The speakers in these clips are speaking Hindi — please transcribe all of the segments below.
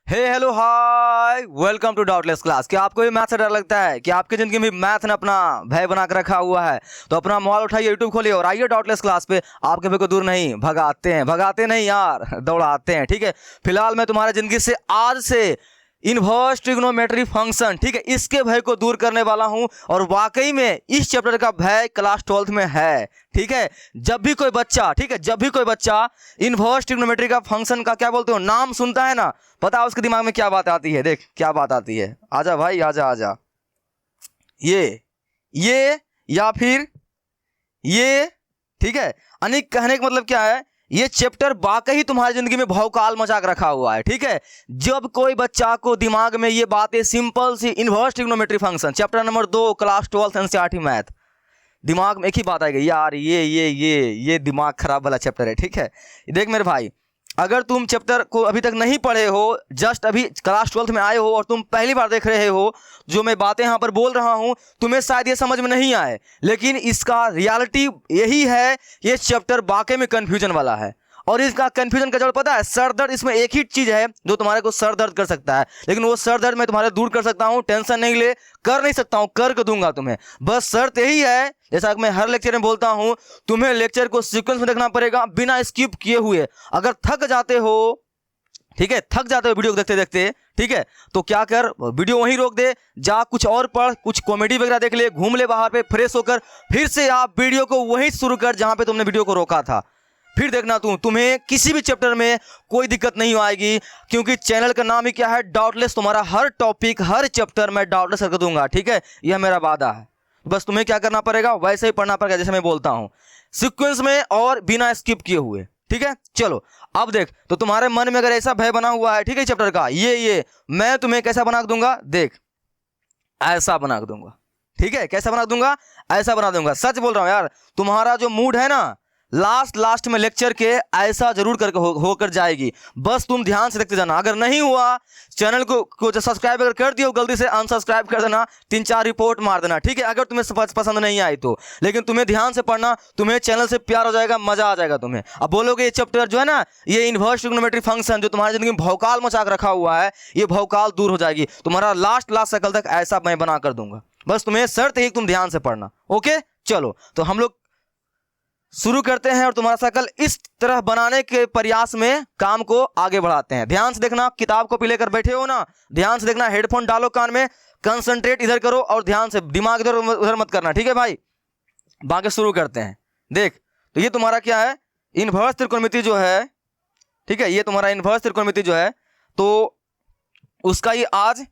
Hey hello hi welcome to Doubtless class. क्या आपको भी मैथ से डर लगता है कि आपकी जिंदगी में मैथ ने अपना भय बना के रखा हुआ है? तो अपना मोबाइल उठाइए, यूट्यूब खोलिए और आइए डाउटलेस क्लास पे। आपके भय को दूर नहीं भगाते नहीं यार, दौड़ाते हैं। ठीक है, फिलहाल मैं तुम्हारे जिंदगी से आज से इनवर्स ट्रिग्नोमेट्री फंक्शन, ठीक है, इसके भय को दूर करने वाला हूं। और वाकई में इस चैप्टर का भय क्लास 12th में है। ठीक है, जब भी कोई बच्चा, ठीक है, जब भी कोई बच्चा इनवर्स ट्रिग्नोमेट्री का फंक्शन का क्या बोलते हो नाम सुनता है ना, पता है उसके दिमाग में क्या बात आती है? देख क्या बात आती है। आजा भाई, आजा आजा। ये या फिर ये, ठीक है। अनिक कहने का मतलब क्या है, ये चैप्टर वाकई तुम्हारी जिंदगी में भौकाल मचा के रखा हुआ है। ठीक है, जब कोई बच्चा को दिमाग में ये बातें, सिंपल सी inverse trigonometry function chapter number 2 class 12 NCERT math, दिमाग में एक ही बात आएगी, यार ये दिमाग खराब वाला चैप्टर है। ठीक है, देख मेरे भाई, अगर तुम चैप्टर को अभी तक नहीं पढ़े हो, जस्ट अभी क्लास 12th में आए हो और तुम पहली बार देख रहे हो, जो मैं बातें यहाँ पर बोल रहा हूँ तुम्हें शायद ये समझ में नहीं आए, लेकिन इसका रियलिटी यही है, ये चैप्टर वाकई में कन्फ्यूजन वाला है। और इसका कन्फ्यूजन का जड़ पता है, सर दर्द। इसमें एक ही चीज़ है जो तुम्हारे को सर दर्द कर सकता है, लेकिन वो सर दर्द मैं तुम्हारे दूर कर सकता हूँ। टेंशन नहीं ले, कर नहीं सकता हूँ, करके दूंगा तुम्हें। बस शर्त यही है, जैसा कि मैं हर लेक्चर में बोलता हूँ, तुम्हें लेक्चर को सीक्वेंस में देखना पड़ेगा बिना स्किप किए हुए। अगर थक जाते हो, ठीक है, थक जाते हो वीडियो को देखते देखते, ठीक है, तो क्या कर, वीडियो वहीं रोक दे, जा कुछ और पढ़, कुछ कॉमेडी वगैरह देख ले, घूम ले बाहर पे, फ्रेश होकर फिर से आप वीडियो को वहीं शुरू कर जहां पे तुमने वीडियो को रोका था। फिर देखना तुम्हें किसी भी चैप्टर में कोई दिक्कत नहीं आएगी, क्योंकि चैनल का नाम ही क्या है, डाउटलेस। तुम्हारा हर टॉपिक, हर चैप्टर मैं डाउटलेस करके दूंगा। ठीक है, यह मेरा वादा है। बस तुम्हें क्या करना पड़ेगा, वैसे ही पढ़ना पड़ेगा जैसे मैं बोलता हूँ, सीक्वेंस में और बिना स्किप किए हुए। ठीक है, चलो अब देख, तो तुम्हारे मन में अगर ऐसा भय बना हुआ है, ठीक है, चैप्टर का, ये मैं तुम्हें कैसा बना दूंगा, देख ऐसा बना दूंगा। ठीक है, कैसा बना दूंगा, ऐसा बना दूंगा। सच बोल रहा हूं यार, तुम्हारा जो मूड है ना, लास्ट में लेक्चर के ऐसा जरूर करके होकर जाएगी। बस तुम ध्यान से देखते जाना। अगर नहीं हुआ, चैनल को जो सब्सक्राइब अगर कर दियो, गलती से अनसब्सक्राइब कर देना, 3-4 रिपोर्ट मार देना। ठीक है, अगर तुम्हें पसंद नहीं आई तो। लेकिन तुम्हें ध्यान से पढ़ना, तुम्हें चैनल से प्यार हो जाएगा, मजा आ जाएगा तुम्हें। अब बोलोगे ये चैप्टर जो है ना, ये इनवर्स ट्रिग्नोमेट्री फंक्शन जो तुम्हारी जिंदगी में भौकाल मचा के रखा हुआ है, ये भौकाल दूर हो जाएगी। तुम्हारा लास्ट साइकिल तक ऐसा मैं बना कर दूंगा। बस तुम्हें शर्त है तुम ध्यान से पढ़ना। ओके, चलो तो हम लोग शुरू करते हैं और तुम्हारा साइकिल इस तरह बनाने के प्रयास में काम को आगे बढ़ाते हैं। ध्यान से देखना, किताब को लेकर बैठे हो ना, ध्यान से देखना, हेडफोन डालो कान में, कंसंट्रेट इधर करो और ध्यान से, दिमाग इधर उधर मत करना। ठीक है भाई, बाकी शुरू करते हैं। देख, तो ये तुम्हारा क्या है, इनवर्स त्रिकोणमिति जो है, ठीक है, ये तुम्हारा इनवर्स त्रिकोणमिति जो है, तो उसका ये आज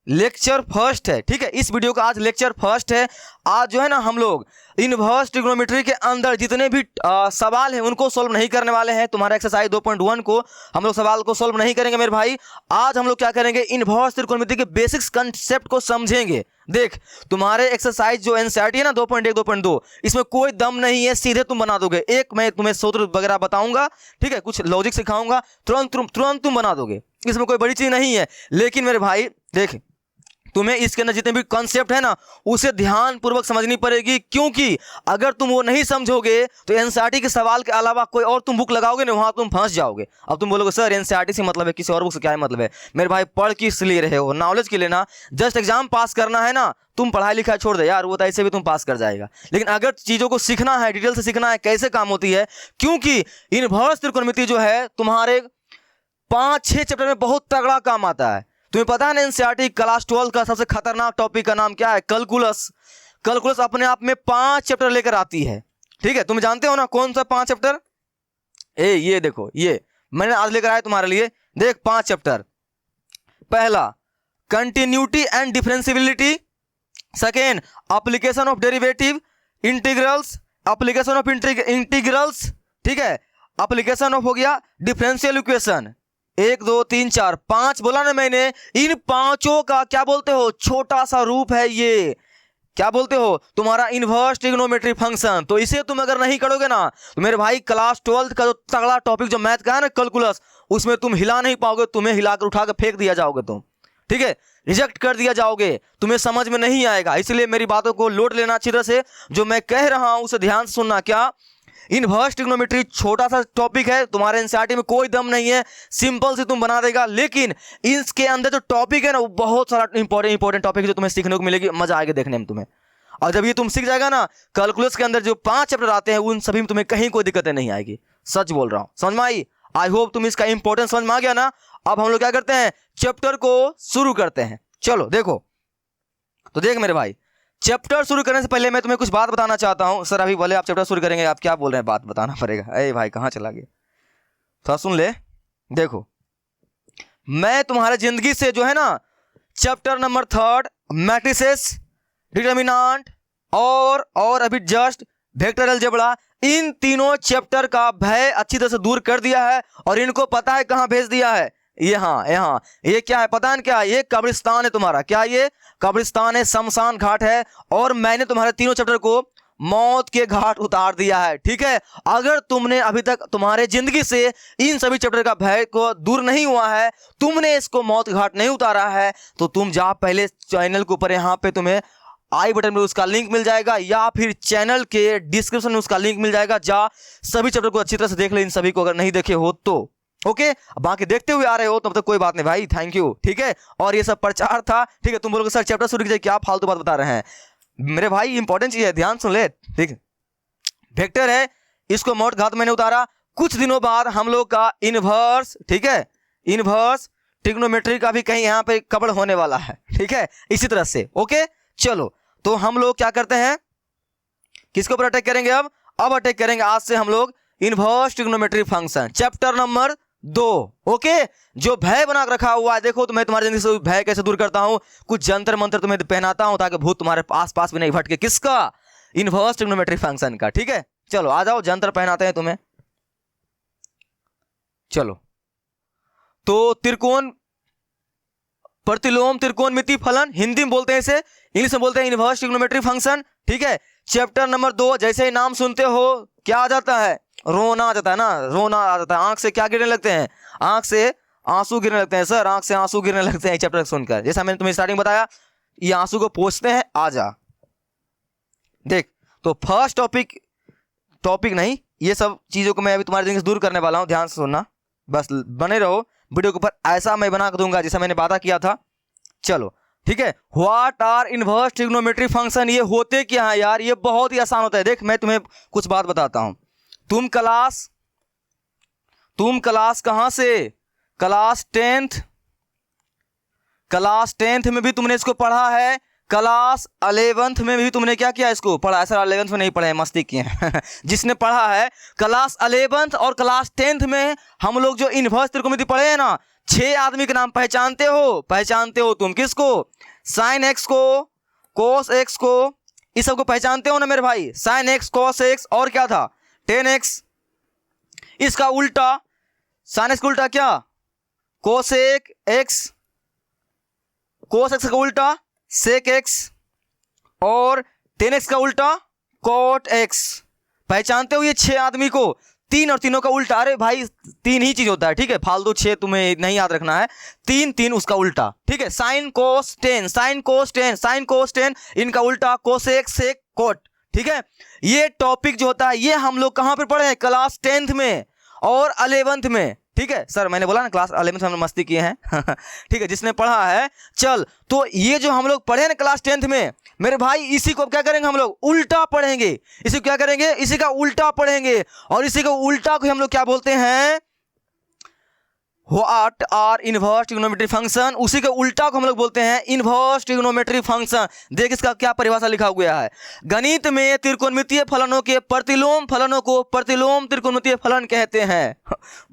लेक्चर फर्स्ट है। ठीक है, इस वीडियो का आज लेक्चर फर्स्ट है। आज जो है ना, हम लोग इनवर्स ट्रिग्नोमेट्री के अंदर जितने भी सवाल हैं उनको सॉल्व नहीं करने वाले हैं। तुम्हारा एक्सरसाइज 2.1 को हम लोग सवाल को सॉल्व नहीं करेंगे मेरे भाई। आज हम लोग क्या करेंगे, इनवर्स त्रिकोणमिति के बेसिक्स कंसेप्ट को समझेंगे। देख, तुम्हारे एक्सरसाइज जो एनसीईआरटी है ना 2.1 2.2, इसमें कोई दम नहीं है, सीधे तुम बना दोगे। एक मैं तुम्हें सूत्र वगैरह बताऊंगा, ठीक है, कुछ लॉजिक सिखाऊंगा, तुरंत तुम बना दोगे। इसमें कोई बड़ी चीज नहीं है। लेकिन मेरे भाई देख, तुम्हें इसके अंदर जितने भी कॉन्सेप्ट है ना, उसे ध्यान पूर्वक समझनी पड़ेगी, क्योंकि अगर तुम वो नहीं समझोगे तो एनसीईआरटी के सवाल के अलावा कोई और तुम बुक लगाओगे ना, वहां तुम फंस जाओगे। अब तुम बोलोगे सर एनसीईआरटी से मतलब है, किसी और बुक से क्या है मतलब है? मेरे भाई, पढ़ किस लिए रहे हो, नॉलेज के लिए ना। जस्ट एग्जाम पास करना है ना, तुम पढ़ाई लिखाई छोड़ दे यार, वो तो ऐसे भी तुम पास कर जाएगा। लेकिन अगर चीजों को सीखना है, डिटेल से सीखना है कैसे काम होती है, क्योंकि इनवर्स त्रिकोणमिति जो है तुम्हारे 5-6 चैप्टर में बहुत तगड़ा काम आता है। तुम्हें पता है ना, एनसीईआरटी क्लास 12 का सबसे खतरनाक टॉपिक का नाम क्या है, कैलकुलस। कैलकुलस अपने आप में 5 चैप्टर लेकर आती है। ठीक है, तुम जानते हो ना कौन सा 5 चैप्टर? ये देखो, ये मैंने आज लेकर आया तुम्हारे लिए। देख, 5 चैप्टर। पहला, continuity and differentiability. Second, application of derivative, integrals, application of integrals, ठीक है, एप्लीकेशन ऑफ हो गया डिफरेंशियल इक्वेशन। 1 2 3 4 5 बोला ना मैंने। इन 5 का क्या बोलते हो, छोटा सा रूप है ये। क्या बोलते हो, तुम्हारा इनवर्स ट्रिग्नोमेट्री फंक्शन। तो इसे तुम अगर नहीं करोगे ना, तो मेरे भाई क्लास 12 का जो तगड़ा टॉपिक जो मैथ का है ना, कैलकुलस, उसमें तुम हिला नहीं पाओगे। तुम्हें हिलाकर उठाकर फेंक दिया जाओगे तुम। ठीक है, रिजेक्ट कर दिया जाओगे, तुम्हें समझ में नहीं आएगा। इसलिए मेरी बातों को लोड लेना अच्छी तरह से, जो मैं कह रहा हूं उसे ध्यान से सुनना। क्या इनवर्स ट्रिग्नोमेट्री छोटा सा टॉपिक है, तुम्हारे एनसीईआरटी में कोई दम नहीं है, सिंपल से तुम बना देगा, लेकिन इसके अंदर जो टॉपिक है ना वो बहुत सारा इंपॉर्टेंट टॉपिक है जो तुम्हें सीखने को मिलेगी, मजा आएगा देखने में तुम्हें। और जब ये तुम सीख जाएगा ना, कैलकुलस के अंदर जो 5 चैप्टर आते हैं उन सभी में तुम्हें कहीं कोई दिक्कतें नहीं आएगी, सच बोल रहा हूं। समझ में आई? आई होप तुम इसका इंपॉर्टेंस समझ में आ गया ना। अब हम लोग क्या करते हैं, चैप्टर को शुरू करते हैं। चलो देखो, तो देख मेरे भाई, चैप्टर शुरू करने से पहले मैं तुम्हें कुछ बात बताना चाहता हूं। सर अभी बोले आप चैप्टर शुरू करेंगे, आप क्या बोल रहे हैं, बात बताना पड़ेगा। अरे भाई कहां चला गया, थोड़ा सुन ले। देखो मैं तुम्हारे जिंदगी से जो है ना चैप्टर नंबर 3 मैट्रिसेस, डिटर्मिनेंट और अभी जस्ट वेक्टर अलजेब्रा, इन तीनों चैप्टर का भय अच्छी तरह से दूर कर दिया है। और इनको पता है कहां भेज दिया है, यहाँ ये क्या है पता है क्या, ये कब्रिस्तान है तुम्हारा। क्या ये कब्रिस्तान है, शमशान घाट है। और मैंने तुम्हारे तीनों चैप्टर को मौत के घाट उतार दिया है, ठीक है। अगर तुमने अभी तक तुम्हारे जिंदगी से इन सभी चैप्टर का भय को दूर नहीं हुआ है, तुमने इसको मौत घाट नहीं उतारा है, तो तुम जा पहले चैनल के ऊपर, यहाँ पे तुम्हें आई बटन में उसका लिंक मिल जाएगा या फिर चैनल के डिस्क्रिप्शन में उसका लिंक मिल जाएगा। जा सभी चैप्टर को अच्छी तरह से देख ले, इन सभी को अगर नहीं देखे हो तो। ओके, बाकी देखते हुए आ रहे हो तब तक कोई बात नहीं भाई, थैंक यू, ठीक है। और ये सब प्रचार था, ठीक है। तुम बोलोगे सर चैप्टर शुरू कीजिए, क्या फालतू बात बता रहे हैं मेरे भाई, इंपॉर्टेंट चीज है, ध्यान सुन ले, ठीक है। वेक्टर है, इसको मौत घात मैंने उतारा। कुछ दिनों बाद हम लोग का इनवर्स, ठीक है, इनवर्स ट्रिग्नोमेट्री का भी कहीं यहाँ पे कवर होने वाला है, ठीक है, इसी तरह से। ओके चलो, तो हम लोग क्या करते हैं, किसके ऊपर अटैक करेंगे अब अटैक करेंगे आज से हम लोग inverse trigonometry function, chapter number 2। Okay, जो भय बना के रखा हुआ है, देखो तो मैं तुम्हारी जिंदगी से भय कैसे दूर करता हूं, कुछ जंतर मंत्र तुम्हें पहनाता हूं ताकि भूत तुम्हारे आस पास भी नहीं भटके। किसका? इनवर्स ट्रिग्नोमेट्री फंक्शन का, ठीक है। चलो आ जाओ, जंतर पहनाते हैं तुम्हें। चलो, तो त्रिकोण प्रतिलोम त्रिकोणमिति फलन, हिंदी में बोलते हैं इसे, इंग्लिश में बोलते हैं इनवर्स ट्रिग्नोमेट्री फंक्शन, ठीक है। चैप्टर नंबर 2, जैसे ही नाम सुनते हो क्या आ जाता है, रोना आ जाता है ना, रोना आ जाता है, आंख से क्या गिरने लगते हैं, आंख से आंसू गिरने लगते हैं। सर आंख से आंसू गिरने लगते हैं चैप्टर सुनकर, जैसा मैंने तुम्हें स्टार्टिंग बताया, ये आंसू को पोंछते हैं। आ जा देख, तो फर्स्ट टॉपिक नहीं, ये सब चीजों को मैं अभी तुम्हारे जिंदगी से दूर करने वाला हूं, ध्यान से सुनना, बस बने रहो वीडियो के ऊपर, ऐसा मैं बना कर दूंगा जैसा मैंने वादा किया था। चलो ठीक है, what are inverse trigonometry function, ये होते क्या है यार, ये बहुत ही आसान होता है। देख मैं तुम्हें कुछ बात बताता हूं, तुम क्लास कहां से, क्लास 10th में भी तुमने इसको पढ़ा है, क्लास 11th में भी तुमने क्या किया, इसको पढ़ा। ऐसा 11th में नहीं पढ़ा है, मस्ती किए हैं जिसने पढ़ा है क्लास 11th और क्लास 10th में हम लोग जो इनवर्स त्रिकोणमिति पढ़े हैं ना, 6 आदमी के नाम पहचानते हो तुम, किसको, साइन एक्स को, कोस एक्स को, इस सबको पहचानते हो ना मेरे भाई, साइन एक्स, कोस एक्स, और क्या था, टेन एक्स, इसका उल्टा, साइन एक्स का उल्टा क्या, कोसेक एक्स, कोस एक्स का उल्टा सेक एक्स, और टेन एक्स का उल्टा कोट एक्स। पहचानते हो ये 6 आदमी को, 3 और तीनों का उल्टा, अरे भाई 3 ही चीज होता है, ठीक है, फालतू 6 तुम्हें नहीं याद रखना है, 3 उसका उल्टा, ठीक है। Sine cos ten, sine cos ten, sine cos ten, इनका उल्टा कोसेक सेक कोट, ठीक है। ये टॉपिक जो होता है ये हम लोग कहां पर पढ़े हैं, क्लास 10th में और 11th में, ठीक है। सर मैंने बोला ना क्लास 11th में हम मस्ती किए हैं ठीक है, जिसने पढ़ा है। चल, तो ये जो हम लोग पढ़े ना क्लास 10th में मेरे भाई, इसी को क्या करेंगे हम लोग, उल्टा पढ़ेंगे। इसी को क्या करेंगे, इसी का उल्टा पढ़ेंगे, और इसी को उल्टा को हम लोग क्या बोलते हैं, what are inverse trigonometry function, उसी के उल्टा को हम लोग बोलते हैं इनवर्स ट्रिग्नोमेट्री फंक्शन। देख इसका क्या परिभाषा लिखा हुआ है, गणित में त्रिकोणमितीय फलनों के प्रतिलोम फलनों को प्रतिलोम त्रिकोणमितीय फलन कहते हैं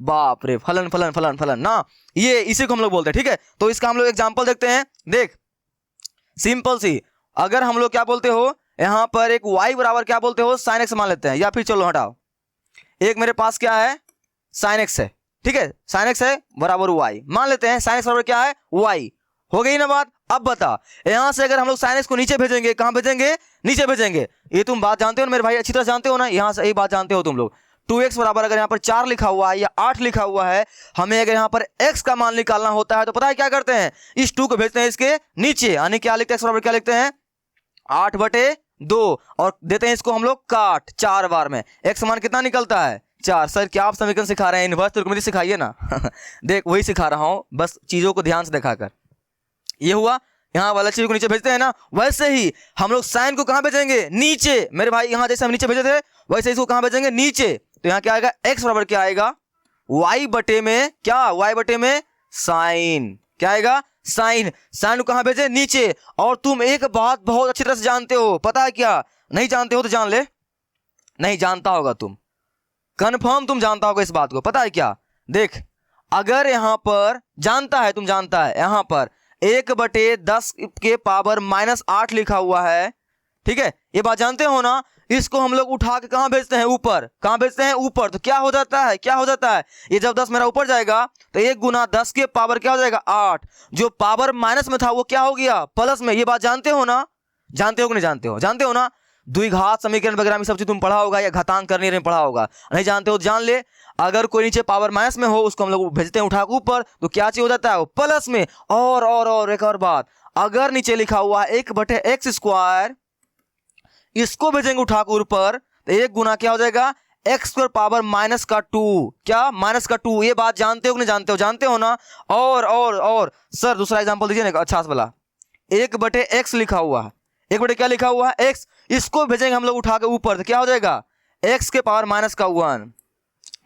बाप रे, फलन फलन फलन फलन ना, ये इसी को हम लोग बोलते हैं, ठीक है। तो इसका हम लोग एग्जाम्पल देखते हैं। देख सिंपल सी, अगर हम लोग क्या बोलते हो यहां पर, एक y बराबर क्या बोलते हो, साइन एक्स मान लेते हैं, या फिर चलो हटाओ, एक मेरे पास क्या है, साइन एक्स है, ठीक है, साइन एक्स है बराबर y मान लेते हैं, साइन एक्स बराबर क्या है, y, हो गई ना बात। अब बता, यहां से अगर हम लोग साइन एक्स को नीचे भेजेंगे, कहां भेजेंगे, नीचे भेजेंगे, ये तुम बात जानते हो ना मेरे भाई, अच्छी तरह जानते हो ना, यहां से यही बात जानते हो तुम लोग। 2x बराबर अगर यहाँ पर 4 लिखा हुआ है या 8 लिखा हुआ है, हमें अगर यहाँ पर x का मान निकालना होता है तो पता है क्या करते हैं, इस 2 को भेजते हैं इसके नीचे, यानी क्या लिखते हैं, x बराबर क्या लिखते हैं, 8/8 2 और देते हैं इसको हम लोग काट 4 बार में, x मान कितना निकलता है 4। सर क्या आप समीकरण सिखा रहे हैं, इनवर्स त्रिकोणमिति सिखाइए ना देख वही सिखा रहा हूँ, बस चीजों को ध्यान से देखा कर। ये हुआ, यहाँ वाला चीज को नीचे भेजते हैं ना, वैसे ही हम लोग साइन को कहाँ भेजेंगे नीचे मेरे भाई। यहाँ जैसे हम नीचे भेजे थे वैसे इसको कहाँ भेजेंगे नीचे। तो यहाँ क्या आएगा x बराबर क्या आएगा y बटे में क्या, y बटे में साइन, क्या आएगा साइन। साइन को कहाँ भेजे नीचे। और तुम एक बात बहुत अच्छी तरह से जानते हो, पता है क्या, नहीं जानते हो तो जान ले, नहीं जानता होगा तुम, कंफर्म तुम जानता होगा इस बात को। पता है क्या, देख अगर यहां पर जानता है, तुम जानता है यहां पर 1/10 के पावर -8 लिखा हुआ है, ठीक है, ये बात जानते हो ना। इसको हम लोग उठा के कहां भेजते हैं ऊपर, कहां भेजते हैं ऊपर। तो क्या हो जाता है, क्या हो जाता है, ये जब 10 मेरा ऊपर जाएगा तो 1 गुना 10 के पावर क्या हो जाएगा 8। जो पावर माइनस में था वो क्या हो गया प्लस में। ये बात जानते हो ना, जानते हो कि नहीं जानते हो, जानते हो ना। द्विघात समीकरण वगैरह में सब चीज तुम पढ़ा होगा, या घातांक करने में पढ़ा होगा, नहीं जानते हो जान ले। अगर कोई नीचे पावर माइनस में हो उसको हम लोग भेजते हैं उठा के ऊपर, तो क्या चीज हो जाता है वो प्लस में। और एक और बात, अगर नीचे लिखा हुआ है 1/x², इसको भेजेंगे उठा के ऊपर तो 1 गुना क्या हो जाएगा x² पावर -2, क्या -2। ये बात जानते हो कि नहीं जानते हो, जानते हो ना। और सर दूसरा एग्जांपल दीजिए ना अच्छा वाला, 1/x लिखा हुआ है, 1 क्या लिखा हुआ है x, इसको भेजेंगे हम लोग उठा के ऊपर तो क्या हो जाएगा x के पावर -1।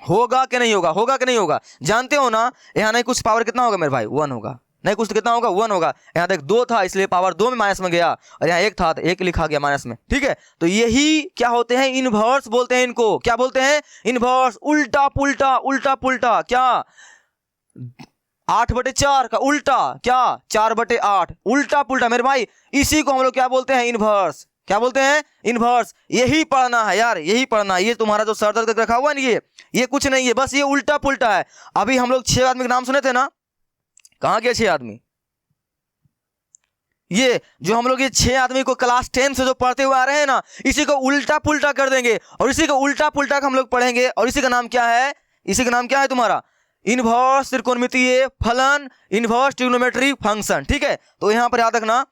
होगा कि नहीं होगा, होगा कि नहीं होगा, जानते हो ना। यहाँ नहीं कुछ पावर कितना होगा मेरे भाई 1 होगा, नहीं कुछ तो कितना होगा 1 होगा। यहाँ देख 2 था इसलिए पावर 2 में माइनस में गया, और यहाँ 1 था तो 1 लिखा गया माइनस में, ठीक है। तो यही क्या होते हैं इनवर्स बोलते हैं इनको, क्या बोलते हैं इनवर्स, उल्टा पुल्टा, उल्टा पुल्टा, क्या 8/4 का उल्टा, क्या 4/8, उल्टा पुल्टा मेरे भाई। इसी को हम लोग क्या बोलते हैं इनवर्स, क्या बोलते हैं इनवर्स। यही पढ़ना है यार, यही पढ़ना है। ये तुम्हारा जो सर दर्द करके रखा हुआ है ना, ये कुछ नहीं है, बस ये उल्टा पुल्टा है। अभी हम लोग 6 आदमी के नाम सुने थे ना, कहाँ गए 6 आदमी। ये जो हम लोग ये 6 आदमी को क्लास 10 से जो पढ़ते हुए आ रहे हैं ना, इसी को उल्टा पुल्टा कर देंगे, और इसी को उल्टा पुल्टा का हम लोग पढ़ेंगे। और इसी का नाम क्या है, इसी का नाम क्या है तुम्हारा इनवर्स त्रिकोणमितीय फलन, इनवर्स ट्रिग्नोमेट्री फंक्शन, ठीक है। तो यहां पर याद रखना,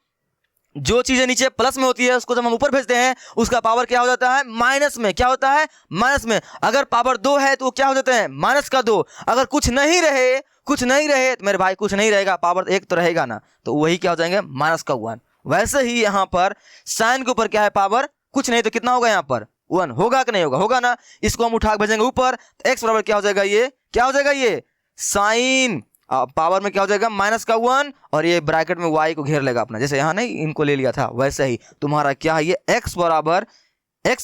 जो चीजें नीचे प्लस में होती है उसको जब हम ऊपर भेजते हैं उसका पावर क्या हो जाता है माइनस में, क्या होता है माइनस में। अगर पावर 2 है तो क्या हो जाते हैं -2। अगर कुछ नहीं रहे, कुछ नहीं रहे तो मेरे भाई कुछ नहीं रहेगा, पावर 1 तो रहेगा ना, तो वही क्या हो जाएंगे -1। वैसे ही यहाँ पर साइन के ऊपर क्या है पावर कुछ नहीं, तो कितना होगा यहाँ पर 1 होगा कि नहीं होगा, होगा ना। इसको हम उठा के भेजेंगे ऊपर, तो x बराबर क्या हो जाएगा, ये क्या हो जाएगा ये साइन, पावर में क्या हो जाएगा -1, और ये ब्रैकेट में y को घेर लेगा अपना, जैसे यहाँ नहीं इनको ले लिया था वैसे ही तुम्हारा क्या है ये x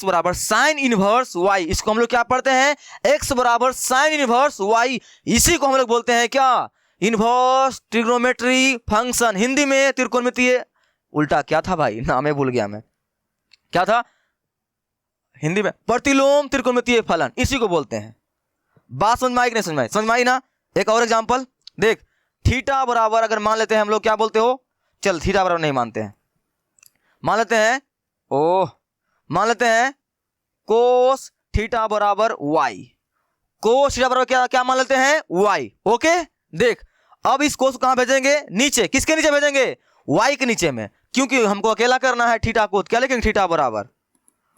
बराबर साइन इनवर्स y। इसको हम लोग क्या पढ़ते हैं x बराबर साइन इनवर्स y। इसी को हम लोग बोलते हैं क्या इनवर्स ट्रिग्नोमेट्री फंक्शन, हिंदी में त्रिकोणमितीय, उल्टा क्या था भाई नाम भूल गया मैं, क्या था हिंदी में प्रतिलोम त्रिकोणमितीय फलन, इसी को बोलते हैं। बात समझ में आई कि नहीं समझ में आई, समझ में आई ना। एक और एग्जांपल देख, थीटा बराबर अगर मान लेते हैं हम लोग, क्या बोलते हो, चल थीटा बराबर नहीं मानते हैं, मान लेते हैं मान लेते हैं कोस थीटा बराबर y, कोस थीटा बराबर क्या क्या मान लेते हैं y, ओके। देख अब इस कोस को कहां भेजेंगे नीचे, किसके नीचे भेजेंगे y के नीचे में, क्योंकि हमको अकेला करना है थीटा को, क्या लिखेंगे थीटा बराबर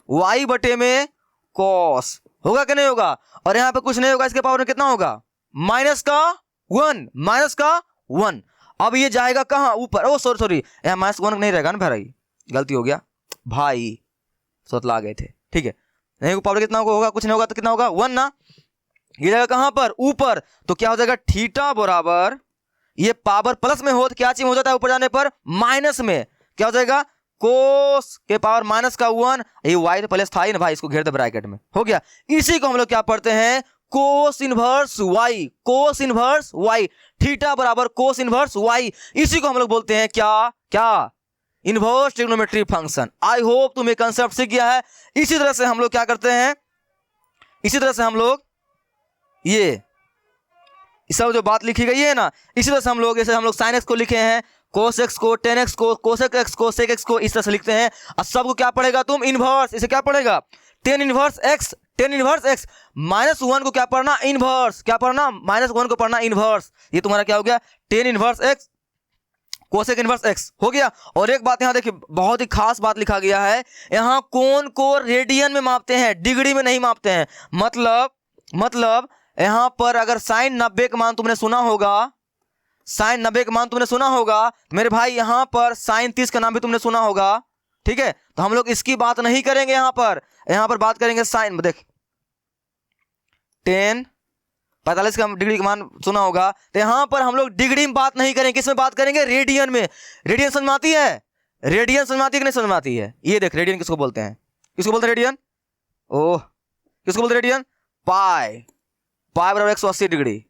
y बटे में कॉस, होगा कि नहीं होगा। और यहां पे कुछ नहीं होगा, इसके पावर में कितना होगा -1। अब ये जाएगा कहां ऊपर, ओ सॉरी यहाँ -1 नहीं रहेगा ना भाई, गलती हो गया भाई, सोतला गए थे, ठीक है। नहीं पावर कितना होगा, कुछ नहीं होगा तो कितना होगा 1 ना, ये जाएगा कहां पर ऊपर। तो क्या हो जाएगा थीटा बराबर, ये पावर प्लस में हो तो क्या चीज हो जाता है ऊपर जाने पर माइनस में, क्या हो जाएगा कोस के पावर -1। ये y तो पहले था ही ना भाई, इसको घेर दे ब्रैकेट में, हो गया। इसी को हम लोग क्या पढ़ते हैं cos inverse y, cos inverse y, theta बराबर कोस इनवर्स y। इसी को हम लोग बोलते हैं क्या क्या inverse trigonometry function. I hope तुम्हें कंसेप्ट सीख गया है। इसी तरह से हम लोग क्या करते हैं, इसी तरह से हम लोग ये सब जो बात लिखी गई है ना, इसी तरह से हम लोग, जैसे हम लोग साइन एक्स को लिखे हैं, कोस एक्स को, टेन एक्स को, कोसेक एक्स को, सेक एक्स को, इस तरह से लिखते हैं। और सबको क्या पढ़ेगा तुम इनवर्स, इसे क्या पढ़ेगा टेन इनवर्स एक्स, -1 को क्या पढ़ना इनवर्स, क्या पढ़ना -1 को पढ़ना इनवर्स। ये तुम्हारा क्या हो गया tan inverse x cosec inverse x हो गया। और एक बात यहाँ देखिए, बहुत ही खास बात लिखा गया है, यहाँ कोण को रेडियन में मापते हैं, डिग्री में नहीं मापते हैं। मतलब यहाँ पर अगर साइन 90 का मान तुमने सुना होगा, साइन 90 का मान तुमने सुना होगा मेरे भाई, यहाँ पर साइन 30 का नाम भी तुमने सुना होगा, ठीक है। तो हम लोग इसकी बात नहीं करेंगे, यहाँ पर बात करेंगे साइन, देख 10 45 का डिग्री का मान सुना होगा, तो यहाँ पर हम लोग डिग्री में बात नहीं करेंगे, किसमें बात करेंगे, रेडियन में। रेडियन समझ में आती है, रेडियन समझ में आती है कि नहीं समझ में आती है? ये देख रेडियन किसको बोलते हैं, किसको बोलते हैं रेडियन, ओह किसको बोलते हैं रेडियन, पाई बराबर 180 डिग्री,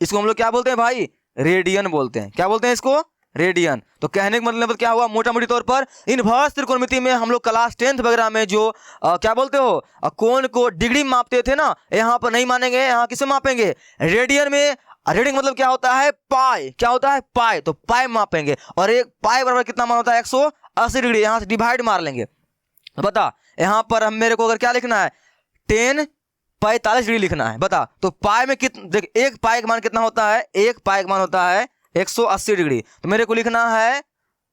इसको हम लोग क्या बोलते हैं भाई, रेडियन बोलते हैं। क्या बोलते हैं इसको, रेडियन। तो कहने का मतलब क्या हुआ, मोटा मोटी तौर पर इनवर्स त्रिकोणमिति में हम लोग क्लास 10th वगैरह में जो क्या बोलते हो, कोण को डिग्री में मापते थे ना, यहाँ पर नहीं मानेंगे, यहाँ किसे मापेंगे, रेडियन में। रेडियन मतलब क्या होता है, पाई, क्या होता है, पाई, तो पाई मापेंगे। और एक पाई बराबर कितना मान होता है, 180 डिग्री, यहाँ से डिवाइड मार लेंगे। बता यहाँ पर हम मेरे को अगर क्या लिखना है, 10 45 डिग्री लिखना है, बता। तो पाई में कितना, देख एक पाई का मान कितना होता है, एक पाई का मान होता है 180 डिग्री, तो मेरे को लिखना है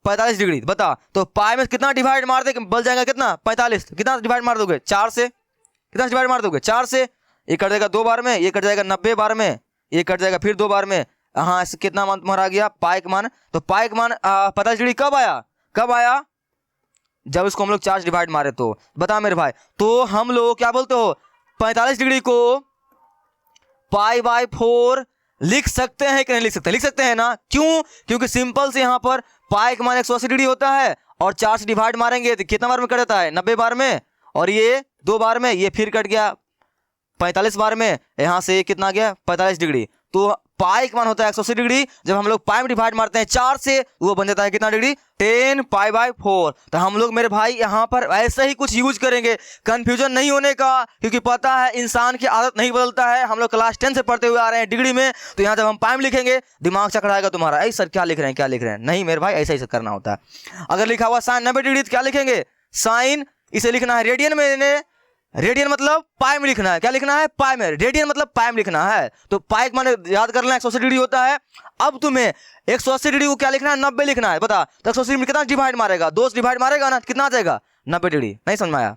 45 डिग्री, बता। तो पाई में कितना डिवाइड मार दे, बल जाएगा कितना, 45, कितना डिवाइड मार दोगे, 4 से, कितना डिवाइड मार दोगे, 4 से। ये कट जाएगा 2 बार में, ये कट जाएगा 90 बार में, ये कट जाएगा फिर 2 बार में। हाँ कितना मान तुम्हारा आ गया, पाई का मान। तो पाई का मान 45 डिग्री कब आया, जब इसको हम लोग 4 डिवाइड मारे, तो बता मेरे भाई। तो हम लोग क्या बोलते हो, 45 डिग्री को पाई बाय 4 लिख सकते हैं कि नहीं लिख सकते, लिख सकते हैं ना, क्यों, क्योंकि सिंपल से यहाँ पर पाई का मान 180 डिग्री होता है, और 4 से डिवाइड मारेंगे तो कितना बार में कट जाता है, 90 बार में, और ये 2 बार में, ये फिर कट गया 45 बार में, यहाँ से ये कितना गया 45 डिग्री। तो पाई का मान होता है 180 डिग्री, जब हम लोग पाई में डिवाइड मारते हैं 4 से, वो बन जाता है कितना डिग्री, 10 पाई बाय 4। तो हम लोग मेरे भाई यहाँ पर ऐसे ही कुछ यूज करेंगे, कंफ्यूजन नहीं होने का, क्योंकि पता है इंसान की आदत नहीं बदलता है, हम लोग क्लास 10 से पढ़ते हुए आ रहे हैं डिग्री में। तो यहाँ जब हम पाई में लिखेंगे दिमाग चकराएगा तुम्हारा, ऐसे सर क्या लिख रहे हैं, क्या लिख रहे हैं, नहीं मेरे भाई ऐसा ही करना होता है। अगर लिखा हुआ साइन 90 डिग्री तो क्या लिखेंगे, साइन, इसे लिखना है रेडियन में, रेडियन मतलब पाई में लिखना है, क्या लिखना है, पाई में, रेडियन मतलब पाई में लिखना है। तो पाई का मान याद कर लेना 180 डिग्री होता है। अब तुम्हें 180 डिग्री को क्या लिखना है, 90 लिखना है, बता। तो 180 डिग्री कितना डिवाइड मारेगा, 2 से डिवाइड मारेगा ना, कितना आ जाएगा 90 डिग्री, नहीं समझ में आया,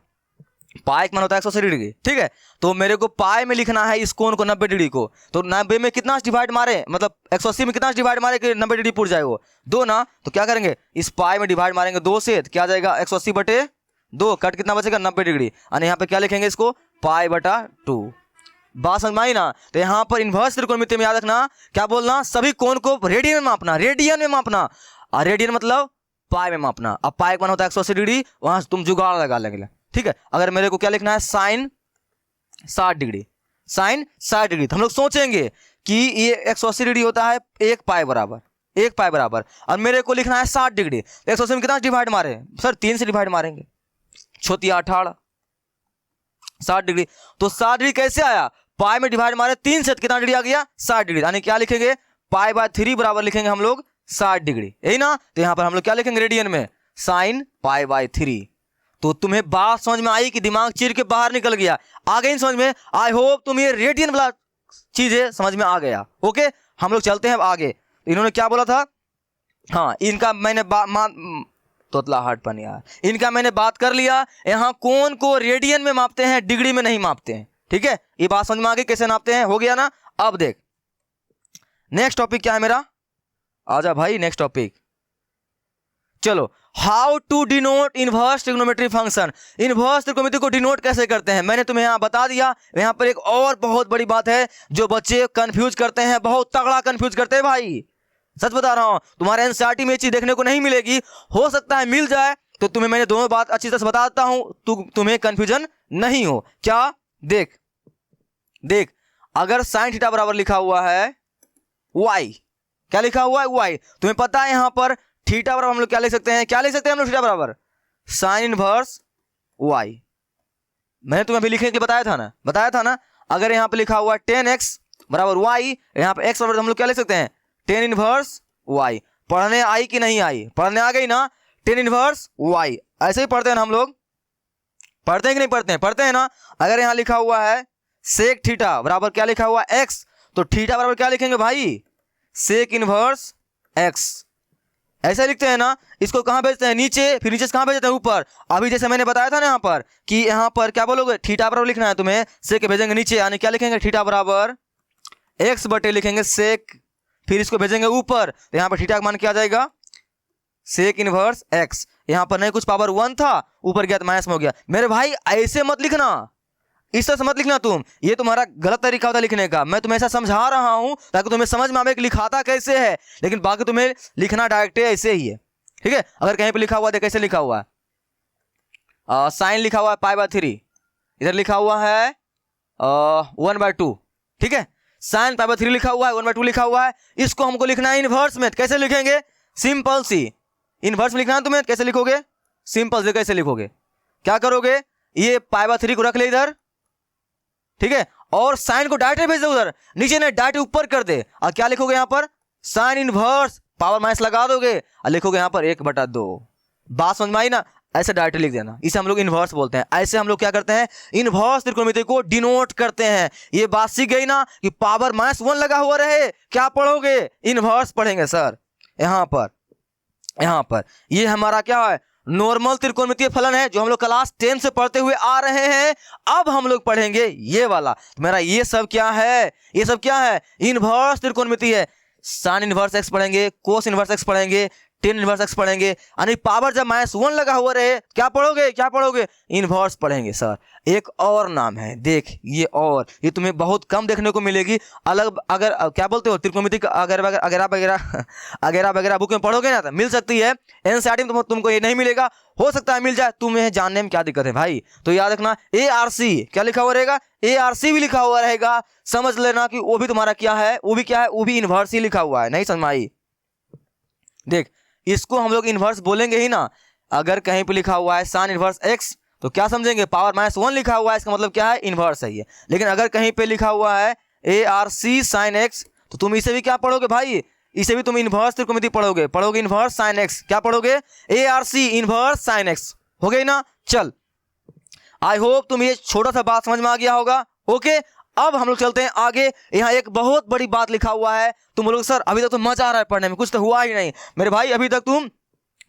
पाई का मान होता है 180 डिग्री, ठीक है। तो मेरे को पाई में लिखना है इस कोण को 90 डिग्री को, तो 90 में कितना डिवाइड मारे, मतलब 180 में कितना डिवाइड मारे कि 90 डिग्री पूर जाए वो 2 ना। तो क्या करेंगे, इस पाई में डिवाइड मारेंगे 2 से, तो क्या आ जाएगा 180 बटे 2, कट कितना बचेगा 90 डिग्री, और यहाँ पे क्या लिखेंगे इसको, पाई बटा 2। बात समझ में आई ना। तो यहाँ पर इनवर्स त्रिकोणमिति में याद रखना, क्या बोलना, सभी कोण को रेडियन में मापना, रेडियन में मापना, और रेडियन मतलब पाई में मापना। अब पाई का मान होता है 180 डिग्री, वहां से तुम जुगाड़ लगा लेंगे, ठीक है। अगर मेरे को क्या लिखना है, साइन 60 डिग्री, साइन 60 डिग्री, तो हम लोग सोचेंगे कि ये 180 डिग्री होता है 1 पाई बराबर, और मेरे को लिखना है 60 डिग्री। 180 में कितना डिवाइड मारे सर, 3 से डिवाइड मारेंगे, छोटिया 18 60 डिग्री। तो 60 डिग्री कैसे आया, पाई में डिवाइड मारे 3 से, कितना डिग्री आ गया 60 डिग्री, यानी क्या लिखेंगे, पाई बाय 3 बराबर लिखेंगे हम लोग 60 डिग्री, यही ना। तो यहाँ पर हम लोग क्या लिखेंगे, रेडियन में साइन पाई बाय 3। तो तुम्हें बात समझ में आई कि दिमाग चीर के बाहर निकल गया, आ गई समझ में। आई होप तुम ये रेडियन वाला चीजें समझ में आ गया, ओके। हम लोग चलते हैं आगे। इन्होंने क्या बोला था, हाँ इनका मैंने तोतला हार्ट पन यार, इनका मैंने बात कर लिया। यहाँ कोण को रेडियन में मापते हैं, डिग्री में नहीं मापते हैं, ठीक है। ये बात समझ में आ गई कैसे नापते हैं, हो गया ना। अब देख नेक्स्ट टॉपिक क्या है मेरा, आजा भाई नेक्स्ट टॉपिक, चलो। How to denote inverse trigonometry function, inverse त्रिकोणमिति को डिनोट कैसे करते हैं मैंने तुम्हें यहाँ बता दिया। यहाँ पर एक और बहुत बड़ी बात है जो बच्चे कंफ्यूज करते हैं, बहुत तगड़ा कंफ्यूज करते हैं भाई, सच बता रहा हूं। तुम्हारे एनसीईआरटी में ये चीज देखने को नहीं मिलेगी, हो सकता है मिल जाए, तो तुम्हें मैंने दोनों बात अच्छी तरह से बता देता हूं, तुम्हें कंफ्यूजन नहीं हो। क्या, देख अगर साइन थीटा बराबर लिखा हुआ है y, क्या लिखा हुआ है y, तुम्हें पता है यहाँ पर थीटा बराबर हम लोग क्या लिख सकते हैं, हम लोग थीटा बराबर साइन इनवर्स y। मैंने तुम्हें अभी लिखने के लिए बताया था ना। अगर यहाँ पे लिखा हुआ है 10x बराबर y, यहाँ पे x बराबर हम लोग क्या लिख सकते हैं, 10 इनवर्स y। पढ़ने आई कि नहीं आई, पढ़ने आ गई ना, 10 इनवर्स y। ऐसे ही पढ़ते हैं ना हम लोग, पढ़ते हैं कि नहीं पढ़ते हैं, पढ़ते हैं ना। अगर यहाँ लिखा हुआ है सेक थीटा बराबर क्या लिखा हुआ है x, तो थीटा बराबर क्या लिखेंगे भाई, सेक इनवर्स x। ऐसे लिखते हैं ना, इसको कहाँ भेजते हैं, नीचे, फिर नीचे से कहाँ भेजते हैं, ऊपर। अभी जैसे मैंने बताया था ना यहाँ पर कि यहाँ पर क्या बोलोगे, थीटा बराबर लिखना है तुम्हें, सेक भेजेंगे नीचे, यानी क्या लिखेंगे, थीटा बराबर एक्स बटे लिखेंगे सेक, फिर इसको भेजेंगे ऊपर, तो यहाँ पर थीटा का मान क्या आ जाएगा, सेक इनवर्स एक्स। यहाँ पर नहीं कुछ पावर 1 था, ऊपर गया तो माइनस में हो गया। मेरे भाई ऐसे मत लिखना, इस तरह से मत लिखना तुम, ये तुम्हारा गलत तरीका होता है लिखने का। मैं तुम्हें ऐसा समझा रहा हूं ताकि तुम्हें समझ में आवे कि लिखाता कैसे है, लेकिन बाकी तुम्हें लिखना डायरेक्ट ऐसे ही है, ठीक है। अगर कहीं पे लिखा हुआ है, कैसे लिखा हुआ है, साइन लिखा हुआ है π/3, इधर लिखा हुआ है 1/2, ठीक है। साइन π/3 लिखा हुआ है, 1/2 लिखा हुआ है, इसको हमको लिखना है इनवर्स में। कैसे लिखेंगे, सिंपल सी, इनवर्स में लिखना है तुम्हें, कैसे लिखोगे, सिंपल से कैसे लिखोगे, क्या करोगे, ये π/3 को रख ले इधर, ठीक है, और साइन को डायरेक्ट भेज दे उधर, नीचे ने डायरेक्ट ऊपर कर दे, और क्या लिखोगे यहाँ पर, साइन इनवर्स, पावर माइनस लगा दोगे और लिखोगे यहाँ पर 1/2। बात समझ में आई ना, ऐसे डायरेक्ट लिख देना, इसे हम लोग इनवर्स बोलते हैं। ऐसे हम लोग क्या करते हैं, इनवर्स त्रिकोणमिति को डिनोट करते हैं। ये बात सीख गई ना कि पावर -1 लगा हुआ रहे, क्या पढ़ोगे, इनवर्स पढ़ेंगे सर। यहाँ पर ये हमारा क्या है, नॉर्मल त्रिकोणमितीय फलन है, जो हम लोग क्लास 10 से पढ़ते हुए आ रहे हैं। अब हम लोग पढ़ेंगे ये वाला, मेरा ये सब क्या है, ये सब क्या है, इनवर्स त्रिकोणमिति है। साइन इनवर्स एक्स पढ़ेंगे, कोस इनवर्स एक्स पढ़ेंगे, टेन इनवर्स एक्स पढ़ेंगे, यानी पावर जब -1 लगा हुआ रहे, क्या पढ़ोगे, इनवर्स पढ़ेंगे सर। एक और नाम है, देख ये, और ये तुम्हें बहुत कम देखने को मिलेगी, अलग अगर क्या बोलते हो, त्रिकोणमिति अगैरा बुक में पढ़ोगे ना तो मिल सकती है, एनसीईआरटी में तुमको ये नहीं मिलेगा, हो सकता है मिल जाए, तुम्हें जानने में क्या दिक्कत है भाई। तो याद रखना, ARC क्या लिखा हुआ रहेगा, ARC भी लिखा हुआ रहेगा, समझ लेना कि वो भी तुम्हारा क्या है, वो भी इनवर्स ही लिखा हुआ है। नहीं समझ में आई, देख इसको हम लोग इनवर्स बोलेंगे ही ना। अगर कहीं पे लिखा हुआ है साइन इनवर्स एक्स तो क्या समझेंगे, पावर -1 लिखा हुआ है, इसका मतलब क्या है, इनवर्स है ये। लेकिन अगर कहीं पे लिखा हुआ है ARC साइन एक्स, तो तुम इसे भी क्या पढ़ोगे भाई, इसे भी तुम इनवर्स त्रिकोणमिति पढ़ोगे इनवर्स साइन एक्स, क्या पढ़ोगे, ARC इनवर्स साइन एक्स, हो गई ना। चल, आई होप तुम ये छोटा सा बात समझ में आ गया होगा। ओके, अब हम लोग चलते हैं आगे। यहाँ एक बहुत बड़ी बात लिखा हुआ है, तुम लोग सर अभी तक तो मजा आ रहा है पढ़ने में, कुछ तो हुआ ही नहीं। मेरे भाई अभी तक तुम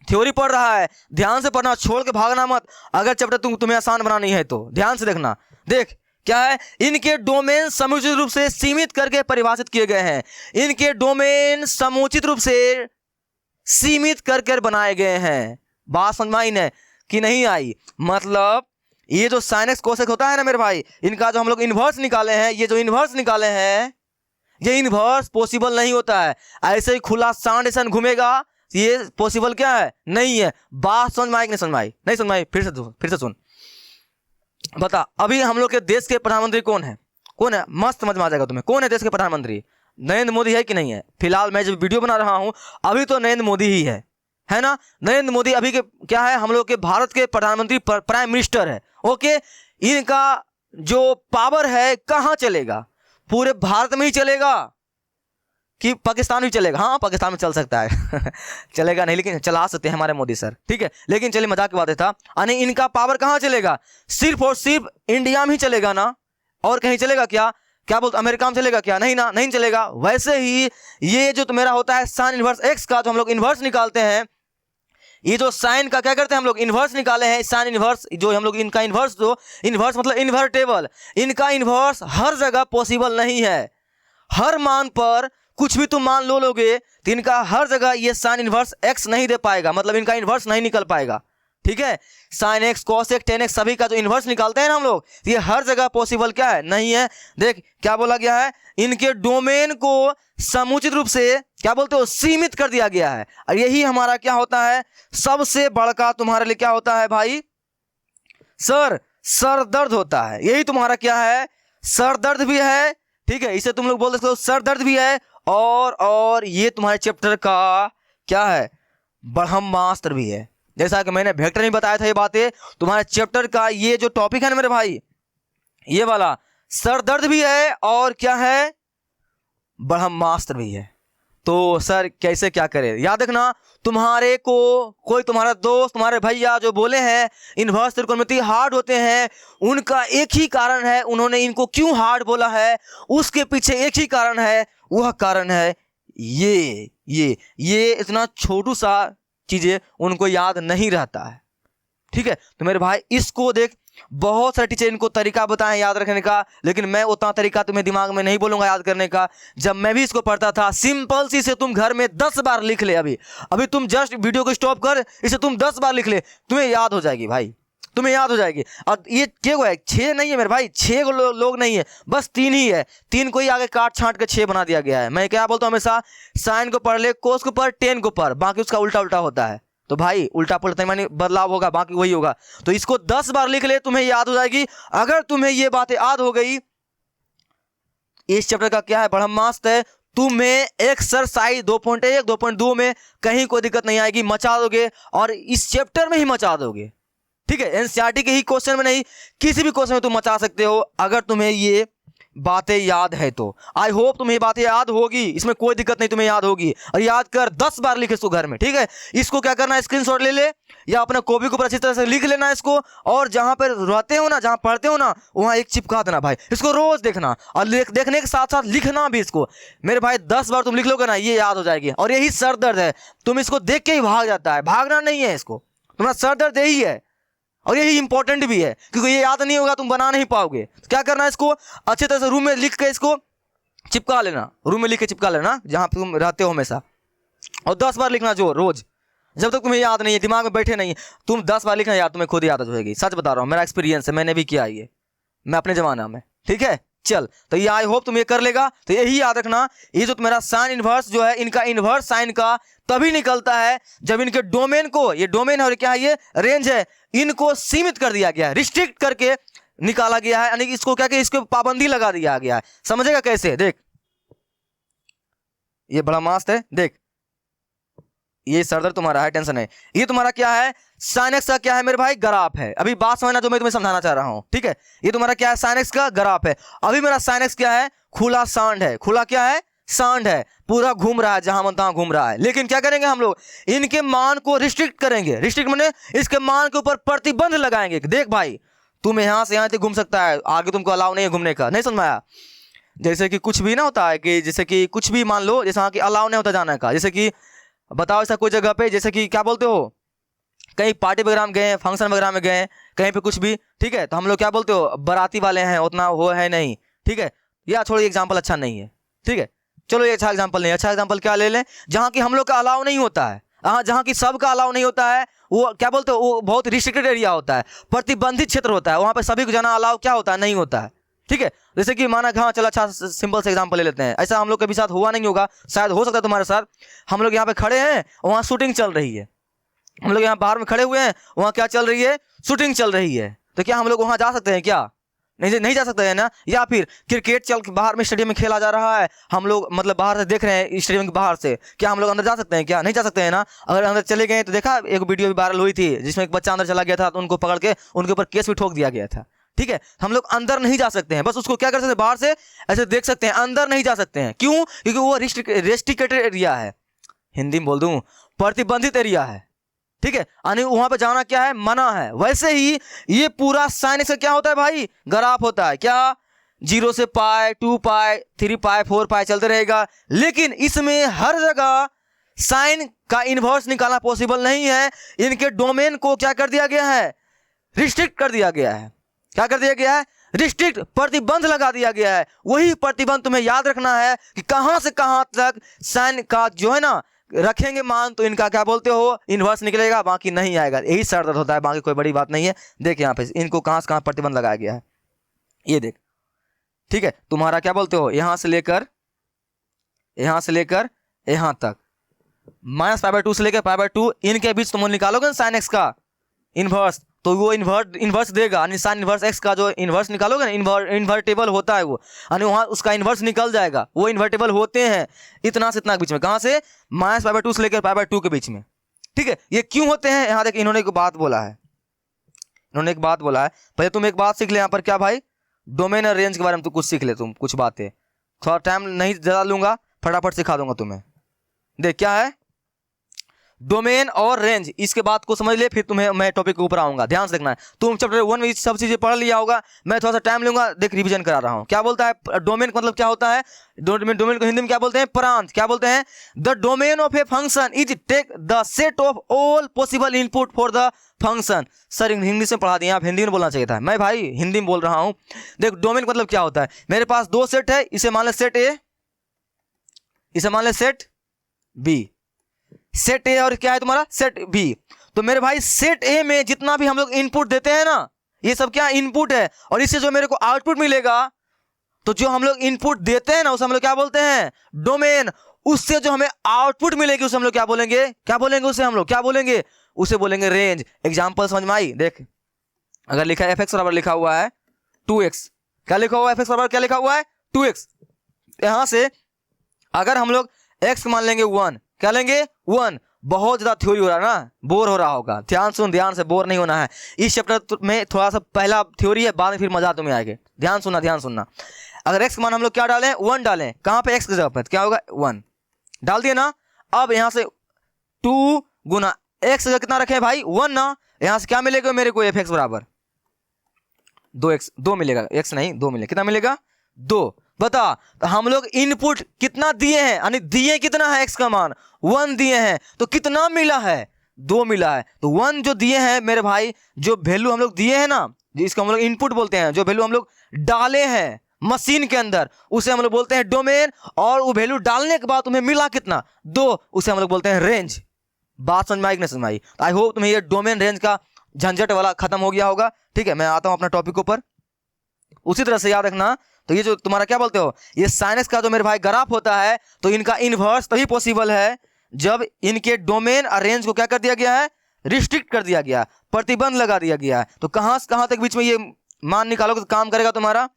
थ्योरी पढ़ रहा है, ध्यान से पढ़ना, छोड़ के भागना मत। अगर चैप्टर तुम्हें आसान बनानी है तो ध्यान से देखना। देख क्या है, इनके डोमेन समुचित रूप से सीमित करके परिभाषित किए गए हैं। इनके डोमेन समुचित रूप से सीमित करके बनाए गए हैं। बात समझ में आई न कि नहीं आई, मतलब ये जो साइन एक्स कोसेक होता है ना मेरे भाई, इनका जो हम लोग इन्वर्स निकाले हैं, ये जो इन्वर्स निकाले हैं, ये इन्वर्स पॉसिबल नहीं होता है। ऐसे ही खुला सांड ऐसा घूमेगा, ये पॉसिबल क्या है, नहीं है। बात समझ में आई कि नहीं समझ में आई, नहीं समझ में आई, फिर से सुन, बता अभी हम लोग के देश के प्रधानमंत्री कौन है, मस्त समझ में आ जाएगा तुम्हें। कौन है देश के प्रधानमंत्री, नरेंद्र मोदी है कि नहीं है। फिलहाल मैं जब वीडियो बना रहा हूं अभी तो नरेंद्र मोदी ही है ना। नरेंद्र मोदी अभी के क्या है, हम लोग के भारत के प्रधानमंत्री, प्राइम मिनिस्टर है। ओके, इनका जो पावर है कहाँ चलेगा, पूरे भारत में ही चलेगा कि पाकिस्तान भी चलेगा। हाँ पाकिस्तान में चल सकता है चलेगा नहीं, लेकिन चला सकते हैं हमारे मोदी सर, ठीक है। लेकिन चलिए मजाक की बात था, यानी इनका पावर कहाँ चलेगा, सिर्फ और सिर्फ इंडिया में ही चलेगा ना, और कहीं चलेगा क्या बोलते, अमेरिका में चलेगा क्या, नहीं ना, नहीं चलेगा। वैसे ही ये जो मेरा होता है साइन इनवर्स एक्स का, जो हम लोग इनवर्स निकालते हैं, ये जो साइन का क्या करते हैं हम लोग, इनवर्स निकाले हैं, साइन इनवर्स जो हम लोग, इनका इनवर्स, जो इनवर्स मतलब इन्वर्टेबल, इनका इनवर्स हर जगह पॉसिबल नहीं है। हर मान पर कुछ भी तुम मान लोगे तो इनका हर जगह ये साइन इनवर्स एक्स नहीं दे पाएगा, मतलब इनका इनवर्स नहीं निकल पाएगा, ठीक है। Sine x, cos x, ten x सभी का जो इनवर्स निकालते हैं ना हम लोग, ये हर जगह पॉसिबल क्या है, नहीं है। देख क्या बोला गया है, इनके डोमेन को समुचित रूप से क्या बोलते हो, सीमित कर दिया गया है। और यही हमारा क्या होता है, सबसे बड़का तुम्हारे लिए क्या होता है भाई, सर दर्द होता है। यही तुम्हारा क्या है, सर दर्द भी है, ठीक है। इसे तुम लोग बोल सकते हो सर दर्द भी है, और ये तुम्हारे चैप्टर का क्या है, ब्रह्मास्त्र भी है। जैसा कि मैंने वेक्टर में बताया था, ये बातें तुम्हारे चैप्टर का ये जो टॉपिक है ना मेरे भाई, ये वाला सर दर्द भी है और क्या है, ब्रह्मास्त्र भी है। तो सर कैसे क्या करें, याद रखना, तुम्हारे को कोई तुम्हारा दोस्त, तुम्हारे भैया जो बोले हैं इनवर्स त्रिकोणमिति हार्ड होते हैं, उनका एक ही कारण है, उन्होंने इनको क्यों हार्ड बोला है, उसके पीछे एक ही कारण है, वह कारण है ये इतना छोटू सा चीजें उनको याद नहीं रहता है, ठीक है। तो मेरे भाई इसको देख, बहुत सारे टीचर इनको तरीका बताएं याद रखने का, लेकिन मैं उतना तरीका तुम्हें दिमाग में नहीं बोलूंगा याद करने का। जब मैं भी इसको पढ़ता था, सिंपल सी से तुम घर में 10 बार लिख ले। अभी तुम जस्ट वीडियो को स्टॉप कर, इसे तुम 10 बार लिख ले, तुम्हें याद हो जाएगी भाई, तुम्हें याद हो जाएगी। और ये क्या है, 6 नहीं है मेरे भाई, 6 लोग नहीं है, बस 3 ही है। 3 को ही आगे काट छांट के 6 बना दिया गया है। मैं क्या बोलता हूँ हमेशा, साइन को पढ़ ले, कोस को पढ़, टेन को पढ़, बाकी उसका उल्टा उल्टा होता है। तो भाई उल्टा पुल्टा मानी बदलाव होगा, बाकी वही होगा। तो इसको 10 बार लिख ले, तुम्हें याद हो जाएगी। अगर तुम्हें ये बातें याद हो गई, इस चैप्टर का क्या है ब्रह्मास्त्र है, तुम्हें एक्सरसाइज 2.1 2.2 में कहीं कोई दिक्कत नहीं आएगी, मचा दोगे और इस चैप्टर में ही मचा दोगे, ठीक है। एनसीईआरटी के ही क्वेश्चन में नहीं, किसी भी क्वेश्चन में तुम मचा सकते हो अगर तुम्हें ये बातें याद है तो। आई होप तुम्हें ये बातें याद होगी, इसमें कोई दिक्कत नहीं, तुम्हें याद होगी। और याद कर 10 बार लिख इसको घर में, ठीक है। इसको क्या करना है, स्क्रीनशॉट ले ले या अपने कॉपी के ऊपर अच्छी तरह से लिख लेना इसको, और जहां पर रहते हो ना, जहां पढ़ते हो ना, वहां एक चिपका देना भाई। इसको रोज देखना और देखने के साथ साथ लिखना भी इसको। मेरे भाई 10 बार तुम लिख लोगे ना, ये याद हो जाएगी। और यही सर दर्द है, तुम इसको देख के ही भाग जाता है, भागना नहीं है, इसको तुम्हारा सर दर्द यही है। और यही इंपॉर्टेंट भी है, क्योंकि ये याद नहीं होगा तुम बना नहीं पाओगे। तो क्या करना है, इसको अच्छे तरह से रूम में लिख के इसको चिपका लेना, रूम में लिख के चिपका लेना जहां तुम रहते हो हमेशा। और 10 बार लिखना जो रोज, जब तक तुम्हें याद नहीं है, दिमाग में बैठे नहीं है, तुम 10 बार लिखना यार, तुम्हें खुद याद हो जाएगी। सच बता रहा हूँ, मेरा एक्सपीरियंस है, मैंने भी किया ये, मैं अपने जमाना में, ठीक है। चल, तो ये आई होप तुम ये कर लेगा। तो यही याद रखना, ये जो तुम्हारा साइन इनवर्स जो है, इनका इनवर्स साइन का तभी निकलता है जब इनके डोमेन को, ये डोमेन है और क्या है, ये रेंज है, इनको सीमित कर दिया गया है, रिस्ट्रिक्ट करके निकाला गया है, यानी कि इसको क्या कि इसको पाबंदी लगा दिया गया है। समझेगा कैसे, देख ये बड़ा मस्त है, देख ये सरदर्द तुम्हारा है, टेंशन है। ये तुम्हारा क्या है, साइन एक्स का क्या है मेरे भाई, ग्राफ है। अभी बात समझना जो मैं तुम्हें समझाना चाह रहा हूं, ठीक है। ये तुम्हारा क्या है, साइन एक्स का ग्राफ है। अभी मेरा साइन एक्स क्या है, खुला सांड है, खुला क्या है, सांड है, पूरा घूम रहा है, जहां मन तहां घूम रहा है। लेकिन क्या करेंगे हम लोग, इनके मान को रिस्ट्रिक्ट करेंगे। रिस्ट्रिक्ट माने इसके मान के ऊपर प्रतिबंध लगाएंगे। देख भाई, तुम यहां से यहां तक घूम सकता है, आगे तुमको अलाउ नहीं है घूमने का। नहीं समझ में आया? जैसे कि कुछ भी ना होता है कि जैसे कि कुछ भी मान लो, जैसे कि अलाउ नहीं होता जाने का। जैसे कि बताओ ऐसा कोई जगह पे, जैसे कि क्या बोलते हो, कहीं पार्टी वगैरह में गए, फंक्शन वगैरह में गए, कहीं पे कुछ भी, ठीक है, तो हम लोग क्या बोलते हो, बाराती वाले हैं, उतना वो है नहीं, ठीक है। या छोड़ो, एग्जाम्पल अच्छा नहीं है, ठीक है। चलो ये अच्छा एग्जाम्पल नहीं, अच्छा एग्जाम्पल क्या ले लें, जहाँ की हम लोग का अलाउ नहीं होता है, हाँ, जहाँ की सब का अलाउ नहीं होता है, वो क्या बोलते हो, वो बहुत रिस्ट्रिक्टेड एरिया होता है, प्रतिबंधित क्षेत्र होता है, वहाँ पे सभी को जाना अलाउ क्या होता है, नहीं होता है, ठीक है। जैसे कि माना, हाँ चलो अच्छा सिंपल से एग्जांपल ले लेते हैं। ऐसा हम लोग के भी साथ हुआ नहीं होगा, शायद हो सकता है तुम्हारे साथ। हम लोग यहाँ पे खड़े हैं, वहाँ शूटिंग चल रही है, हम लोग यहाँ बाहर में खड़े हुए हैं, वहाँ क्या चल रही है, शूटिंग चल रही है। तो क्या हम लोग वहाँ जा सकते हैं क्या? नहीं जा सकते हैं ना। या फिर क्रिकेट चल बाहर में स्टेडियम में खेला जा रहा है, हम लोग मतलब बाहर से देख रहे हैं स्टेडियम के बाहर से, क्या हम लोग अंदर जा सकते हैं क्या? नहीं जा सकते हैं ना। अगर अंदर चले गए तो देखा एक वीडियो भी वायरल हुई थी जिसमें एक बच्चा अंदर चला गया था, तो उनको पकड़ के उनके ऊपर केस भी ठोक दिया गया था, ठीक है। हम लोग अंदर नहीं जा सकते हैं, बस उसको क्या कर सकते हैं, बाहर से ऐसे देख सकते हैं, अंदर नहीं जा सकते हैं। क्यों? क्योंकि वो रेस्ट्रिक्टेड एरिया है, हिंदी में बोल दूं प्रतिबंधित एरिया है, ठीक है। यानी वहां पे जाना क्या है, मना है। वैसे ही ये पूरा साइन का क्या होता है भाई, ग्राफ होता है। क्या? 0 से पाई, 2 पाई, 3 पाई, 4 पाई चलते रहेगा। लेकिन इसमें हर जगह साइन का इनवर्स निकालना पॉसिबल नहीं है। इनके डोमेन को क्या कर दिया गया है, रिस्ट्रिक्ट कर दिया गया है। क्या कर दिया गया है, रिस्ट्रिक्ट, प्रतिबंध लगा दिया गया है। वही प्रतिबंध तुम्हें याद रखना है कि कहां से कहां तक साइन का जो है ना रखेंगे मान, तो इनका क्या बोलते हो, इनवर्स निकलेगा, बाकी नहीं आएगा। यही सर दर्द होता है, बाकी कोई बड़ी बात नहीं है। देख यहाँ पे इनको कहां से कहां प्रतिबंध लगाया गया है, ये देख, ठीक है। तुम्हारा क्या बोलते हो, यहां से लेकर यहां तक, -π/2 से लेकर π/2, इनके बीच तुम निकालोगे साइन एक्स का इनवर्स, तो वो इन्वर्स देगा। साइन इन्वर्स एक्स का जो इन्वर्स निकालोगे ना, इन्वर्टेबल होता है वो, यानी वहाँ उसका इन्वर्स निकल जाएगा। वो इन्वर्टेबल होते हैं इतना से इतना के बीच में, कहाँ से, -π/2 से लेकर π/2 के बीच में, ठीक है। ये क्यों होते हैं, यहाँ देखिए इन्होंने एक बात बोला है, पहले तुम एक बात सीख ले यहाँ पर, क्या भाई, डोमेन और रेंज के बारे में तो कुछ सीख ले तुम, कुछ बातें, थोड़ा टाइम नहीं ज़्यादा लूंगा, फटाफट सिखा दूंगा तुम्हें। देख क्या है, डोमेन और रेंज, इसके बात को समझ ले, फिर तुम्हें मैं टॉपिक के ऊपर आऊंगा। ध्यान से देखना है, तुम चैप्टर 1 में सब चीजें पढ़ लिया होगा, मैं थोड़ा सा टाइम लूंगा, देख रिवीजन करा रहा हूँ। क्या बोलता है डोमेन मतलब क्या होता है? डोमेन को हिंदी में क्या बोलते हैं? प्रांत। क्या बोलते हैं? The domain of a function is take the set of all possible input for the function. Sir English में पढ़ा दिया, आप हिंदी में बोलना चाहिए था। मैं भाई हिंदी में बोल रहा हूँ। देख डोमेन मतलब क्या होता है, मेरे पास दो सेट है, इसे मान ले सेट ए, इसे मान ले सेट बी। सेट ए और क्या है तुम्हारा? Set B. तो मेरे भाई सेट ए में जितना भी हम लोग इनपुट देते हैं ना, ये सब क्या इनपुट है, और इससे जो मेरे को आउटपुट मिलेगा, तो जो हम लोग इनपुट देते हैं ना उसे हम लोग क्या बोलते हैं? डोमेन। उससे जो हमें आउटपुट मिलेगी उसे हम लोग क्या बोलेंगे? क्या बोलेंगे उसे हम लोग? क्या बोलेंगे? उसे बोलेंगे रेंज। एग्जांपल समझ में आई? देख, अगर लिखा है fx बराबर लिखा हुआ है 2x, क्या लिखा हुआ है? fx बराबर क्या लिखा हुआ है? 2x। यहां से अगर हम लोग x मान लेंगे 1, क्या लेंगे? 1। बहुत ज्यादा थ्योरी हो रहा है ना, बोर हो रहा होगा। ध्यान सुन, ध्यान से, बोर नहीं होना है। इस चैप्टर में थोड़ा सा पहला थ्योरी है, बाद में फिर मजा तुम्हें आएगा। ध्यान सुनना, ध्यान सुनना। अगर x मान हम लोग क्या डालें? 1 डालें। कहां पे? x की जगह पर क्या होगा? 1 डाल दिए ना। अब यहां से 2 गुना x जगह कितना रखें भाई? 1 ना। यहां से क्या मिलेगा मेरे को? fx बराबर 2x, 2 मिलेगा, x नहीं 2 मिलेगा। कितना मिलेगा? 2। बता, तो हम लोग इनपुट कितना दिए हैं, यानी दिए कितना है? x का मान 1 दिए हैं, तो कितना मिला है? 2 मिला है। तो 1 जो दिए हैं मेरे भाई, जो वैल्यू हम लोग दिए हैं ना, जिसको हम लोग इनपुट बोलते हैं, जो वैल्यू हम लोग डाले हैं मशीन के अंदर, उसे हम लोग बोलते हैं डोमेन। और वो वैल्यू डालने के बाद तुम्हें मिला कितना? 2, उसे हम लोग बोलते हैं रेंज। बात समझ में आई कि नहीं समझ में आई? आई होप तुम्हें ये डोमेन रेंज का झंझट वाला खत्म हो गया होगा। ठीक है, मैं आता हूं अपना टॉपिक के ऊपर। उसी तरह से याद रखना, तो ये जो तुम्हारा क्या बोलते हो, ये साइनस का जो मेरे भाई ग्राफ होता है, तो इनका इनवर्स तभी पॉसिबल है जब इनके डोमेन और रेंज को क्या कर दिया गया है? रिस्ट्रिक्ट कर दिया गया, प्रतिबंध लगा दिया गया है। तो कहां से कहां तक बीच में ये मान निकालोगे तो काम करेगा तुम्हारा?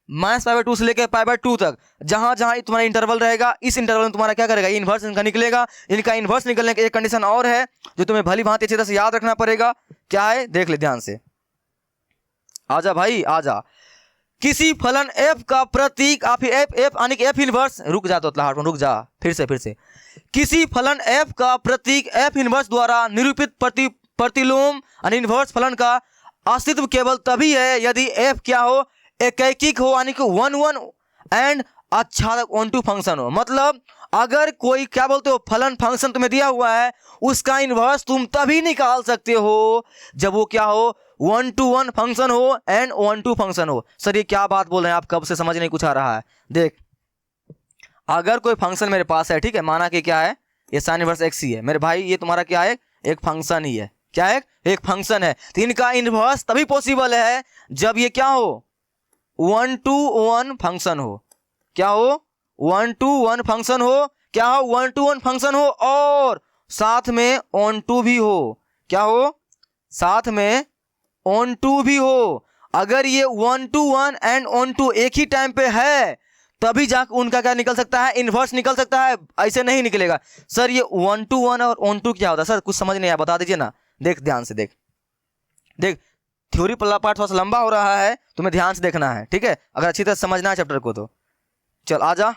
-π/2 से लेकर π/2 तक, जहां जहां तुम्हारा इंटरवल रहेगा, इस इंटरवल में तुम्हारा क्या करेगा? इनवर्स इनका निकलेगा। इनका इनवर्स निकलने की एक कंडीशन और है जो तुम्हें भली भांति अच्छी तरह से याद रखना पड़ेगा। क्या है? देख ले ध्यान से। आजा भाई आजा। किसी फलन f का प्रतीक आप f यानी कि f इनवर्स, रुक जा तो रुक जा, फिर से किसी फलन f का प्रतीक f इनवर्स द्वारा निरूपित प्रतिलोम यानी इनवर्स फलन का अस्तित्व केवल तभी है यदि f क्या हो? एकैकिक हो, यानी कि 1 एंड आच्छादक 1 फंक्शन हो। मतलब अगर कोई क्या बोलते हो फलन फंक्शन तुम्हें दिया हुआ है, उसका इनवर्स तुम तभी निकाल सकते हो जब वो क्या हो? 1 फंक्शन हो एंड 1 फंक्शन हो। सर ये क्या बात बोल रहे हैं आप? कब से समझ नहीं कुछ आ रहा है। देख, अगर कोई फंक्शन मेरे पास है, ठीक है, माना कि क्या है? ये साइन इनवर्स x ही है मेरे भाई, ये तुम्हारा क्या है? एक फंक्शन ही है। क्या है? एक फंक्शन है। तो इनका इनवर्स तभी पॉसिबल है जब ये क्या हो? 1 फंक्शन हो। क्या हो? 1 फंक्शन हो। क्या हो? 1 फंक्शन हो और साथ में ऑन टू भी हो। क्या हो? साथ में ऑन टू भी हो। अगर ये 1 एंड ऑन टू एक ही टाइम पे है तभी जाकर उनका क्या निकल सकता है? इनवर्स निकल सकता है, ऐसे नहीं निकलेगा। सर ये 1 और ऑन टू क्या होता है? सर कुछ समझ नहीं आया, बता दीजिए ना। देख ध्यान से, देख थ्योरी पल्ला पार्ट थोड़ा सा लंबा हो रहा है, तुम्हें ध्यान से देखना है। ठीक है, अगर अच्छी तरह समझना है चैप्टर को तो चल आजा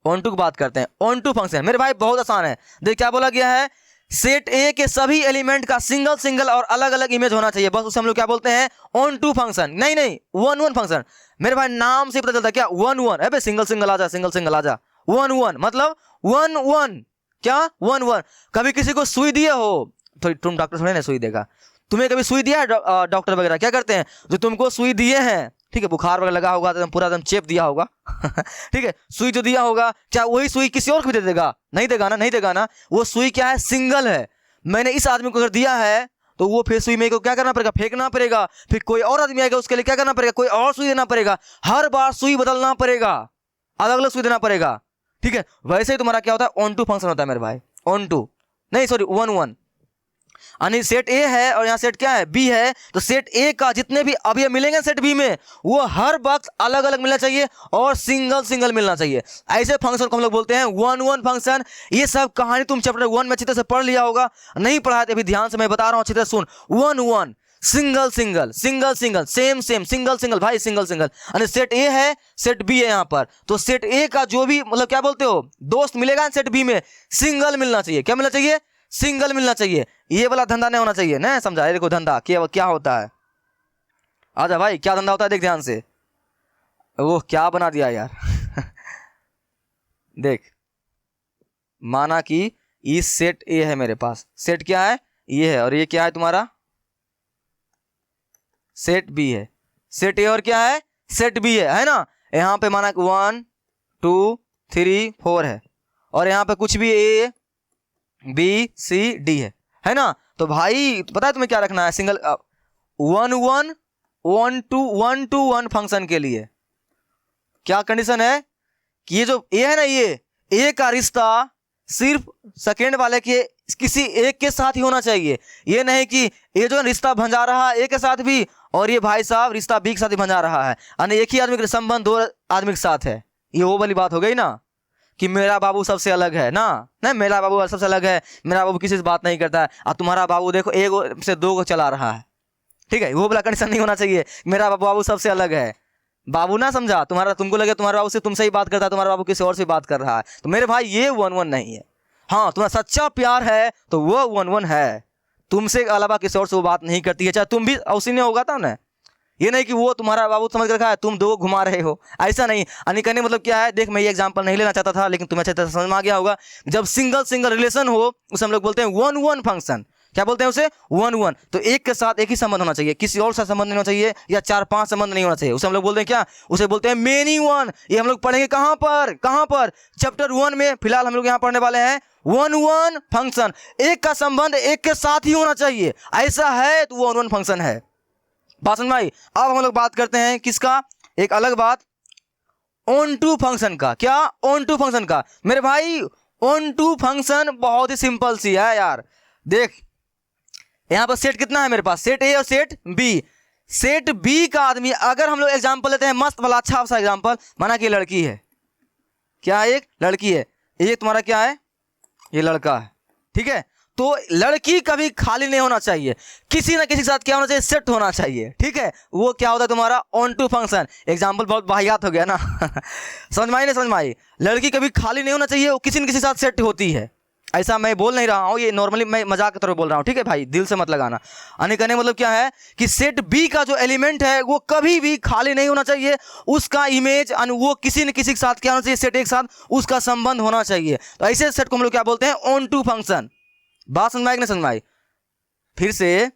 ऑन टू की बात करते हैं। ऑन टू फंक्शन मेरे भाई बहुत आसान है। देख क्या बोला गया है? सेट ए के सभी एलिमेंट का सिंगल और अलग अलग इमेज होना चाहिए, बस उसे हम लोग क्या बोलते हैं? Onto function. नहीं 1 फंक्शन। मेरे भाई नाम से पता चलता है क्या? 1 अबे सिंगल आजा, सिंगल आजा। 1 मतलब 1 क्या? 1 कभी किसी को सुई दिए हो? तो तुम डॉक्टर थोड़े ना सुई देगा। तुम्हें कभी सुई दिया है? डॉक्टर वगैरह क्या करते हैं? जो तुमको सुई दिए हैं, ठीक है, बुखार वगैरह लगा होगा तो पूरा एकदम चेप दिया होगा ठीक है, सुई जो दिया होगा क्या वही सुई किसी और को भी दे देगा? नहीं देगा ना। वो सुई क्या है? सिंगल है। मैंने इस आदमी को अगर दिया है तो वो फिर सुई मेरे को क्या करना पड़ेगा? फेंकना पड़ेगा। फिर कोई और आदमी आएगा, उसके लिए क्या करना पड़ेगा? कोई और सुई देना पड़ेगा। हर बार सुई बदलना पड़ेगा, अलग अलग सुई देना पड़ेगा। ठीक है, वैसे ही तुम्हारा क्या होता है? ऑन टू फंक्शन होता है मेरे भाई। ऑन टू नहीं, सॉरी 1 यानी सेट ए है और यहाँ सेट क्या है? बी है। तो सेट ए का जितने भी अवयव मिलेंगे सेट बी में, वो हर वक्त अलग अलग मिलना चाहिए और सिंगल मिलना चाहिए। ऐसे फंक्शन को हम लोग बोलते हैं 1 फंक्शन। ये सब कहानी तुम चैप्टर 1 में अच्छी तरह से पढ़ लिया होगा, नहीं पढ़ा तो अभी ध्यान से मैं बता रहा हूँ, अच्छी तरह सुन। 1 single single single single same same single single भाई सिंगल सिंगल। यानी सेट ए है सेट बी है यहाँ पर, तो सेट ए का जो भी मतलब क्या बोलते हो दोस्त मिलेगा सेट बी में सिंगल मिलना चाहिए। क्या मिलना चाहिए? सिंगल मिलना चाहिए। ये वाला धंधा नहीं होना चाहिए ना, समझा? ये देखो धंधा क्या होता है। आजा भाई, क्या धंधा होता है देख ध्यान से। वो क्या बना दिया यार देख, माना कि इस सेट ए है मेरे पास, सेट क्या है ये है, और ये क्या है तुम्हारा सेट बी है। सेट ए और क्या है सेट बी है ना। यहाँ पे माना 1 2 3 4 है, और यहाँ पे कुछ भी ए बी सी डी है ना। तो भाई पता है तुम्हें क्या रखना है? सिंगल 1 1 1 2 1 2 1 फंक्शन के लिए क्या कंडीशन है कि ये जो ए है ना, ये ए का रिश्ता सिर्फ सेकेंड वाले के किसी एक के साथ ही होना चाहिए। ये नहीं कि ये जो रिश्ता भंजा रहा है ए के साथ भी, और ये भाई साहब रिश्ता बी के साथ ही भंजा रहा है, यानी एक ही आदमी का संबंध दो आदमी के साथ है। ये वो वाली बात हो गई ना कि मेरा बाबू सबसे अलग है ना, नहीं मेरा बाबू सबसे अलग है, मेरा बाबू किसी से बात नहीं करता है, और तुम्हारा बाबू देखो एक से दो को चला रहा है। ठीक है, वो वाला कंडीशन नहीं होना चाहिए। मेरा बाबू सबसे अलग है, बाबू ना समझा, तुमको लगे तुम्हारा बाबू से तुमसे ही बात करता है, तुम्हारा बाबू किसी और से बात कर रहा है, तो मेरे भाई ये 1 1 नहीं है। हाँ, तुम्हारा सच्चा प्यार है तो वो 1 1 है, तुमसे अलावा किसी और से वो बात नहीं करती है, चाहे तुम भी उसी ने होगा था ना। ये नहीं कि वो तुम्हारा बाबू समझ कर रखा है, तुम दो घुमा रहे हो, ऐसा नहीं। यानी कहने मतलब क्या है, देख मैं ये एग्जांपल नहीं लेना चाहता था, लेकिन तुम्हें अच्छे तरह समझ में आ गया होगा। जब सिंगल सिंगल रिलेशन हो उसे हम लोग बोलते हैं 1 1 फंक्शन। क्या बोलते हैं उसे? 1 1। तो एक के साथ एक ही संबंध होना चाहिए, किसी और सा संबंध नहीं होना चाहिए, या 4-5 संबंध नहीं होना चाहिए। उसे हम लोग बोलते हैं क्या? उसे बोलते हैं मेनी वन। ये हम लोग पढ़ेंगे कहाँ पर? चैप्टर 1 में। फिलहाल हम लोग यहाँ पढ़ने वाले हैं 1 1 फंक्शन। एक का संबंध एक के साथ ही होना चाहिए, ऐसा है तो वो 1 1 फंक्शन है। बात समझ में आई? अब हम लोग बात करते हैं किसका, एक अलग बात, ऑन टू फंक्शन का। क्या? ऑन टू फंक्शन का। मेरे भाई ऑन टू फंक्शन बहुत ही सिंपल सी है यार। देख यहां पर सेट कितना है मेरे पास, सेट ए और सेट बी। सेट बी का आदमी, अगर हम लोग एग्जांपल लेते हैं मस्त वाला अच्छा सा एग्जांपल, माना कि लड़की है, क्या एक लड़की है, ये तुम्हारा क्या है, ये लड़का है। ठीक है, तो लड़की कभी खाली नहीं होना चाहिए, किसी ना किसी के साथ क्या होना चाहिए, सेट होना चाहिए। ठीक है, वो क्या होता है तुम्हारा ऑन टू फंक्शन। एग्जांपल बहुत वाहियात हो गया ना समझ में आई नहीं समझ में आई? लड़की कभी खाली नहीं होना चाहिए, वो किसी न किसी के साथ सेट होती है। ऐसा मैं बोल नहीं रहा हूँ, ये नॉर्मली मैं मजाक की तरह बोल रहा हूँ। ठीक है भाई, दिल से मत लगाना। यानी कहने मतलब क्या है कि सेट बी का जो एलिमेंट है वो कभी भी खाली नहीं होना चाहिए, उसका इमेज वो किसी न किसी के साथ क्या होना चाहिए, सेट एक साथ उसका संबंध होना चाहिए। तो ऐसे सेट को हम लोग क्या बोलते हैं, ऑन टू फंक्शन। बात समझ में आई कि नहीं समझ में आई? फिर से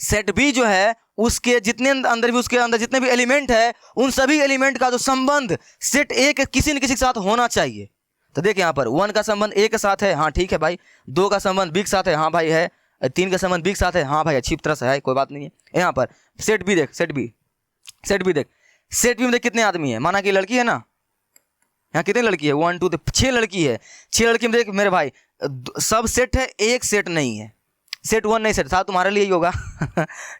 सेट बी जो है उसके जितने अंदर भी, उसके अंदर जितने भी एलिमेंट है, उन सभी एलिमेंट का जो संबंध सेट ए के किसी न किसी के साथ होना चाहिए। तो देख यहाँ पर 1 का संबंध ए के साथ है, हाँ ठीक है भाई। 2 का संबंध बी के साथ है, हाँ भाई है। 3 का संबंध बी के साथ है, हाँ भाई अच्छी तरह से है, कोई बात नहीं है। यहाँ पर सेट बी देख, सेट बी देख, सेट बी में देख कितने आदमी है, माना कि लड़की है ना, यहाँ कितनी लड़की है, 1 2 6 लड़की है। 6 लड़की में देख मेरे भाई सब सेट है, एक सेट नहीं है। सेट 1 नहीं, सेट था तुम्हारे लिए ही होगा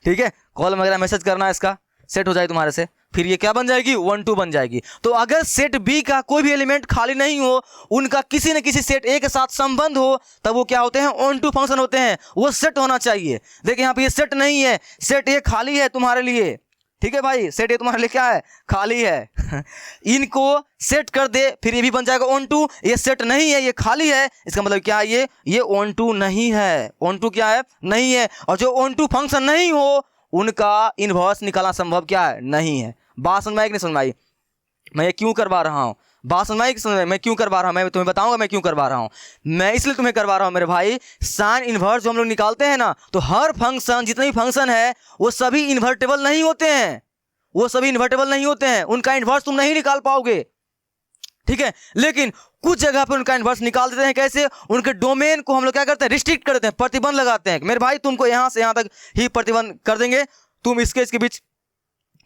ठीक है, कॉल वगैरह मैसेज करना इसका, सेट हो जाए तुम्हारे से, फिर ये क्या बन जाएगी, 1 2 बन जाएगी। तो अगर सेट बी का कोई भी एलिमेंट खाली नहीं हो, उनका किसी न किसी सेट ए के साथ संबंध हो, तब वो क्या होते हैं, ऑन टू फंक्शन होते हैं। वो सेट होना चाहिए। देखिए यहाँ पे ये सेट नहीं है, सेट ए खाली है तुम्हारे लिए। ठीक है भाई, सेट ए तुम्हारे लिए क्या है, खाली है इनको सेट कर दे, फिर ये भी बन जाएगा ऑन टू। ये सेट नहीं है, ये खाली है, इसका मतलब क्या है, ये ऑन टू नहीं है। ऑन टू क्या है, नहीं है। और जो ऑन टू फंक्शन नहीं हो उनका इनवर्स निकालना संभव क्या है, नहीं है। बात समझ में आई कि नहीं समझ में आई? मैं ये क्यों करवा रहा हूँ, बात समझ में आई कि समझ में? मैं क्यों करवा रहा हूँ, मैं तुम्हें बताऊंगा मैं क्यों करवा रहा हूँ। मैं इसलिए तुम्हें करवा रहा हूँ मेरे भाई, साइन इन्वर्स जो हम लोग निकालते हैं ना, तो हर फंक्शन, जितने भी फंक्शन है वो सभी इन्वर्टेबल नहीं होते हैं, वो सभी इन्वर्टेबल नहीं होते हैं, उनका इन्वर्स तुम नहीं निकाल पाओगे। ठीक है, लेकिन कुछ जगह पर उनका इन्वर्स निकाल देते हैं। कैसे? उनके डोमेन को हम लोग क्या करते हैं, रिस्ट्रिक्ट कर देते हैं, प्रतिबंध लगाते हैं। मेरे भाई तुमको यहाँ से यहाँ तक ही प्रतिबंध कर देंगे, तुम इसके बीच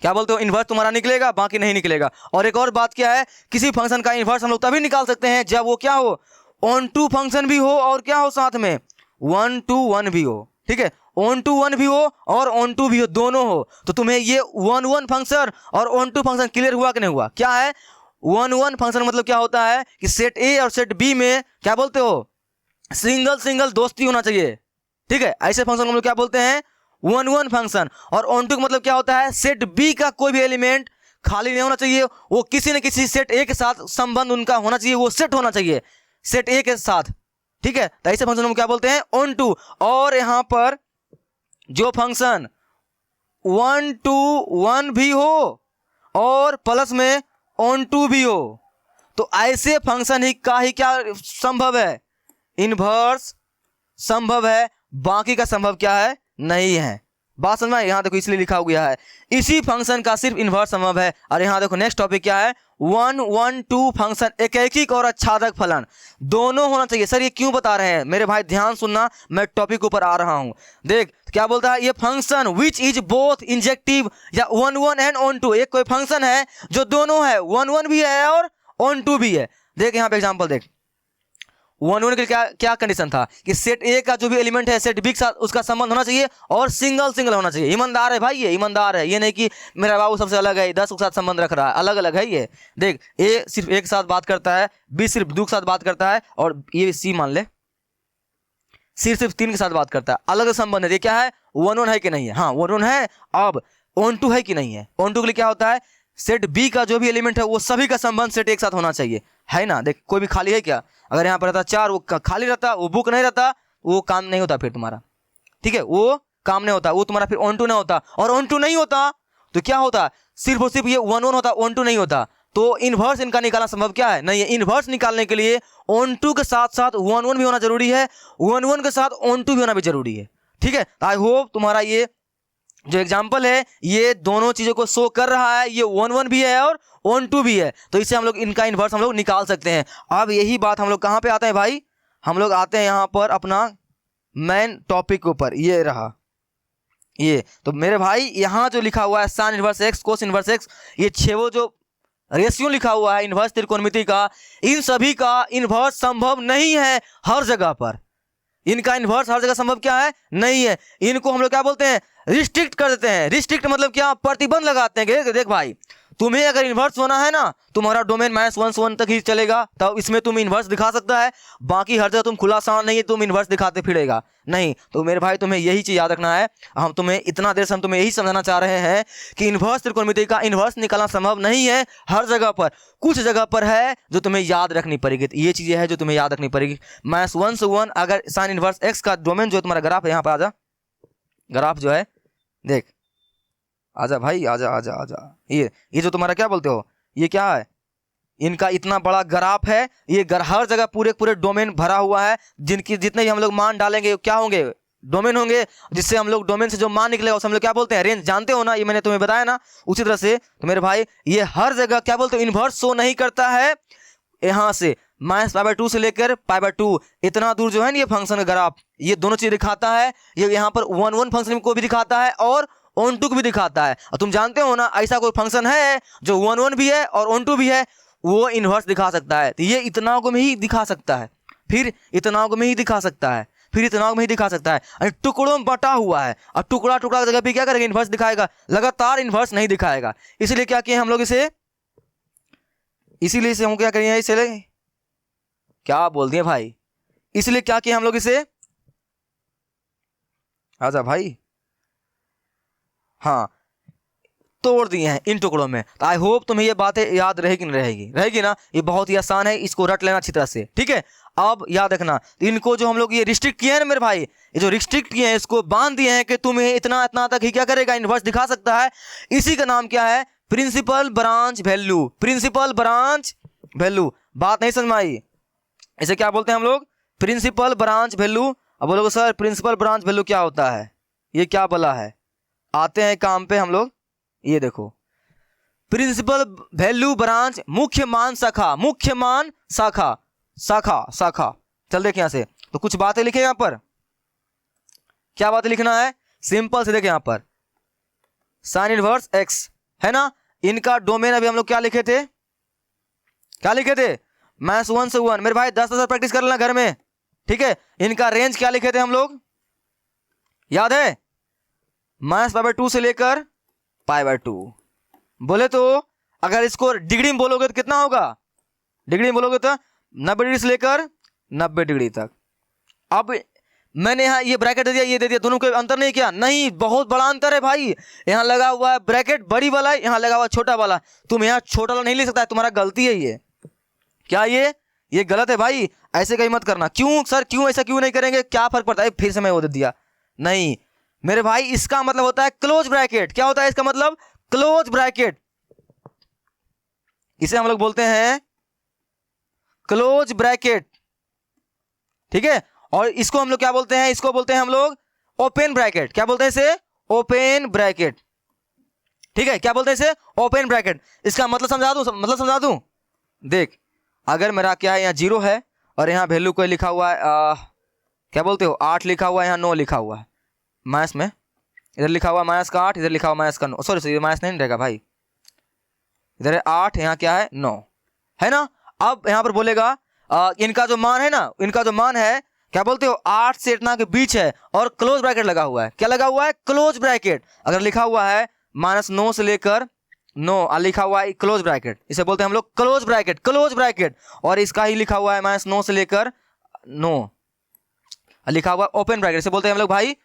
क्या बोलते हो, इन्वर्स तुम्हारा निकलेगा, बाकी नहीं निकलेगा। और एक और बात क्या है, किसी फंक्शन का इन्वर्स हम लोग तभी निकाल सकते हैं जब वो क्या हो, ऑन टू फंक्शन भी हो और क्या हो, साथ में 1 2 1 भी हो। ठीक है, ऑन टू 1 भी हो और ऑन टू भी हो, दोनों हो। तो तुम्हें ये 1 1 फंक्शन और ऑन टू फंक्शन क्लियर हुआ कि नहीं हुआ? क्या है 1 1 फंक्शन मतलब क्या होता है कि सेट ए और सेट बी में क्या बोलते हो, सिंगल सिंगल दोस्ती होना चाहिए। ठीक है, ऐसे फंक्शन हम लोग क्या बोलते हैं, वन वन फंक्शन। और ऑन टू का मतलब क्या होता है, सेट बी का कोई भी एलिमेंट खाली नहीं होना चाहिए, वो किसी न किसी सेट ए के साथ संबंध उनका होना चाहिए, वो सेट होना चाहिए सेट ए के साथ, ठीक है। तो ऐसे फंक्शन हम क्या बोलते हैं, ऑन टू। और यहां पर जो फंक्शन 1 to 1 भी हो और प्लस में ऑन टू भी हो, तो ऐसे फंक्शन ही क्या संभव है, इनवर्स संभव है, बाकी का संभव क्या है, नहीं है। बात समझ में, यहां देखो इसलिए लिखा गया है इसी फंक्शन का सिर्फ इनवर्स संभव है। और यहां देखो नेक्स्ट टॉपिक क्या है, 1 1 2 फंक्शन एकैकिक और आच्छादक फलन दोनों होना चाहिए। सर ये क्यों बता रहे हैं मेरे भाई, ध्यान सुनना, मैं टॉपिक ऊपर आ रहा हूं। देख क्या बोलता है, ये function which is both injective या 1 1 एंड ऑन टू, एक कोई फंक्शन है जो दोनों है, 1 1 भी है और ऑन टू भी है। देख यहाँ पे एग्जाम्पल देख, 1 1 के लिए क्या कंडीशन था कि सेट ए का जो भी एलिमेंट है सेट बी के साथ उसका संबंध होना चाहिए और सिंगल सिंगल होना चाहिए। ईमानदार है भाई, ये ईमानदार है, ये नहीं कि मेरा बाबू सबसे अलग है 10 के साथ संबंध रख रहा है, अलग अलग है ये। देख ए सिर्फ एक साथ बात करता है, बी सिर्फ 2 के साथ बात करता है, और ये सी मान ले सिर्फ 3 के साथ बात करता है, अलग संबंध है। ये क्या है, 1 1 है कि नहीं है, हाँ 1 1 है। अब ऑन टू है कि नहीं है, ऑन टू के लिए क्या होता है, सेट बी का जो भी एलिमेंट है वो सभी का संबंध सेट एक साथ होना चाहिए, है ना। देख कोई भी खाली है क्या, अगर यहाँ पर रहता 4 वो खाली रहता, वो बुक नहीं रहता, वो काम नहीं होता फिर तुम्हारा, ठीक है, वो काम नहीं होता, वो तुम्हारा फिर ऑन टू नहीं होता। और ऑन टू नहीं होता तो क्या होता, सिर्फ और सिर्फ ये 1 1 होता, ऑन टू नहीं होता। तो इनवर्स इनका निकालना संभव क्या है, नहीं है। इनवर्स निकालने के लिए ऑन टू के साथ साथ 1 1 भी होना जरूरी है, 1 1 के साथ ऑन टू भी होना भी जरूरी है, ठीक है। आई होप तुम्हारा ये जो एग्जाम्पल है ये दोनों चीजों को शो कर रहा है, ये 1 1 भी है और ऑन टू भी है, तो इससे हम लोग इनका इन्वर्स हम लोग निकाल सकते हैं। अब यही बात हम लोग कहाँ पे आते हैं भाई, हम लोग आते हैं यहाँ पर अपना मेन टॉपिक के ऊपर, ये रहा ये। तो मेरे भाई यहाँ जो लिखा हुआ है साइन इनवर्स एक्स कोस इनवर्स एक्स, ये 6 जो रेशियो लिखा हुआ है इनवर्स त्रिकोणमिति का, इन सभी का इनवर्स संभव नहीं है हर जगह पर, इनका इनवर्स हर जगह संभव क्या है, नहीं है। इनको हम लोग क्या बोलते हैं, रिस्ट्रिक्ट कर देते हैं। रिस्ट्रिक्ट मतलब क्या, प्रतिबंध लगाते हैं। देख भाई तुम्हें अगर इन्वर्स होना है ना, तुम्हारा डोमेन -1 से 1 तक ही चलेगा, तब इसमें तुम इन्वर्स दिखा सकता है, बाकी हर जगह तुम खुला सामान नहीं है तुम इन्वर्स दिखाते फिरेगा नहीं। तो मेरे भाई तुम्हें यही चीज याद रखना है, हम तुम्हें इतना देर से हम तुम्हें यही समझाना चाह रहे हैं कि इन्वर्स त्रिकोणमिति का इन्वर्स निकालना संभव नहीं है हर जगह पर, कुछ जगह पर है जो तुम्हें याद रखनी पड़ेगी। तो ये चीजें है जो तुम्हें याद रखनी पड़ेगी। -1 से 1 अगर साइन इन्वर्स एक्स का डोमेन जो तुम्हारा ग्राफ है, यहाँ पर आजा, ग्राफ जो है देख, आजा भाई आजा आजा आजा, ये जो तुम्हारा क्या बोलते हो, ये क्या है, इनका इतना बड़ा ग्राफ है, ये हर जगह पूरे डोमेन भरा हुआ है, जिनकी जितने भी हम लोग मान डालेंगे क्या होंगे, डोमेन होंगे, जिससे हम लोग डोमेन से जो मान निकलेगा उसे हम लोग क्या बोलते हैं, रेंज। जानते हो ना, ये मैंने तुम्हें बताया ना। उसी तरह से तो मेरे भाई ये हर जगह क्या बोलते हो, इन्वर्स शो नहीं करता है। यहाँ से -π/2 से लेकर π/2 इतना दूर जो है ना ये फंक्शन का ग्राफ, ये दोनों चीज दिखाता है। ये यहाँ पर 1 1 फंक्शन को भी दिखाता है और ऑन टू भी दिखाता है। और तुम जानते हो ना, ऐसा कोई फंक्शन है जो 1 1 भी है और ऑन टू भी है, वो इन्वर्स दिखा सकता है। तो ये इतना को में ही दिखा सकता है, फिर इतना को में ही दिखा सकता है, फिर इतना में ही दिखा सकता है। टुकड़ों में बटा हुआ है और टुकड़ा टुकड़ा की जगह पे क्या करेगा, इन्वर्स दिखाएगा, लगातार इन्वर्स नहीं दिखाएगा। इसलिए क्या किए हम लोग इसे, इसीलिए इसे हम क्या करेंगे, इसे क्या बोल दिए भाई, इसलिए क्या किए हम लोग इसे, आजा भाई, हाँ तोड़ दिए हैं इन टुकड़ों में। तो आई होप तुम्हें ये बातें याद रहेगी नहीं रहेगी, रहेगी ना। ये बहुत ही आसान है, इसको रट लेना अच्छी तरह से, ठीक है। अब याद रखना, इनको जो हम लोग ये रिस्ट्रिक्ट किए हैं ना मेरे भाई, ये जो रिस्ट्रिक्ट किए हैं इसको बांध दिए हैं कि तुम्हें इतना इतना तक ही क्या करेगा, इन्वर्स दिखा सकता है। इसी का नाम क्या है, principal branch value, principal branch value. बात नहीं समझ में आई, इसे क्या बोलते हैं हम लोग, प्रिंसिपल ब्रांच वैल्यू। अब बोलोगे सर प्रिंसिपल ब्रांच वैल्यू क्या होता है, ये क्या बोला है, आते हैं काम पे हम लोग। ये देखो प्रिंसिपल वैल्यू ब्रांच, मुख्य मान शाखा, मुख्य मान शाखा, शाखा शाखा। चल देख यहां से, तो कुछ बातें लिखे यहां पर, क्या बातें लिखना है, सिंपल से देखे यहां पर साइन इनवर्स एक्स है ना, इनका डोमेन अभी हम लोग क्या लिखे थे, क्या लिखे थे, -1 से 1। मेरे भाई 10 प्रैक्टिस कर लेना घर में, ठीक है। इनका रेंज क्या लिखे थे हम लोग, याद है, -π/2 से लेकर π/2। बोले तो अगर इसको डिग्री में बोलोगे तो कितना होगा, डिग्री में बोलोगे तो 90 डिग्री से लेकर 90 डिग्री तक। अब मैंने यहाँ ये ब्रैकेट दे दिया, ये दे दिया, दोनों को अंतर नहीं किया, नहीं, बहुत बड़ा अंतर है भाई। यहाँ लगा हुआ है ब्रैकेट बड़ी वाला है, यहाँ लगा हुआ छोटा वाला। तुम यहाँ छोटा वाला नहीं ले सकता है, तुम्हारा गलती है ये। क्या ये गलत है भाई, ऐसे कहीं मत करना। क्यों सर, क्यों ऐसा क्यों नहीं करेंगे, क्या फर्क पड़ता है? फिर से मैं वो दे दिया। नहीं मेरे भाई, इसका मतलब होता है क्लोज ब्रैकेट। क्या होता है इसका मतलब? Close bracket. इसे हम लोग बोलते हैं क्लोज ब्रैकेट, ठीक है। और इसको हम लोग क्या बोलते हैं? इसको बोलते हैं हम लोग ओपन ब्रैकेट। क्या बोलते हैं इसे? ओपन ब्रैकेट, ठीक है। क्या बोलते हैं इसे? Open bracket. इसका मतलब समझा दूं, देख, अगर मेरा क्या है, यहाँ 0 है और यहाँ वैल्यू कोई लिखा हुआ है, क्या बोलते हो, 8 लिखा हुआ है, यहाँ 9 लिखा हुआ है। माइनस में इधर लिखा हुआ माइनस का 8, इधर लिखा हुआ माइनस का 9, सॉरी माइनस नहीं रहेगा भाई, इधर है 8, यहाँ क्या है 9, है ना। अब यहाँ पर बोलेगा इनका जो मान है ना, इनका जो मान है, क्या बोलते हो, 8 से इतना के बीच है और क्लोज ब्रैकेट लगा हुआ है। क्या लगा हुआ है? Close bracket. अगर लिखा हुआ है -9 से लेकर 9, लिखा हुआ है क्लोज ब्रैकेट, इसे बोलते हैं हम लोग क्लोज ब्रैकेट, क्लोज ब्रैकेट। और इसका ही लिखा हुआ है -9 से लेकर 9, लिखा हुआ ओपन ब्रैकेट, इसे बोलते हैं हम लोग भाई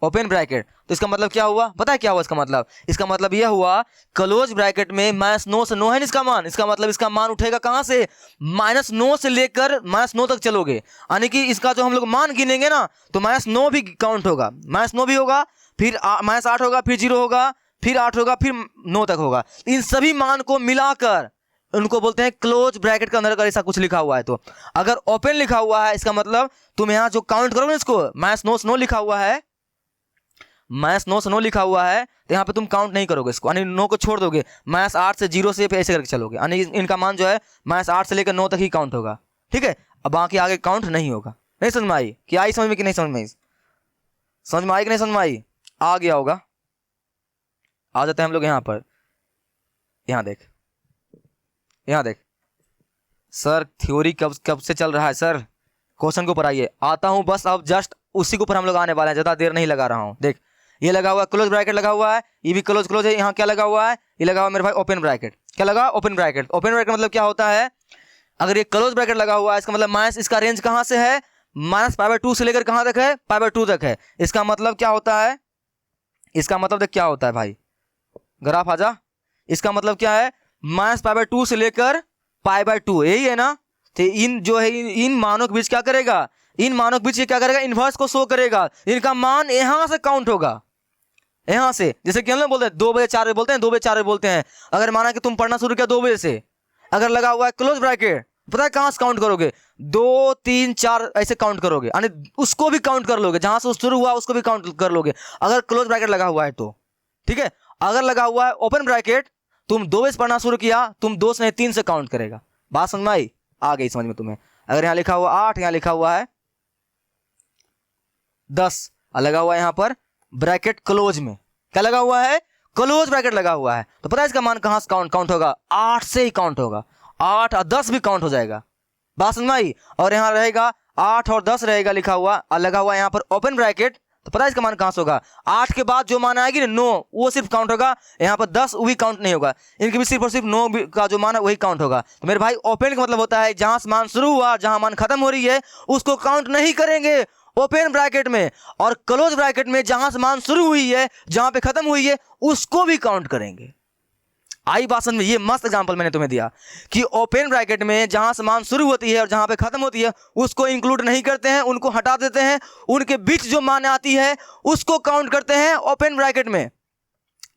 ओपन ब्रैकेट। तो इसका मतलब क्या हुआ? पता है क्या हुआ इसका मतलब? इसका मतलब यह हुआ, क्लोज ब्रैकेट में -9 से 9 है ना इसका मान, इसका मतलब इसका मान उठेगा कहां से? -9 से लेकर -9 तक चलोगे, यानी कि इसका जो हम लोग मान गिनेंगे ना, तो -9 भी काउंट होगा, -9 भी होगा, फिर -8 होगा, फिर 0 होगा, फिर 8 होगा, फिर 9 तक होगा। इन सभी मान को मिलाकर उनको बोलते हैं क्लोज ब्रैकेट के अंदर अगर ऐसा कुछ लिखा हुआ है तो। अगर ओपन लिखा हुआ है, इसका मतलब तुम यहाँ जो काउंट करोगे इसको, -9 से 9 लिखा हुआ है, -9 से 9 लिखा हुआ है, तो यहाँ पे तुम काउंट नहीं करोगे इसको, यानी 9 को छोड़ दोगे, -8 से 0 से ऐसे करके चलोगे, यानी इनका मान जो है -8 से लेकर 9 तक ही काउंट होगा, ठीक है। अब बाकी आगे काउंट नहीं होगा। नहीं समझ में आई? क्या आई समझ में कि नहीं समझ में आई? समझ में आई कि नहीं समझ में आई? आ गया होगा। आ जाते हैं हम लोग यहाँ पर, यहाँ देख सर, थ्योरी कब से चल रहा है सर, क्वेश्चन के ऊपर आइए। आता हूँ बस, अब जस्ट उसी के ऊपर हम लोग आने वाले हैं, ज़्यादा देर नहीं लगा रहा हूँ। देख, ये लगा हुआ क्लोज ब्रैकेट लगा हुआ है, ये भी क्लोज है। यहाँ क्या लगा हुआ है? ये लगा हुआ मेरे भाई ओपन ब्रैकेट। क्या लगा? Open bracket. ओपन ब्रैकेट मतलब क्या होता है? अगर ये क्लोज ब्रैकेट लगा हुआ है, इसका मतलब माइनस, इसका रेंज कहाँ से है? -π/2 से लेकर कहाँ तक है? π/2 तक है। इसका मतलब क्या होता है? इसका मतलब देख क्या होता है भाई, ग्राफ आजा। इसका मतलब क्या है? -π/2 से लेकर π/2, यही है ना। तो इन जो है इन मानों के बीच क्या करेगा? इन मानों के बीच ये क्या करेगा? इन्वर्स को शो करेगा। इनका मान यहां से काउंट होगा, यहां से। जैसे कि हम लोग बोलते हैं 2 बजे 4 बजे बोलते हैं, 2 बजे 4 बजे बोलते हैं। अगर माना कि तुम पढ़ना शुरू किया 2 बजे से, अगर लगा हुआ है क्लोज ब्रैकेट, पता है कहां से काउंट करोगे? 2 3 4 ऐसे काउंट करोगे, यानी उसको भी काउंट कर लोगे, जहां से शुरू हुआ उसको भी काउंट कर लोगे, अगर क्लोज ब्रैकेट लगा हुआ है तो, ठीक है। अगर लगा हुआ है ओपन ब्रैकेट, तुम 2 बजे पढ़ना शुरू किया, तुम 2 से नहीं 3 से काउंट करेगा। बात समझ में आई? आ गई समझ में तुम्हें? अगर यहाँ लिखा हुआ 8, यहाँ लिखा हुआ है 10, लगा हुआ है यहाँ पर ब्रैकेट क्लोज में, क्या लगा हुआ है? क्लोज ब्रैकेट लगा हुआ है, तो पता है इसका मान कहां से काउंट होगा? 8 से ही काउंट होगा, 8 और 10 भी काउंट हो जाएगा। बात समझ में आई? और यहाँ रहेगा 8 और 10 रहेगा लिखा हुआ, और लगा हुआ यहाँ पर ओपन ब्रैकेट, तो पता है इसका मान कहां से होगा? 8 के बाद जो मान आएगी ना 9, वो सिर्फ काउंट होगा। यहाँ पर 10 वो भी काउंट नहीं होगा, इनके भी सिर्फ और सिर्फ 9 का जो मान है वही काउंट होगा। तो मेरे भाई ओपन का मतलब होता है जहां से मान शुरू हुआ, जहां मान खत्म हो रही है, उसको काउंट नहीं करेंगे ओपन ब्रैकेट में। और क्लोज ब्रैकेट में जहां से मान शुरू हुई है, जहां पे खत्म हुई है, उसको भी काउंट करेंगे। आई बात समझ में? ये मस्त एग्जांपल मैंने तुम्हें दिया कि ओपन ब्रैकेट में जहां से मान शुरू होती है और जहां पे खत्म होती है उसको इंक्लूड नहीं करते हैं, उनको हटा देते हैं। उनके बीच जो मान आती है उसको काउंट करते हैं ओपन ब्रैकेट में।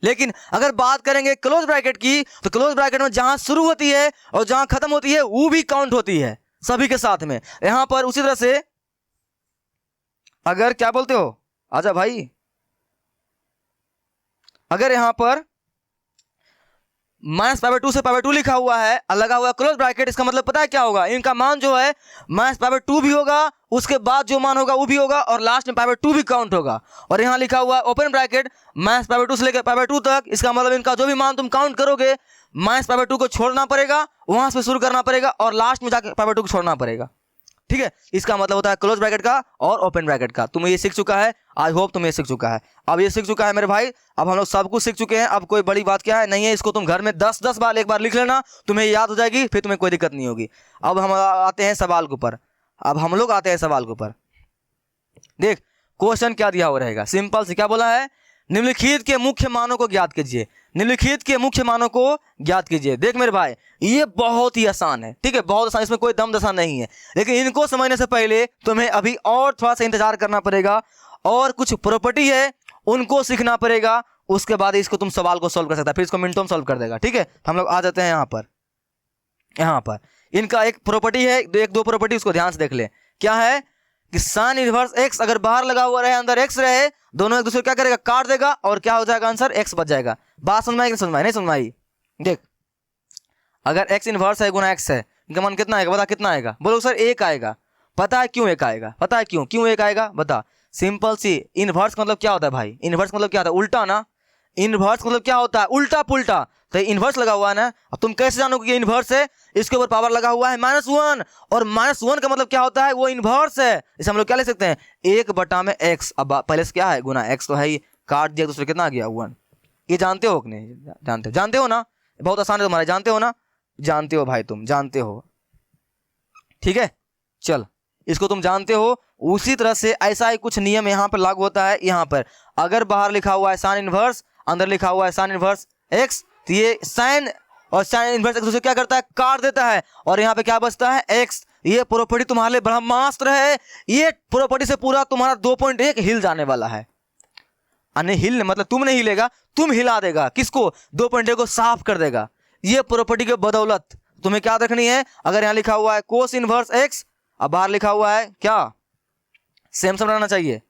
लेकिन अगर बात करेंगे क्लोज ब्रैकेट की, तो क्लोज ब्रैकेट में जहां शुरू होती है और जहां खत्म होती है वो भी काउंट होती है सभी के साथ में। यहां पर उसी तरह से अगर क्या बोलते हो, आजा भाई, अगर यहां पर -π/2 से π/2 लिखा हुआ है, लगा हुआ क्लोज ब्रैकेट, इसका मतलब पता है क्या होगा? इनका मान जो है -π/2 भी होगा, उसके बाद जो मान होगा वो भी होगा, और लास्ट में π/2 भी काउंट होगा। और यहाँ लिखा हुआ ओपन ब्रैकेट -π/2 से लेकर π/2 तक, इसका मतलब इनका जो भी मान तुम काउंट करोगे, -π/2 को छोड़ना पड़ेगा, वहां से शुरू करना पड़ेगा, और लास्ट में जाकर π/2 को छोड़ना पड़ेगा, ठीक है। इसका मतलब होता है क्लोज ब्रैकेट का और ओपन ब्रैकेट का। तुम्हें ये सीख चुका है, आई होप तुम्हें सीख चुका है। अब ये सीख चुका है मेरे भाई, अब हम लोग सब कुछ सीख चुके हैं। अब कोई बड़ी बात क्या है नहीं है, इसको तुम घर में 10-10 बार एक बार लिख लेना, तुम्हें याद हो जाएगी, फिर तुम्हें कोई दिक्कत नहीं होगी। अब हम आते हैं सवाल के ऊपर, अब हम लोग आते हैं सवाल के ऊपर। देख क्वेश्चन क्या दिया हुआ रहेगा, सिंपल से क्या बोला है, निम्नलिखित के मुख्य मानों को ज्ञात कीजिए। निम्नलिखित के मुख्य मानों को ज्ञात कीजिए। देख मेरे भाई ये बहुत ही आसान है, ठीक है, बहुत आसान, इसमें कोई दम दशा नहीं है। लेकिन इनको समझने से पहले तुम्हें अभी और थोड़ा सा इंतजार करना पड़ेगा और कुछ प्रॉपर्टी है उनको सीखना पड़ेगा, उसके बाद इसको तुम सवाल को सॉल्व कर सकता है, फिर इसको मिनटों में सॉल्व कर देगा। ठीक है, तो हम लोग आ जाते हैं यहाँ पर इनका एक प्रॉपर्टी है, एक दो प्रॉपर्टी उसको ध्यान से देख ले। क्या है कि साइन इनवर्स एक्स अगर बाहर लगा हुआ रहे अंदर एक्स रहे, दोनों एक दूसरे क्या करेगा, काट देगा और क्या हो जाएगा आंसर, एक्स बच जाएगा। बात समझ में आई कि समझ में आई? नहीं समझ में आई? देख अगर एक्स इनवर्स है गुना एक्स है, इनका मान कितना आएगा बता, कितना आएगा, बोलो सर एक आएगा। पता है क्यों एक आएगा, पता है क्यों एक आएगा, बता। सिंपल सी, इनवर्स मतलब क्या होता है भाई, इनवर्स मतलब क्या होता है, उल्टा ना। इनवर्स मतलब क्या होता है, उल्टा पुल्टा। तो इनवर्स लगा हुआ है ना, अब तुम कैसे जानोगे कि इनवर्स है, इसके ऊपर पावर लगा हुआ है -1 और -1 का मतलब क्या होता है, वो इनवर्स है। इसे हम लोग क्या ले सकते हैं, 1/x। अब पहले से क्या है गुना x तो है ही, काट दिया दूसरे कितना आ गया 1। ये जानते हो कि नहीं जानते, जानते हो ना, बहुत आसान है तुम्हारे, जानते हो ना, जानते हो भाई तुम जानते हो। ठीक है चल, इसको तुम जानते हो। उसी तरह से ऐसा ही कुछ नियम यहाँ पर लागू होता है। यहाँ पर अगर बाहर लिखा हुआ है साइन इनवर्स, अंदर लिखा हुआ है साइन इनवर्स एक्स, तो ये साइन और साइन इनवर्स एक दूसरे क्या करता है, काट देता है और यहाँ पे क्या बचता है, एक्स। ये प्रॉपर्टी तुम्हारे लिए ब्रह्मास्त्र है। ये प्रॉपर्टी से पूरा तुम्हारा 2.1 हिल जाने वाला है। अन्य हिल मतलब तुम नहीं हिलेगा, तुम हिला देगा किसको, 2.1 को साफ कर देगा। ये प्रॉपर्टी के बदौलत तुम्हें क्या रखनी है, अगर यहाँ लिखा हुआ है कोस इनवर्स एक्स, अब बाहर लिखा हुआ है क्या, सेम रहना चाहिए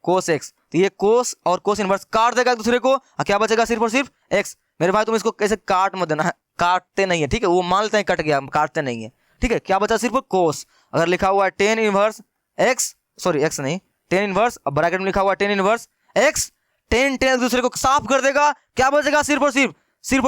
कोस एक्स, तो ये कोस और कोस इनवर्स काट देगा एक दूसरे को, क्या बचेगा सिर्फ और सिर्फ एक्स। मेरे भाई तुम इसको कैसे काट मत देना, काटते नहीं है, ठीक है, वो मान लेते हैं कट गया, काटते नहीं है, ठीक है। क्या बचा सिर्फ कोस, अगर लिखा हुआ है tan inverse x, sorry x नहीं टेन इनवर्स, अब ब्रैकेट में लिखा हुआ है टेन इनवर्स एक्स, टेन एक दूसरे को साफ कर देगा, क्या बचेगा सिर्फ और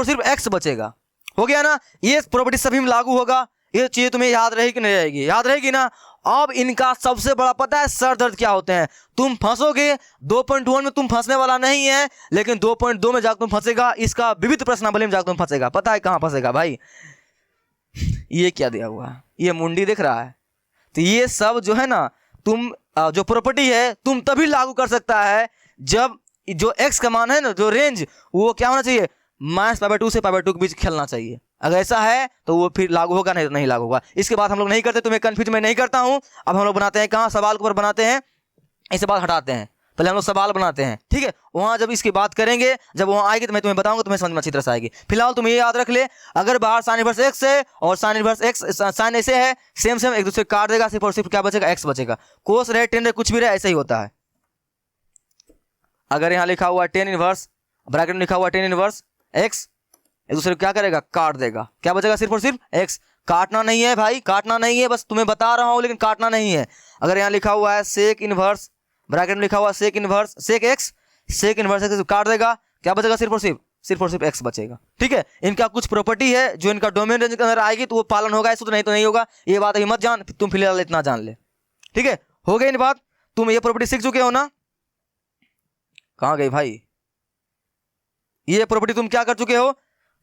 सिर्फ एक्स बचेगा। हो गया ना, ये प्रॉपर्टी सभी में लागू होगा। ये चीज तुम्हें याद रहेगी कि नहीं रहेगी, याद रहेगी ना। अब इनका सबसे बड़ा पता है सर दर्द क्या होते हैं, तुम फंसोगे 2.1 में, तुम फंसने वाला नहीं है, लेकिन 2.2 में जाकर तुम फंसेगा, इसका विविध प्रश्नावली में जाकर तुम फंसेगा। पता है कहाँ फंसेगा भाई, ये क्या दिया हुआ है, ये मुंडी दिख रहा है, तो ये सब जो है ना, तुम जो प्रॉपर्टी है तुम तभी लागू कर सकता है जब जो एक्स का मान है ना, जो रेंज, वो क्या होना चाहिए, -π/2 से π/2 के बीच खेलना चाहिए। अगर ऐसा है तो वो फिर लागू होगा, नहीं तो नहीं लागू होगा। इसके बाद हम लोग नहीं करते, तुम्हें कंफ्यूज मैं नहीं करता हूं। अब हम लोग बनाते हैं कहाँ, सवाल के ऊपर बनाते हैं, इसे बात हटाते हैं, पहले हम लोग सवाल बनाते हैं, ठीक है। वहां जब इसकी बात करेंगे, जब वहां आएगी तो मैं तुम्हें बताऊंगा, तुम्हें समझ में अच्छी तरह से आएगी। फिलहाल तुम ये याद रख ले, अगर बाहर साइन इनवर्स एक्स है और साइन इनवर्स एक्स साइन ऐसे है, सेम एक दूसरे काट देगा, सिर्फ और सिर्फ क्या बचेगा, एक्स बचेगा। कोस रहे टेन रहे कुछ भी रहे, ऐसा ही होता है। अगर यहाँ लिखा हुआ है टेन इनवर्स, ब्रैकेट में लिखा हुआ है टेन इनवर्स एक्स, एक दूसरे को क्या करेगा, काट देगा, क्या बचेगा सिर्फ और सिर्फ एक्स। काटना नहीं है भाई, काटना नहीं है, बस तुम्हें बता रहा हूं, लेकिन काटना नहीं है। अगर यहाँ लिखा हुआ है सेक इनवर्स, ब्रैकेट में लिखा हुआ है sec inverse sec x, sec inverse x काट देगा, क्या बचेगा सिर्फ और सिर्फ एक्स बचेगा, ठीक है। इनका कुछ प्रॉपर्टी है जो इनका डोमेन रेंज के अंदर आएगी तो वो पालन होगा, ऐसा तो नहीं होगा। ये बात अभी मत जान, तुम फिलहाल इतना जान ले, ठीक है। हो गई इन बात, तुम ये प्रॉपर्टी सीख चुके हो ना, कहाँ गई भाई, ये प्रॉपर्टी तुम क्या कर चुके हो,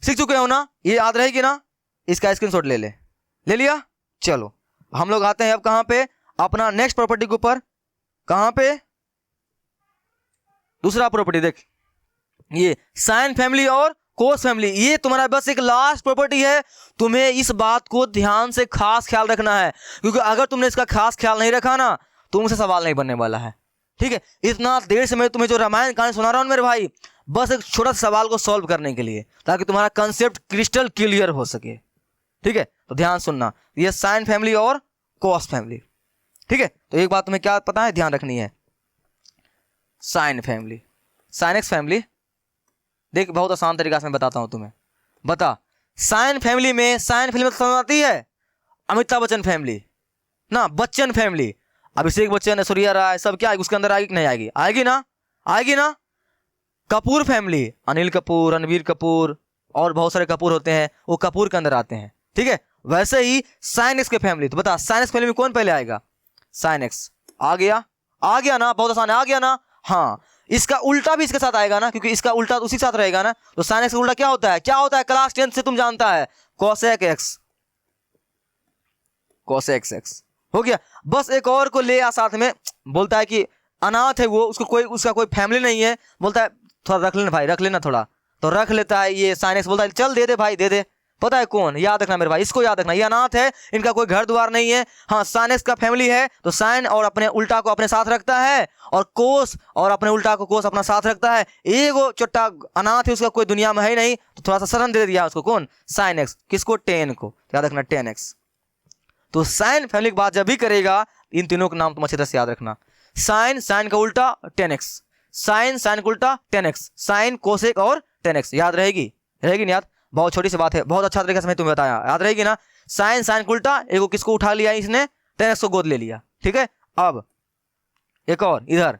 सीख चुके हो ना, ये याद रहेगी ना। इसका स्क्रीनशॉट ले लिया। चलो हम लोग आते हैं अब कहां पे, अपना नेक्स्ट प्रॉपर्टी के ऊपर। कहां पे, दूसरा प्रॉपर्टी देख, ये साइन फैमिली और कोस फैमिली, ये तुम्हारा बस एक लास्ट प्रॉपर्टी है। तुम्हें इस बात को ध्यान से खास ख्याल रखना है, क्योंकि अगर तुमने इसका खास ख्याल नहीं रखा ना, तुमसे सवाल नहीं बनने वाला है, ठीक है। इतना देर से मैं तुम्हें जो रामायण कहानी सुना रहा हूं मेरे भाई, बस एक छोटा सा सवाल को सॉल्व करने के लिए, ताकि तुम्हारा कंसेप्ट क्रिस्टल क्लियर हो सके, ठीक है। तो ध्यान सुनना, ये साइन फैमिली और कॉस फैमिली, ठीक है। तो एक बात तुम्हें क्या पता है, ध्यान रखनी है, sine family, sine x family. देख बहुत आसान तरीका से मैं बताता हूं तुम्हें, बता। साइन फैमिली में समझ आती है, अमिताभ बच्चन फैमिली ना, बच्चन फैमिली, अभिषेक बच्चन, ऐश्वर्या राय, सब क्या उसके अंदर आएगी कि नहीं आएगी, आएगी ना। कपूर फैमिली, अनिल कपूर, रणबीर कपूर और बहुत सारे कपूर होते हैं, वो कपूर के अंदर आते हैं, ठीक है। वैसे ही साइन एक्स के फैमिली, तो बता साइन एक्स फैमिली में कौन पहले आएगा, साइन एक्स आ गया ना, बहुत आसान है, आ गया ना। हाँ, इसका उल्टा भी इसके साथ आएगा ना, क्योंकि इसका उल्टा उसी के साथ रहेगा ना। तो साइन एक्स का उल्टा क्या होता है, क्लास 10 से तुम जानता है, कोसेक एक्स हो गया। बस एक और को ले आ साथ में, बोलता है कि अनाथ है वो, उसका कोई फैमिली नहीं है, बोलता है थोड़ा रख लेना भाई, रख लेना थोड़ा, तो रख लेता है ये साइन एक्स, बोलता है चल दे दे भाई दे दे। पता है कौन, याद रखना मेरे भाई, इसको याद रखना, ये अनाथ है, इनका कोई घर द्वार नहीं है। हाँ, साइन एक्स का फैमिली है तो साइन और अपने उल्टा को अपने साथ रखता है, और कोस और अपने उल्टा को कोस अपना साथ रखता है। एगो छोटा अनाथ है, उसका कोई दुनिया में है ही नहीं, तो थोड़ा सा शरण दे दिया उसको, कौन, साइन एक्स, किसको, टेन को, याद रखना 10x। तो साइन फैमिली की बात जब भी करेगा इन तीनों का नाम तुम अच्छी तरह से याद रखना, साइन, साइन का उल्टा 10x, साइन, साइन का उल्टा 10x, साइन, कोसेक और 10x, याद रहेगी, रहेगी नहीं याद, बहुत छोटी सी बात है, बहुत अच्छा तरीके से मैं तुम्हें बताया, याद रहेगी ना। साइन, साइन का उल्टा, एक किसको उठा लिया इसने, 10x को गोद ले लिया, ठीक है। अब एक और इधर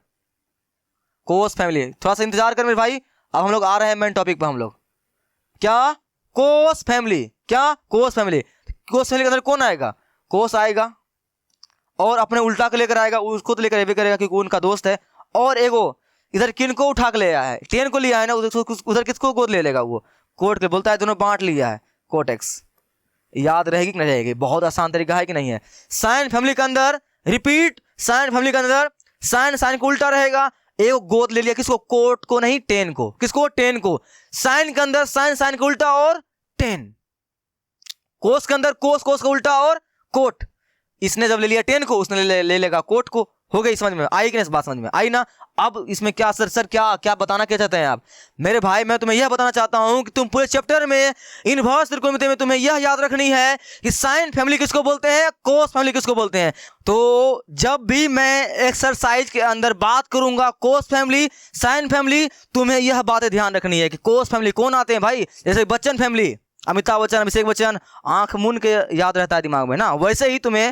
कोस फैमिली, थोड़ा सा इंतजार कर मेरे भाई, अब हम लोग आ रहे हैं मेन टॉपिक पर। हम लोग क्या, कोस फैमिली, क्या, कोस फैमिली, कोस फैमिली के अंदर कौन आएगा, कोस आएगा, और अपने उल्टा को लेकर आएगा, उसको तो लेकर भी करेगा क्योंकि उनका दोस्त है। और एगो इधर किन को उठा के ले आया है, 10 को लिया है ना, उधर किसको गोद ले लेगा, वो कोट के, बोलता है दोनों बांट लिया है, कोट एक्स। याद रहेगी कि नहीं रहेगी, बहुत आसान तरीका है कि नहीं है। साइन फैमिली के अंदर रिपीट, साइन फैमिली के अंदर साइन, साइन को उल्टा रहेगा, एक गोद ले लिया, किसको, कोट को नहीं 10 को, किसको, 10 को। साइन के अंदर साइन, साइन का उल्टा और 10, कोस के अंदर कोस, कोस का उल्टा और कोट। इसने जब ले लिया 10 को, उसने ले लेगा कोट को। हो गई, समझ में आई कि नहीं, बात समझ में आई ना। अब इसमें क्या सर क्या क्या बताना क्या चाहते हैं आप मेरे भाई, मैं तुम्हें यह बताना चाहता हूं कि तुम पूरे चैप्टर में इनवर्स त्रिकोणमिति में तुम्हें यह याद रखनी है कि साइन फैमिली किसको बोलते हैं, कोस फैमिली किसको बोलते हैं। तो जब भी मैं एक्सरसाइज के अंदर बात करूंगा कोस फैमिली, साइन फैमिली, तुम्हें यह बातें ध्यान रखनी है कि कोस फैमिली कौन आते हैं भाई, जैसे बच्चन फैमिली, अमिताभ बच्चन, अभिषेक बच्चन, आंख मून के याद रहता है दिमाग में ना, वैसे ही तुम्हें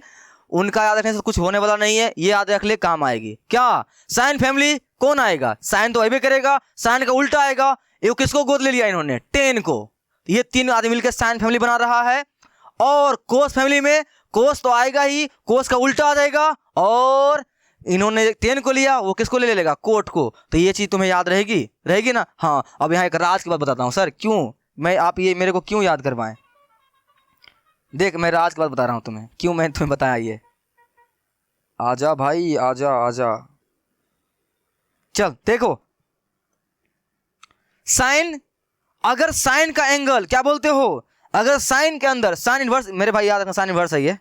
उनका याद रखने से कुछ होने वाला नहीं है, ये याद रख ले, काम आएगी। क्या, साइन फैमिली कौन आएगा, साइन तो अभी करेगा, साइन का उल्टा आएगा, ये किसको गोद ले लिया इन्होंने, 10 को। ये 3 आदमी मिलकर साइन फैमिली बना रहा है। और कोस फैमिली में कोस तो आएगा ही, कोस का उल्टा आ जाएगा, और इन्होंने 10 को लिया, वो किसको ले लेगा, कोट को। तो ये चीज तुम्हें याद रहेगी, रहेगी ना। हाँ, अब यहाँ एक राज की बात बताता हूँ सर, क्यों मैं, आप ये मेरे को क्यों याद करवाएं, देख मैं राज की बात बता रहा हूं तुम्हें, क्यों मैं तुम्हें बताया ये। आजा भाई, आजा आजा, चल देखो, साइन, अगर साइन का एंगल क्या बोलते हो, अगर साइन के अंदर साइन इनवर्स, मेरे भाई याद रखना साइन इनवर्स है ये,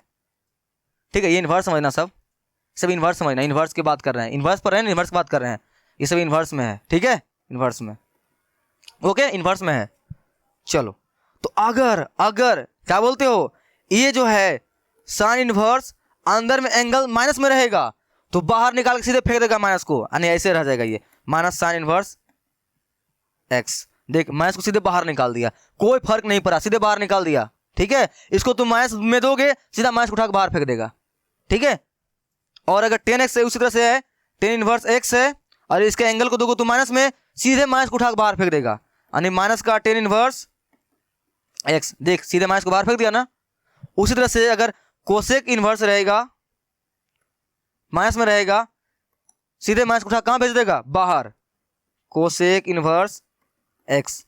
ठीक है, ये इनवर्स समझना, सब इनवर्स समझना, इनवर्स की बात कर रहे हैं, इनवर्स पर है, इनवर्स की बात कर रहे हैं, ये सब इनवर्स में है, ठीक है, इनवर्स में, ओके, इनवर्स में है। चलो, तो अगर क्या बोलते हो, ये जो है साइन इनवर्स अंदर में एंगल माइनस में रहेगा, तो बाहर निकाल के सीधे फेंक देगा माइनस को, यानी ऐसे रह जाएगा ये माइनस साइन इनवर्स एक्स। देख माइनस को सीधे बाहर निकाल दिया, कोई फर्क नहीं पड़ा, सीधे बाहर निकाल दिया, ठीक है। इसको तुम माइनस में दोगे, सीधा माइनस उठा के बाहर फेंक देगा, ठीक है। और अगर 10x है उसी तरह से है, 10 इनवर्स x है, और इसके एंगल को दोगे तो माइनस में, सीधे माइनस को उठा के बाहर फेंक देगा, यानी माइनस का 10 इनवर्स x, देख सीधे माइनस को बाहर फेंक दिया ना। उसी तरह से अगर कोसेक इनवर्स रहेगा, माइनस में रहेगा, सीधे माइनस को उठा कहां भेज देगा, बाहर, कोसेक इनवर्स x।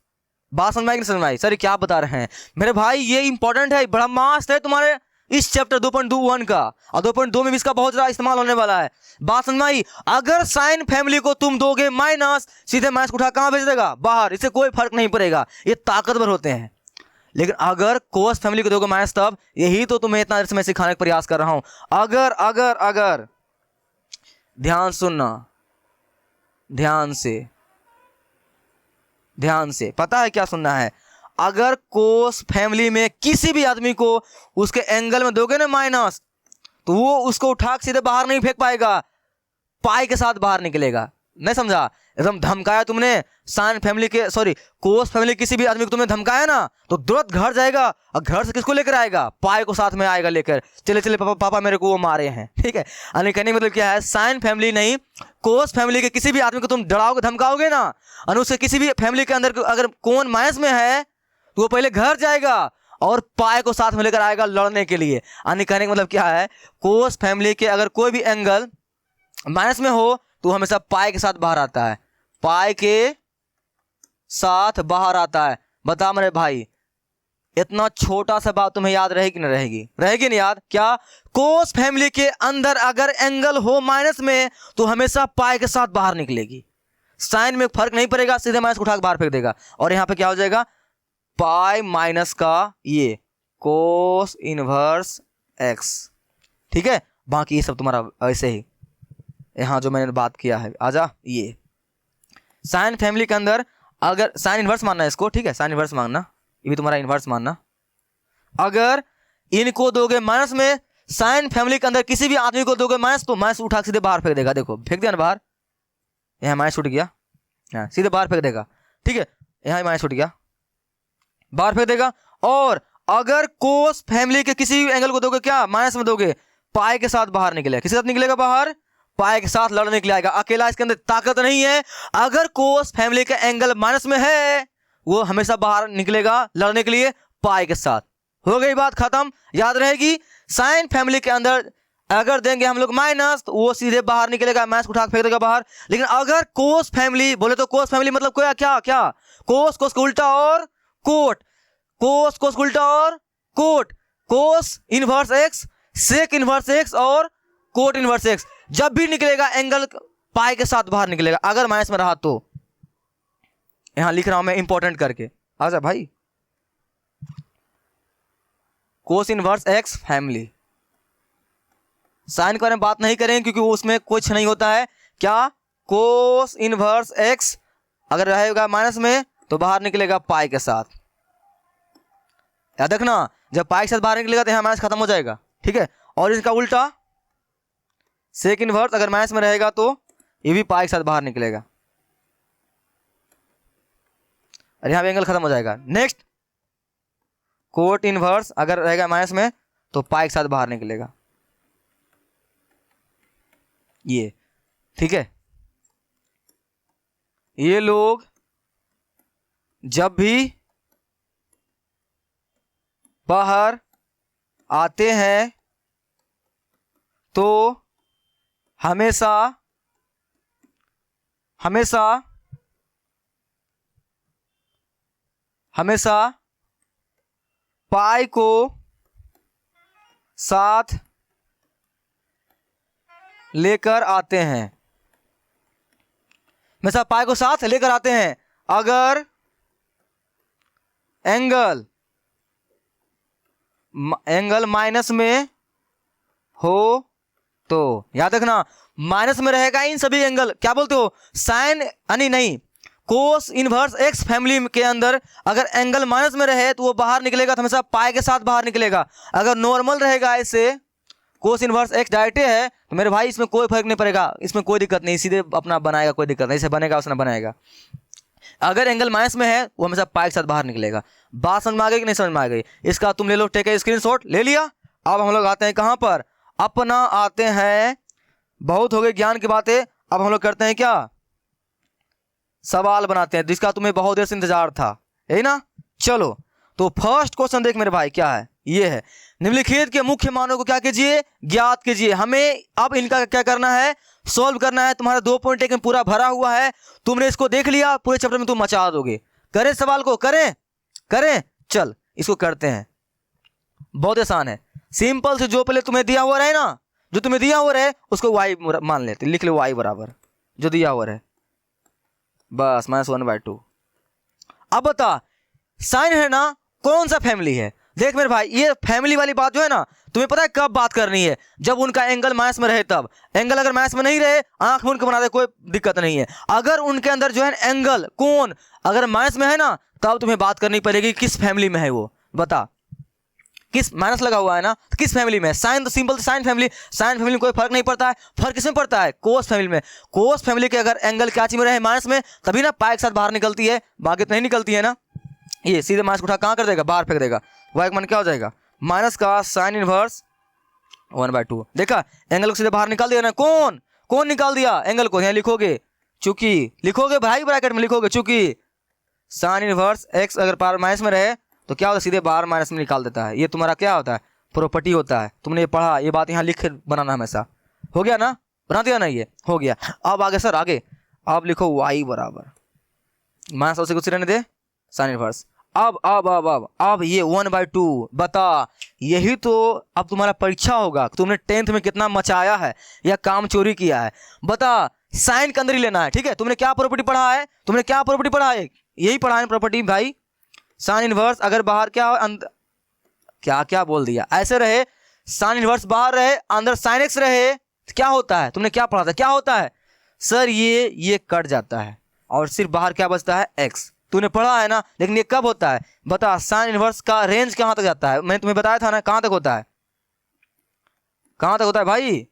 बात समझ में आई कि नहीं समझ में आई, सर क्या बता रहे हैं मेरे भाई, ये इंपॉर्टेंट है, बड़ा मास्ट है तुम्हारे इस चैप्टर 2.21 का, और 2.2 में भी इसका बहुत ज्यादा इस्तेमाल होने वाला है। बात समझ में आई, अगर साइन फैमिली को तुम दोगे माइनस, सीधे माइनस को उठा कहां भेज देगा, बाहर, इससे कोई फर्क नहीं पड़ेगा, ये ताकतवर होते हैं। लेकिन अगर कोस फैमिली को दोगे माइनस, तब, यही तो तुम्हें इतना देर से मैं सिखाने का प्रयास कर रहा हूं। अगर ध्यान सुनना, ध्यान से पता है क्या सुनना है, अगर कोस फैमिली में किसी भी आदमी को उसके एंगल में दोगे ना माइनस, तो वो उसको उठा के सीधे बाहर नहीं फेंक पाएगा, पाई के साथ बाहर निकलेगा। नहीं समझा, एकदम धमकाया तुमने साइन फैमिली के, सॉरी कोस फैमिली किसी भी आदमी को तुमने धमकाया ना, तो तुरंत घर जाएगा, और घर से किसको लेकर आएगा, पाई को साथ में आएगा लेकर, चले पापा मेरे को वो मारे हैं, ठीक है। यानी कहने का मतलब क्या है, साइन फैमिली नहीं, कोस फैमिली के किसी भी आदमी को तुम डराओगे धमकाओगे ना, और उससे किसी भी फैमिली के अंदर अगर कौन माइनस में है, तो वो पहले घर जाएगा और पाए को साथ में लेकर आएगा लड़ने के लिए। यानी कहने का मतलब क्या है, कोस फैमिली के अगर कोई भी एंगल माइनस में हो, तो हमेशा पाए के साथ बाहर आता है, पाए के साथ बाहर आता है। बता मेरे भाई, इतना छोटा सा बात तुम्हें याद रहेगी ना, रहेगी रहेगी नहीं याद? क्या कोस फैमिली के अंदर अगर एंगल हो माइनस में तो हमेशा पाई के साथ बाहर निकलेगी, साइन में फर्क नहीं पड़ेगा, सीधे माइनस उठा के बाहर फेंक देगा। और यहाँ पे क्या हो जाएगा, पाई माइनस का ये कोस इनवर्स एक्स, ठीक है। बाकी ये सब तुम्हारा ऐसे ही, यहाँ जो मैंने बात किया है आजा, ये साइन फैमिली के अंदर अगर साइन इनवर्स मानना है इसको, ठीक है, साइन इनवर्स मानना, ये भी तुम्हारा इनवर्स मानना। अगर इनको दोगे माइनस में, साइन फैमिली के अंदर किसी भी आदमी को दोगे माइनस, तो माइनस उठा के सीधे बाहर फेंक देगा। देखो फेंक दिया ना बाहर, यहाँ माइनस उठ गया, हाँ सीधे बाहर फेंक देगा, ठीक है, यहाँ माइनस उठ गया, बाहर फेंक देगा। और अगर कोस फैमिली के किसी भी एंगल को दोगे, क्या माइनस में दोगे, पाई के साथ बाहर निकलेगा। किसी साथ निकलेगा बाहर, पाई के साथ लड़ने के लिए आएगा, अकेला इसके अंदर ताकत नहीं है। अगर कोस फैमिली का एंगल माइनस में है, वो हमेशा बाहर निकलेगा लड़ने के लिए पाई के साथ। हो गई बात खत्म, याद रहेगी। साइन फैमिली के अंदर अगर देंगे हम लोग माइनस, तो वो सीधे बाहर निकलेगा, माइनस उठा के फेंक देगा बाहर। लेकिन अगर कोस फैमिली बोले तो कोस फैमिली मतलब क्या क्या क्या, कोस कोस का उल्टा और कोट, कोस कोस का उल्टा और cot, cos inverse x, sec inverse x और कोट इनवर्स एक्स। जब भी निकलेगा एंगल पाई के साथ बाहर निकलेगा, अगर माइनस में रहा तो। यहां लिख रहा हूं मैं इंपॉर्टेंट करके, आजा भाई। Cos inverse x family, sine के बारे में बात नहीं करें क्योंकि उसमें कुछ नहीं होता है। क्या, कोस इनवर्स एक्स अगर रहेगा माइनस में तो बाहर निकलेगा पाई के साथ। याद रखना, जब पाई के साथ बाहर निकलेगा तो यहां माइनस खत्म हो जाएगा, ठीक है। और इसका उल्टा सेक इनवर्स अगर माइनस में रहेगा तो ये भी पाई के साथ बाहर निकलेगा, और यहां भी एंगल खत्म हो जाएगा। नेक्स्ट, कोट इनवर्स अगर रहेगा माइनस में तो पाई के साथ बाहर निकलेगा, ये ठीक है। ये लोग जब भी बाहर आते हैं तो हमेशा हमेशा हमेशा पाई को साथ लेकर आते हैं, हमेशा पाई को साथ लेकर आते हैं। अगर एंगल माइनस में हो तो, याद रखना माइनस में रहेगा इन सभी एंगल, क्या बोलते हो, साइन यानी नहीं, कोस इनवर्स एक्स फैमिली के अंदर अगर एंगल माइनस में रहे तो वो बाहर निकलेगा तो हमेशा पाई के साथ बाहर निकलेगा। अगर नॉर्मल रहेगा ऐसे कोस इनवर्स एक्स डायरेक्ट है तो मेरे भाई इसमें कोई फर्क नहीं पड़ेगा, इसमें कोई दिक्कत नहीं, सीधे अपना बनाएगा, कोई दिक्कत नहीं, इसे बनेगा उसने बनाएगा। अगर एंगल माइनस में है वो हमेशा पाई के साथ बाहर निकलेगा। बात समझ में आ गई कि नहीं समझ में आ गई? इसका तुम ले लो, टेक ए स्क्रीनशॉट, ले लिया। अब हम लोग आते हैं कहाँ पर, अपना आते हैं, बहुत हो गई ज्ञान की बातें, अब हम लोग करते हैं क्या, सवाल बनाते हैं जिसका तुम्हें बहुत देर से इंतजार था, है ना। चलो तो फर्स्ट क्वेश्चन देख मेरे भाई, क्या है, ये है, निम्नलिखित के मुख्य मानों को क्या कीजिए, ज्ञात कीजिए। हमें अब इनका क्या करना है, सॉल्व करना है। तुम्हारा 2 पॉइंट एक में पूरा भरा हुआ है, तुमने इसको देख लिया, पूरे चैप्टर में तुम मचा दोगे। करें सवाल को, करें करें, चल इसको करते हैं। बहुत आसान है, सिंपल से जो पहले तुम्हें दिया हुआ रहे ना, जो तुम्हें दिया हुआ रहे उसको y मान लेते, लिख लो y बराबर जो दिया हुआ रहे, बस -1/2। अब बता साइन है ना, कौन सा फैमिली है। देख मेरे भाई, ये फैमिली वाली बात जो है ना, तुम्हें पता है कब बात करनी है, जब उनका एंगल माइनस में रहे तब। एंगल अगर माइनस में नहीं रहे, आंख मूंद के बना दे, कोई दिक्कत नहीं है। अगर उनके अंदर जो है एंगल कोण अगर माइनस में है ना, तब तुम्हें बात करनी पड़ेगी किस फैमिली में है वो, बता किस, माइनस लगा हुआ है ना, तो किस फैमिली में है। साइन तो simple sine family, sine family में कोई फर्क नहीं पड़ता है। फर्क किसमें पड़ता है, कोस फैमिली में। कोस फैमिली के अगर एंगल क्या चीज में रहे, माइनस में, तभी ना पाई के साथ बाहर निकलती है, बाकी तो नहीं निकलती है ना। ये सीधे माइनस उठा कहाँ कर देगा, बाहर फेंक देगा। वाई का मान क्या हो जाएगा, माइनस का साइन इनवर्स 1/2। देखा, एंगल को सीधे बाहर निकाल दिया ना, कौन निकाल दिया एंगल को, यहाँ लिखोगे चूंकि, लिखोगे भाई ब्रैकेट में लिखोगे चूंकि साइन इनवर्स एक्स अगर पावर माइनस में रहे तो क्या होता है, सीधे बाहर माइनस में निकाल देता है। ये तुम्हारा क्या होता है, प्रॉपर्टी होता है। तुमने ये पढ़ा, ये बात यहाँ लिख बनाना हमेशा, हो गया ना, बना दिया ना, ये हो गया। अब आगे सर आगे, अब लिखो y बराबर माइनस से कुछ रहने दे साइन इनवर्स। अब ये 1/2 बता, यही तो अब तुम्हारा परीक्षा होगा, तुमने 10th में कितना मचाया है या काम चोरी किया है। बता, साइन के अंदर ही लेना है, ठीक है। तुमने क्या प्रॉपर्टी पढ़ा है, यही पढ़ा है प्रॉपर्टी भाई। साइन इनवर्स अगर बाहर क्या हो, क्या क्या बोल दिया, ऐसे रहे साइन इनवर्स बाहर रहे, अंदर साइन एक्स रहे, तो क्या होता है, तुमने क्या पढ़ा था, क्या होता है सर, ये कट जाता है और सिर्फ बाहर क्या बचता है, एक्स। तूने पढ़ा है ना, लेकिन ये कब होता है बता। साइन इनवर्स का रेंज कहां तक जाता है, मैंने तुम्हें बताया था ना, कहां तक होता है, भाई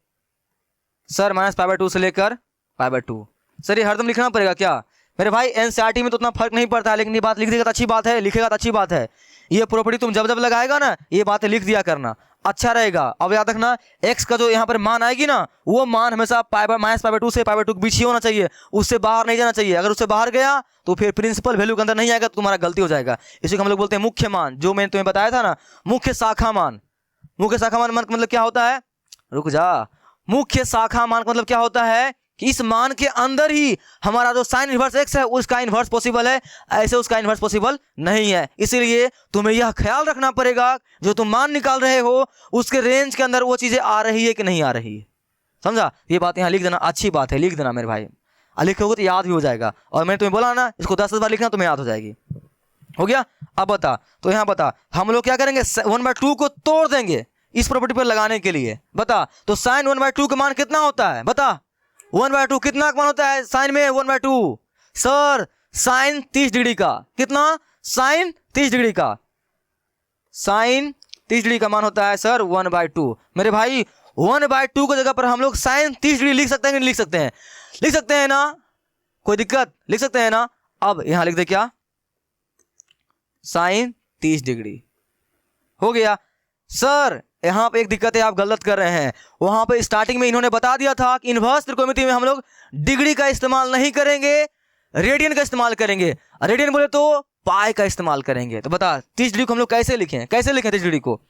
सर -π/2 से लेकर π/2। सर ये हरदम लिखना पड़ेगा क्या मेरे भाई, एनसीईआरटी में तो उतना फर्क नहीं पड़ता है, लेकिन ये बात लिख देगा तो अच्छी बात है, लिखेगा तो अच्छी बात है। ये प्रॉपर्टी तुम जब जब लगाएगा ना, ये बातें लिख दिया करना, अच्छा रहेगा। अब याद रखना, एक्स का जो यहाँ पर मान आएगी ना, वो मान हमेशा -π/2 से π/2 के बीच ही होना चाहिए, उससे बाहर नहीं जाना चाहिए। अगर उससे बाहर गया तो फिर प्रिंसिपल वैल्यू के अंदर नहीं आएगा, तो तुम्हारा गलती हो जाएगा। इसी को हम लोग बोलते हैं मुख्य मान, जो मैंने तुम्हें बताया था ना, मुख्य शाखा मान। मुख्य शाखा मान मतलब क्या होता है, रुक जा, मुख्य शाखा मान का मतलब क्या होता है कि इस मान के अंदर ही हमारा जो साइन इनवर्स एक्स है उसका इनवर्स पॉसिबल है, ऐसे उसका इनवर्स पॉसिबल नहीं है। इसीलिए तुम्हें यह ख्याल रखना पड़ेगा, जो तुम मान निकाल रहे हो उसके रेंज के अंदर वो चीजें आ रही है कि नहीं आ रही है, समझा। ये बात यहाँ लिख देना, अच्छी बात है, लिख देना मेरे भाई, लिखोगे तो याद भी हो जाएगा। और मैंने तुम्हें बोला ना, इसको 10 बार लिखना, तुम्हें याद हो जाएगी। हो गया। अब बता, तो यहाँ बता, हम लोग क्या करेंगे, 1/2 को तोड़ देंगे इस प्रॉपर्टी पर लगाने के लिए। बता, तो साइन 1/2 का मान कितना होता है, बता 1/2 कितना का मान होता है साइन में, 1/2 सर साइन 30 डिग्री का, कितना, साइन 30 डिग्री का, साइन 30 डिग्री का मान होता है सर 1/2। मेरे भाई 1/2 की जगह पर हम लोग साइन 30 डिग्री लिख सकते हैं कि नहीं लिख सकते हैं, लिख सकते हैं ना, कोई दिक्कत, लिख सकते हैं ना। अब यहां लिख दे क्या, साइन 30 डिग्री, हो गया। सर यहाँ पे एक दिक्कत है, आप गलत कर रहे हैं। वहां पे स्टार्टिंग में इन्होंने बता दिया था कि इनवर्स त्रिकोणमिति में हम लोग डिग्री का इस्तेमाल नहीं करेंगे, रेडियन का इस्तेमाल करेंगे। रेडियन बोले तो पाई का इस्तेमाल करेंगे। तो बता 30 डिग्री को हम लोग कैसे लिखें, 30 डिग्री को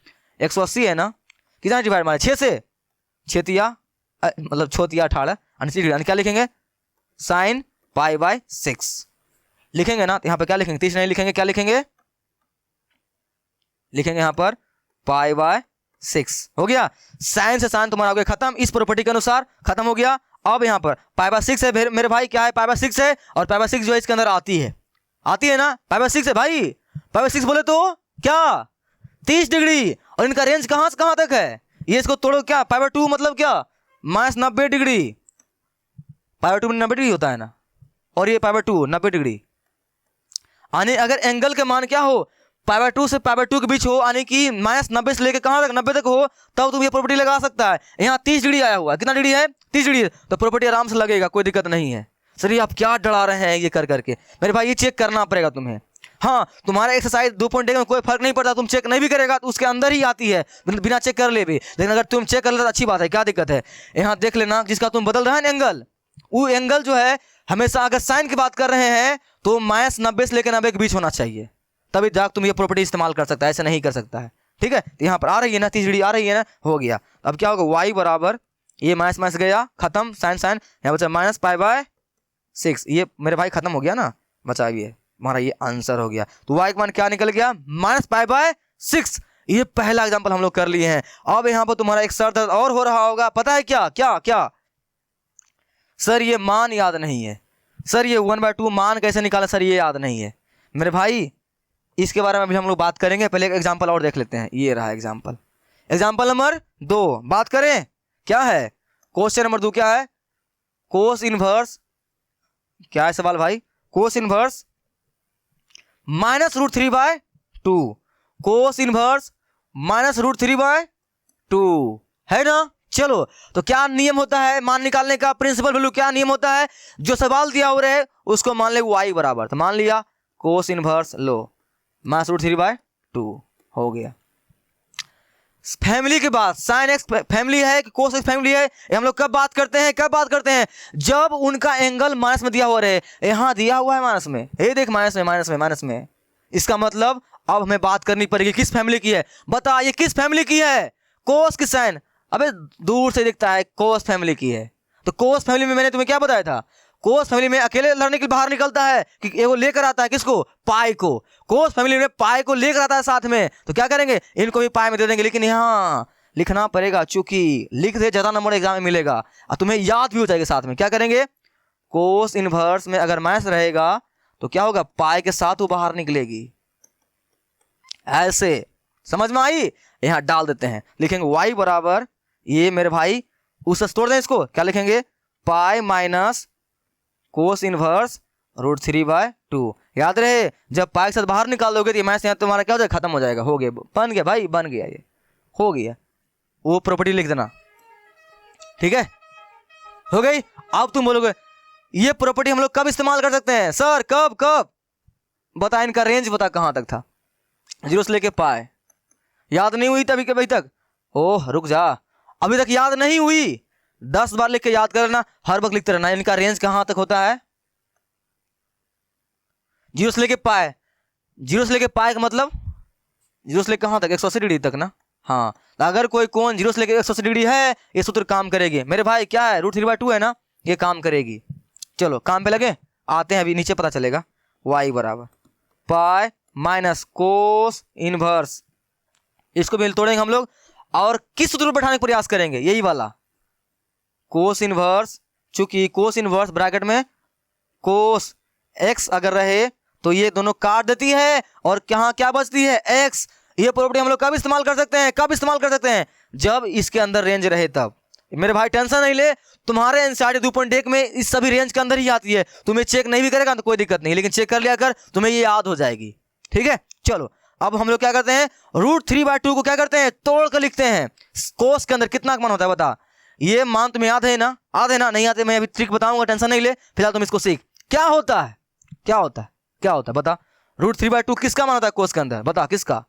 180 है ना, कितना डिवाइड मारे 6 से, 6 मतलब 18 डिग्री, क्या लिखेंगे, साइन π/6 लिखेंगे ना। तो यहाँ पर क्या लिखेंगे, 30 नहीं लिखेंगे, क्या लिखेंगे, लिखेंगे यहाँ पर π/6। हो गया, साइन से साइन तुम्हारा हो गया खत्म, इस प्रॉपर्टी के अनुसार खत्म हो गया। अब यहाँ पर π/6 है मेरे भाई, क्या है π/6 है, और π/6 जो है इसके अंदर आती है ना, π/6 है भाई। π/6 बोले तो क्या, 30 डिग्री, और इनका रेंज कहां से कहां तक है, ये इसको तोड़ो, क्या π/2 मतलब क्या, -90 डिग्री, π/2 में 90 डिग्री होता है ना, और ये π/2 90 डिग्री। यानी अगर एंगल के मान क्या हो, π/2 से π/2 के बीच हो, यानी कि -90 से लेकर कहां तक, 90 तक हो, तब तुम ये प्रॉपर्टी लगा सकता है। यहाँ 30 डिग्री आया हुआ है, कितना डिग्री है, 30 डिग्री, तो प्रॉपर्टी आराम से लगेगा, कोई दिक्कत नहीं है। सर ये आप क्या डरा रहे हैं ये कर करके, मेरे भाई ये चेक करना पड़ेगा तुम्हें। हाँ, तुम्हारा एक्सरसाइज 2.1 में कोई फर्क नहीं पड़ता, तुम चेक नहीं भी करेगा तो उसके अंदर ही आती है बिना चेक कर ले भी, लेकिन अगर तुम चेक कर ले तो अच्छी बात है, क्या दिक्कत है। यहाँ देख लेना, जिसका तुम बदल रहे हैं एंगल, वो एंगल जो है हमेशा अगर साइन की बात कर रहे हैं तो -90 से लेकर 90 के बीच होना चाहिए, तभी जाकर तुम ये प्रॉपर्टी इस्तेमाल कर सकता है, ऐसे नहीं कर सकता है, ठीक है। तो यहाँ पर आ रही है ना 30 डिग्री आ रही है ना, हो गया। अब क्या होगा, y बराबर, ये माइनस माइनस गया, खत्म, साइन साइन, यहाँ बचा -π/6, ये मेरे भाई खत्म हो गया ना, बचा ये हमारा, ये आंसर हो गया। तो y का मान क्या निकल गया, -π/6। ये पहला एग्जाम्पल हम लोग कर लिए हैं। अब यहाँ पर तुम्हारा एक सर दर्द और हो रहा होगा, पता है क्या क्या क्या, सर ये मान याद नहीं है, सर ये 1/2 मान कैसे निकाला, सर ये याद नहीं है। मेरे भाई इसके बारे में अभी हम लोग बात करेंगे, पहले एक एग्जाम्पल और देख लेते हैं। ये रहा एग्जाम्पल, एग्जाम्पल नंबर 2 बात करें, क्या है क्वेश्चन नंबर 2, क्या है, कोस इनवर्स, क्या है सवाल भाई, कोस इनवर्स -√3/2, कोस इनवर्स -√3/2 है ना। चलो, तो क्या नियम होता है मान निकालने का, प्रिंसिपल वैल्यू क्या नियम होता है, जो सवाल दिया हो रहे उसको मान ले y बराबर, तो मान लिया कोस इनवर्स लो -√3/2 हो गया। फैमिली के बाद साइन एक्स फैमिली है कि कोस एक्स फैमिली है, ये हम लोग कब बात करते हैं, जब उनका एंगल माइनस में दिया हुआ रहे। यहाँ दिया हुआ है माइनस में, ये देख माइनस में, इसका मतलब अब हमें बात करनी पड़ेगी किस फैमिली की है, बता ये किस फैमिली की है, कोस की साइन, अबे दूर से दिखता है कोस फैमिली की है। तो कोस फैमिली में मैंने तुम्हें क्या बताया था, कोस फैमिली में अकेले लड़ने के लिए बाहर निकलता है कि वो लेकर आता है किसको, पाई को। कोस फैमिली में पाई को लेकर आता है साथ में, तो क्या करेंगे, इनको भी पाई में दे देंगे। लेकिन यहाँ लिखना पड़ेगा, चूंकि लिख दे ज्यादा नंबर एग्जाम में मिलेगा और तुम्हें याद भी हो जाएगा साथ में। क्या करेंगे, कोस इनवर्स में अगर माइनस रहेगा तो क्या होगा, पाई के साथ वो बाहर निकलेगी। ऐसे समझ में आई। यहां डाल देते हैं, लिखेंगे y बराबर, ये मेरे भाई उससे तोड़ दें इसको, क्या लिखेंगे, पाई माइनस कोस इनवर्स √3/2। याद रहे जब पाई के साथ बाहर निकाल दोगे तो माइनस यहाँ तुम्हारा क्या हो जाएगा, खत्म हो जाएगा। हो गया, बन गया भाई, बन गया, ये हो गया। वो प्रॉपर्टी लिख देना, ठीक है, हो गई। अब तुम बोलोगे ये प्रॉपर्टी हम लोग कब इस्तेमाल कर सकते हैं सर, कब कब बता, इनका रेंज बता कहां तक था, 0 से लेके पाई। याद नहीं हुई तभी के अभी तक, ओह रुक जा, अभी तक याद नहीं हुई, 10 बार लिख के याद करना, हर वक्त लिखते रहना। इनका रेंज कहां तक होता है, 0 से लेके पाई। 0 से लेके पाई का मतलब 0 से लेके कहां तक, 180 डिग्री तक ना। हाँ, अगर कोई कोण 0 से लेके 180 डिग्री है, ये सूत्र काम करेगी मेरे भाई। क्या है, √3/2 है ना, ये काम करेगी। चलो काम पे लगे, आते हैं, अभी नीचे पता चलेगा। y बराबर पाई माइनस कोस इनवर्स, इसको भी तोड़ेंगे हम लोग और किस सूत्र पर बैठाने का प्रयास करेंगे, यही वाला कोस इनवर्स। चूंकि कोस इनवर्स ब्रैकेट में कोस x अगर रहे तो ये दोनों काट देती है और यहाँ क्या बचती है, x। ये प्रॉपर्टी हम लोग कब इस्तेमाल कर सकते हैं, कब इस्तेमाल कर सकते हैं, जब इसके अंदर रेंज रहे तब। मेरे भाई टेंशन नहीं ले, तुम्हारे एनसीईआरटी 2.1 में इस सभी रेंज के अंदर ही आती है। तुम्हें चेक नहीं भी करेगा तो कोई दिक्कत नहीं, लेकिन चेक कर लिया कर, तुम्हें ये याद हो जाएगी, ठीक है। चलो अब हम लोग क्या करते हैं, √3/2 को क्या करते हैं, तोड़ कर लिखते हैं। कोस के अंदर कितना मान होता है बता, ये मान तुम्हें याद है ना, याद है ना, नहीं आते मैं अभी ट्रिक बताऊंगा, टेंशन नहीं ले, फिलहाल तुम इसको सीख। क्या होता है, क्या होता है, क्या होता है बता, √3/2 किसका मान होता है कोस के अंदर, बता किसका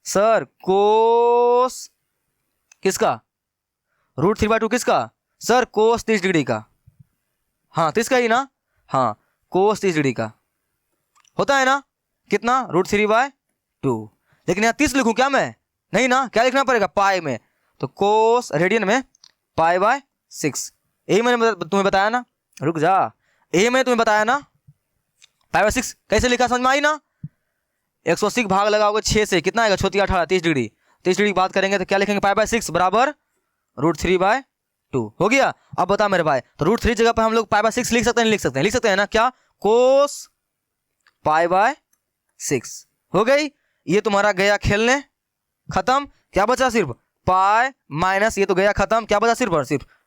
सर, कोस किसका, √3/2 किसका सर, कोस 30 डिग्री का। हाँ 30 का ही ना, हाँ कोस 30 डिग्री का होता है ना, कितना, √3/2। लेकिन यहाँ 30 लिखूं क्या मैं, नहीं ना, क्या लिखना पड़ेगा, पाई में, तो कोस रेडियन में पाई/6। यही मैंने तुम्हें बताया ना, रुक जा, यही मैंने तुम्हें बताया ना, पाई/6 कैसे लिखा समझ में आई ना। 180 भाग लगाओगे 6 से, कितना आएगा, 6 18, 30 डिग्री। 30 डिग्री बात करेंगे तो क्या लिखेंगे, पाई/6 बराबर √3/2 हो गया। अब बता मेरे भाई, तो √3 जगह पर हम लोग पाई/6 लिख सकते हैं, लिख सकते हैं, लिख सकते हैं ना, क्या, कोस पाई/6 हो गई। ये तुम्हारा गया खेलने, खत्म। क्या बचा, सिर्फ पाई माइनस, ये तो गया खत्म, क्या बचा, सिर्फ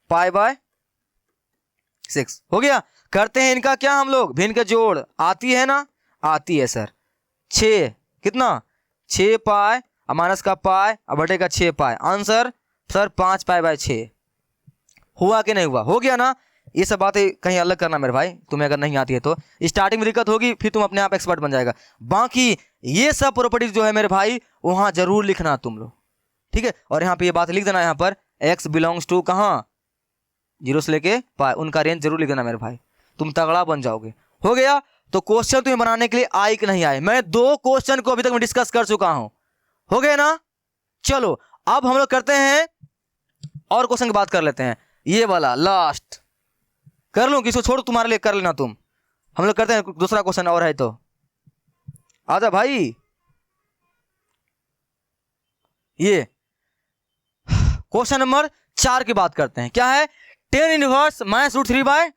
पाई/6 हो गया। करते हैं इनका क्या हम लोग, भिन्न के जोड़, आती है ना, आती है सर। 6 कितना, 6 पाई माइनस का पाई और बटे का 6 पाई, आंसर सर 5 पाई/6। हुआ कि नहीं हुआ, हो गया ना। ये सब बातें कहीं अलग करना मेरे भाई, तुम्हें अगर नहीं आती है तो स्टार्टिंग में दिक्कत होगी, फिर तुम अपने आप एक्सपर्ट बन जाएगा। बाकी ये सब प्रॉपर्टीज जो है मेरे भाई वहां जरूर लिखना तुम लोग, ठीक है। और यहाँ पे ये बात लिख देना, यहाँ पर x बिलोंग्स टू कहाँ, 0 से लेके पाई, उनका रेंज जरूर लिख देना मेरे भाई, तुम तगड़ा बन जाओगे। हो गया। तो क्वेश्चन तुम्हें बनाने के लिए आए कि नहीं आए, मैं 2 क्वेश्चन को अभी तक मैं डिस्कस कर चुका हूं, हो गए ना। चलो अब हम लोग करते हैं और क्वेश्चन की बात कर लेते हैं, ये वाला लास्ट कर लूं, किसको छोड़, तुम्हारे लिए कर लेना तुम। हम लोग करते हैं दूसरा क्वेश्चन और है तो आजा भाई। ये क्वेश्चन नंबर 4 की बात करते हैं, क्या है, tan इनवर्स माइनस √3/,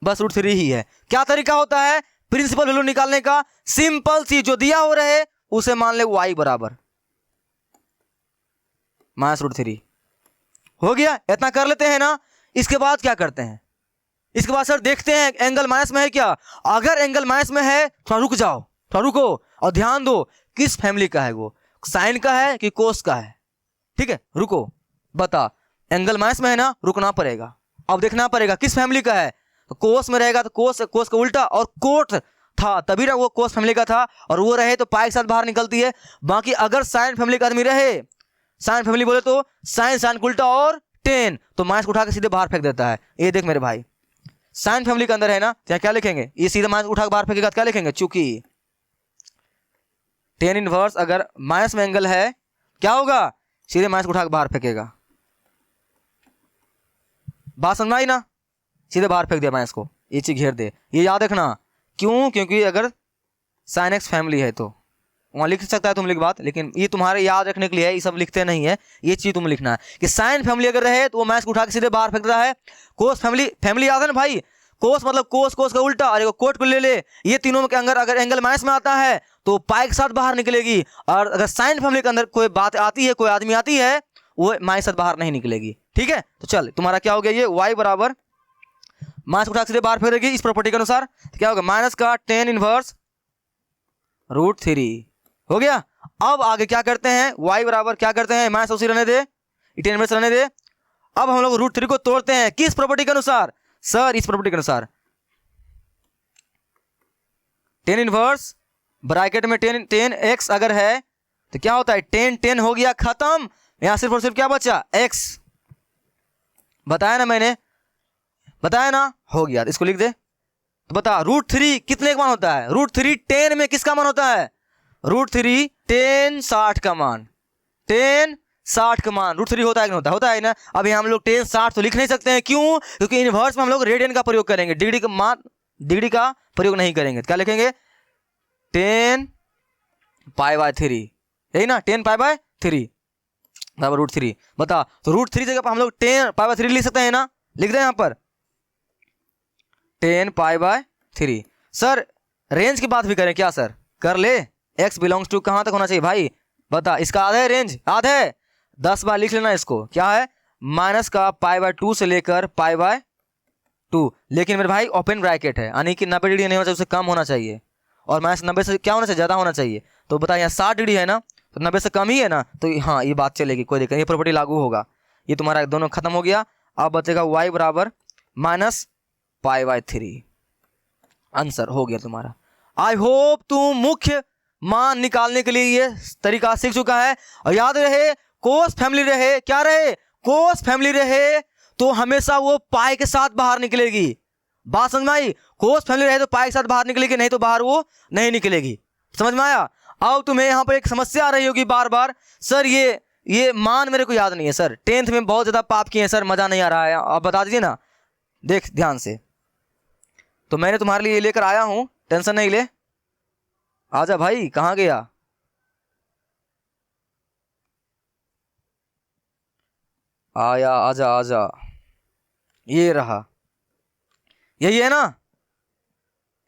बस √3 ही है। क्या तरीका होता है प्रिंसिपल वैल्यू निकालने का, सिंपल सी, जो दिया हो रहे उसे मान ले y बराबर माइनस √3 हो गया। इतना कर लेते हैं ना। इसके बाद क्या करते हैं, इसके बाद सर देखते हैं एंगल माइनस में है क्या। अगर एंगल माइनस में है थोड़ा रुक जाओ, थोड़ा रुको और ध्यान दो किस फैमिली का है, वो साइन का है कि कोस का है, ठीक है। रुको बता, एंगल माइनस में है ना, रुकना पड़ेगा, अब देखना पड़ेगा किस फैमिली का है। तो कोस में रहेगा तो कोस का उल्टा, और कोट था तभी ना वो कोस फैमिली का था, और वो रहे तो पाई के साथ बाहर निकलती है। बाकी अगर साइन फैमिली का आदमी रहे, साइन फैमिली बोले तो साइन साइन उल्टा और टेन, तो माइनस को उठा के सीधे बाहर फेंक देता है। ये देख मेरे भाई, साइन फैमिली के अंदर है ना, तो क्या लिखेंगे, ये सीधे माइनस उठा के बाहर फेंकेगा, क्या लिखेंगे, चूंकि tan इनवर्स अगर माइनस में एंगल है क्या होगा, सीधे माइनस को उठा के बाहर फेंकेगा। बात समझ आई ना, सीधे बाहर फेंक दिया माइनस को, ये चीज घेर दे, ये याद रखना। क्यों? क्योंकि अगर साइन एक्स फैमिली है तो वहाँ लिख सकता है तुम लिख बात, लेकिन ये तुम्हारे याद रखने के लिए है, ये सब लिखते नहीं है। ये चीज तुम लिखना है कि साइन फैमिली अगर रहे तो वो मैथ्स को उठा के सीधे बाहर फेंक देता है। कोस फैमिली, फैमिली याद है ना भाई, कोस मतलब कोस, कोस का उल्टा, और कोट को ले ले, ये तीनों के अंदर अगर एंगल माइनस में आता है तो पाई के साथ बाहर निकलेगी, और अगर साइन फैमिली के अंदर कोई बात आती है, कोई आदमी आती है, वो माइनस साथ बाहर नहीं निकलेगी। ठीक है, तो चल तुम्हारा क्या हो गया, ये y बराबर माइनस उठा के सीधे बाहर फेंकेगी इस प्रॉपर्टी के अनुसार, तो क्या होगा माइनस का tan इनवर्स √3 हो गया। अब आगे क्या करते हैं, y बराबर क्या करते हैं, माइनस उसी रहने दे, tan इनवर्स रहने दे। अब हम लोग √3 को तोड़ते हैं किस प्रॉपर्टी के अनुसार सर, इस प्रॉपर्टी के अनुसार। tan इनवर्स ब्रैकेट में tan x अगर है तो क्या होता है, tan हो गया खत्म, यहां सिर्फ और सिर्फ क्या बचा x, बताया ना मैंने, बताया ना, हो गया। इसको लिख दे, तो बता √3 कितने का मान होता है, √3 tan में किसका मान होता है, √3 tan 60 का मान, tan 60 का मान √3 होता है कि नहीं होता, होता है ना। अब यहाँ हम लोग tan 60 तो लिख नहीं सकते हैं, क्यों? क्योंकि इनवर्स में हम लोग रेडियन का प्रयोग करेंगे, डिग्री का मान, डिग्री का प्रयोग नहीं करेंगे। क्या लिखेंगे, tan π/3, यही ना, tan π/3 बराबर √3। बता, तो √3 जगह पर हम लोग tan π/3 लिख सकते हैं ना, लिख दें यहाँ पर tan π/3। सर रेंज की बात भी करें क्या सर, कर ले, x बिलोंग्स टू कहाँ तक होना चाहिए भाई, बता, इसका आधा है रेंज, आधा है, 10 बार लिख लेना इसको, क्या है माइनस का π/2 से लेकर π/2, लेकिन मेरे भाई ओपन ब्रैकेट है, यानी कि 90 डिग्री नहीं होना चाहिए, उससे कम होना चाहिए, और माइनस 90 से क्या होना चाहिए, ज़्यादा होना चाहिए। तो बता यहाँ 60 डिग्री है ना, तो 90 से कम ही है ना, तो हाँ ये बात चलेगी, कोई दिक्कत नहीं, ये प्रॉपर्टी लागू होगा। ये तुम्हारा दोनों खत्म हो गया। अब बचेगा y बराबर माइनस π/3, आंसर हो गया तुम्हारा। आई होप तुम मुख्य मान निकालने के लिए ये तरीका सीख चुका है। और याद रहे, कोस फैमिली रहे, क्या रहे, कोस फैमिली रहे तो हमेशा वो पाई के साथ बाहर निकलेगी, बात समझ में आई, कोस फैमिली रहे तो पाई के साथ बाहर निकलेगी, नहीं तो बाहर वो नहीं निकलेगी, समझ में आया। अब तुम्हें यहाँ पर एक समस्या आ रही होगी बार बार, सर ये मान मेरे को याद नहीं है सर, 10th में बहुत ज्यादा पाप किए हैं सर, मजा नहीं आ रहा है, आप बता दीजिए ना। देख ध्यान से, तो मैंने तुम्हारे लिए ये लेकर आया हूं, टेंशन नहीं ले, आजा भाई, कहाँ गया, आया, आजा आजा, ये रहा, यही है ना,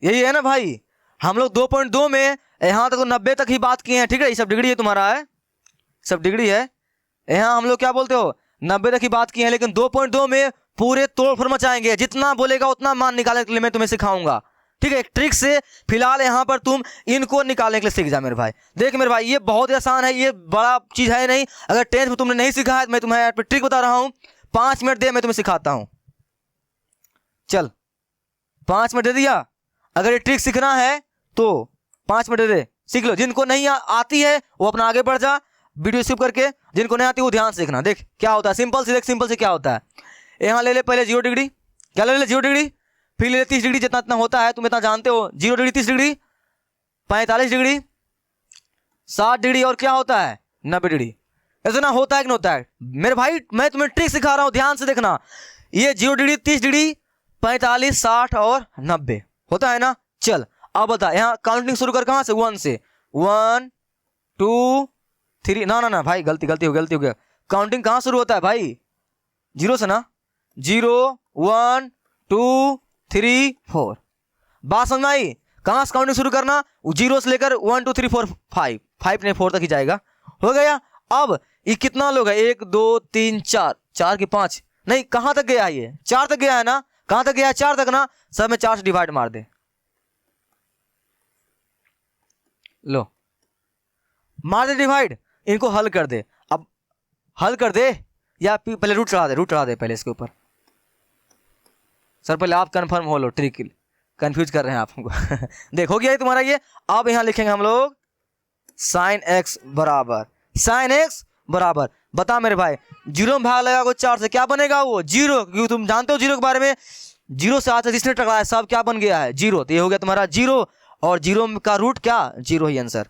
यही है ना भाई। हम लोग 2.2 में यहाँ तक तो 90 तक ही बात किए हैं, ठीक है, ये सब डिग्री है तुम्हारा, है सब डिग्री है, यहाँ हम लोग क्या बोलते हो 90 तक ही बात किए हैं, लेकिन 2.2 में पूरे तोड़ फोड़ मचाएंगे, जितना बोलेगा उतना मान निकालने के लिए मैं तुम्हें सिखाऊंगा, ठीक है, एक ट्रिक से। फिलहाल यहाँ पर तुम इनको निकालने के लिए सीख जा मेरे भाई। देख मेरे भाई, ये बहुत ही आसान है, ये बड़ा चीज है नहीं, अगर 10th में तुमने नहीं सीखा है तो मैं तुम्हें यहाँ पर ट्रिक बता रहा हूँ, 5 मिनट दे, मैं तुम्हें सिखाता हूँ, चल 5 मिनट दे दिया। अगर ये ट्रिक सीखना है तो 5 मिनट दे, सीख लो, जिनको नहीं आती है वो अपना आगे बढ़ जा, वीडियो स्किप करके, जिनको नहीं आती वो ध्यान से देखना। देख क्या होता है, सिंपल से देख, सिंपल से क्या होता है, यहाँ ले ले पहले 0 डिग्री, क्या ले ले 0 डिग्री, फिर ले ले 30 डिग्री, जितना इतना होता है तुम इतना जानते हो, 0 डिग्री 30 डिग्री 45 डिग्री 60 डिग्री, और क्या होता है 90 डिग्री। ऐसा ना होता है कि नहीं होता है मेरे भाई, मैं तुम्हें ट्रिक सिखा रहा हूँ, ध्यान से देखना, ये 0 डिग्री 30 डिग्री 45 60 और 90 होता है ना। चल अब बता, यहाँ काउंटिंग शुरू कर, कहाँ से, 1 से, 1 2 3, ना ना ना भाई, गलती हो गया, काउंटिंग कहाँ शुरू होता है भाई, 0 से ना, 0 1 2 3 4, बात समझ में आई, कहाँ से काउंटिंग शुरू करना, 0 से लेकर 1 2 3 4 5 नहीं 4 तक ही जाएगा, हो गया। अब ये कितना लोग है, 1 2 3 4, 4 की 5 नहीं, कहाँ तक गया है ये, 4 तक गया है ना, कहाँ तक गया है, 4 तक ना, सब में 4 से डिवाइड मार दे, लो मार दे डिवाइड, इनको हल कर दे, अब हल कर दे, या पहले रूट चढ़ा दे पहले इसके ऊपर, सर पहले आप कंफर्म हो लो, ट्रिक कंफ्यूज कर रहे हैं आप हमको देखो गया तुम्हारा ये। अब यहाँ लिखेंगे हम लोग साइन एक्स बराबर, बता मेरे भाई, 0 में भाग लगा 4 से, क्या बनेगा वो 0, क्योंकि तुम जानते हो 0 के बारे में, 0 से आज तक जिसने टकराया सब क्या बन गया है 0, तो ये हो गया तुम्हारा 0, और 0 का रूट क्या 0 ही आंसर,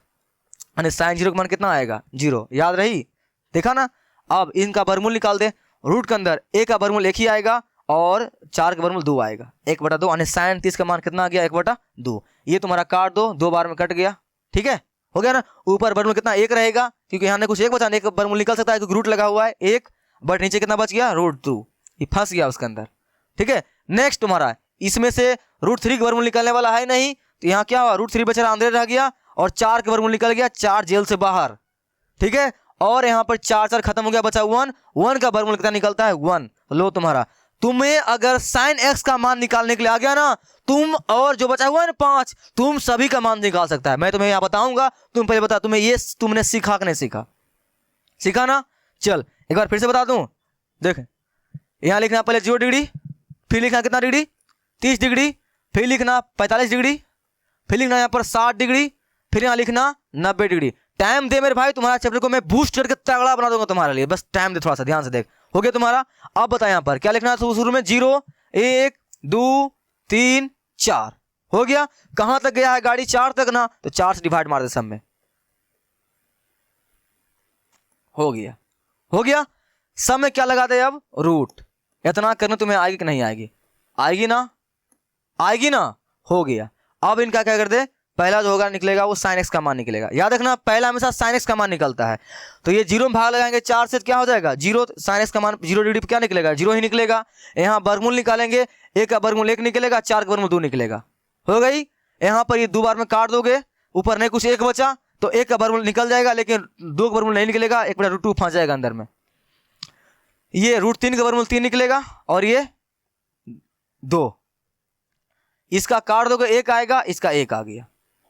यानी साइन 0 का मान कितना आएगा 0, याद रही, देखा ना। अब इनका वर्गमूल निकाल दे, रूट के अंदर a का वर्गमूल 1 ही आएगा, और 4 के वर्गमूल 2 आएगा, 1/2 यानी sin 30 का मान कितना आ गया 1/2। ये तुम्हारा काट दो, 2 बार में कट गया, ठीक है, हो गया ना। ऊपर वर्गमूल कितना 1 रहेगा, क्योंकि यहाँ ने कुछ 1 बचा, एक वर्गमूल निकल सकता है क्योंकि रूट लगा हुआ है 1, बट नीचे कितना बच गया √2, ये फंस गया उसके अंदर, ठीक है। नेक्स्ट तुम्हारा इसमें से √3 का वर्गमूल निकलने वाला है नहीं, तो यहाँ क्या हुआ √3 बचा अंदर रह गया और 4 के वर्गमूल निकल गया, 4 जेल से बाहर, ठीक है। और यहाँ पर 4 खत्म हो गया, बचा 1 का वर्गमूल कितना निकलता है 1। लो तुम्हारा, तुम्हें अगर sin x का मान निकालने के लिए आ गया ना, तुम और जो बचा हुआ है ना 5, तुम सभी का मान निकाल सकता है। मैं तुम्हें यहाँ बताऊंगा, तुम पहले बता तुम्हें ये तुमने सीखा कि नहीं सीखा, सीखा ना। चल एक बार फिर से बता दूं, देख यहाँ लिखना पहले 0 डिग्री, फिर लिखना कितना डिग्री 30 डिग्री, फिर लिखना 45 डिग्री, फिर लिखना यहाँ पर 60 डिग्री, फिर यहाँ लिखना 90 डिग्री। टाइम दे मेरे भाई, तुम्हारा चैप्टर को मैं बूस्ट करके तगड़ा बना दूंगा तुम्हारे लिए, बस टाइम दे, थोड़ा सा ध्यान से देख। हो गया तुम्हारा। अब बता यहाँ पर क्या लिखना है शुरू में 0 1 2 3 4, हो गया। कहां तक गया है गाड़ी 4 तक ना, तो 4 से डिवाइड मार दे सब में, हो गया, हो गया। सब में क्या लगा दे अब रूट। इतना करने तुम्हें आएगी कि नहीं आएगी, आएगी ना, आएगी ना, हो गया। अब इनका क्या कर दे, पहला जो होगा निकलेगा वो sin x का मान निकलेगा। याद रखना पहला हमेशा sin x का मान निकलता है, तो ये 0 में भाग लगाएंगे 4 से, क्या हो जाएगा 0, sin x का मान 0 डिग्री पे क्या निकलेगा 0 ही निकलेगा। यहाँ वर्गमूल निकालेंगे, 1 का वर्गमूल 1 निकलेगा, 4 का वर्गमूल 2 निकलेगा, हो गई। यहाँ पर ये 2 बार में काट दोगे, ऊपर नहीं कुछ 1 बचा, तो 1 का वर्गमूल निकल जाएगा, लेकिन 2 का वर्गमूल नहीं निकलेगा, 1/√2 फंस जाएगा अंदर में। ये √3 का वर्गमूल 3 निकलेगा और ये 2, इसका काट दोगे 1 आएगा, इसका 1 आ गया,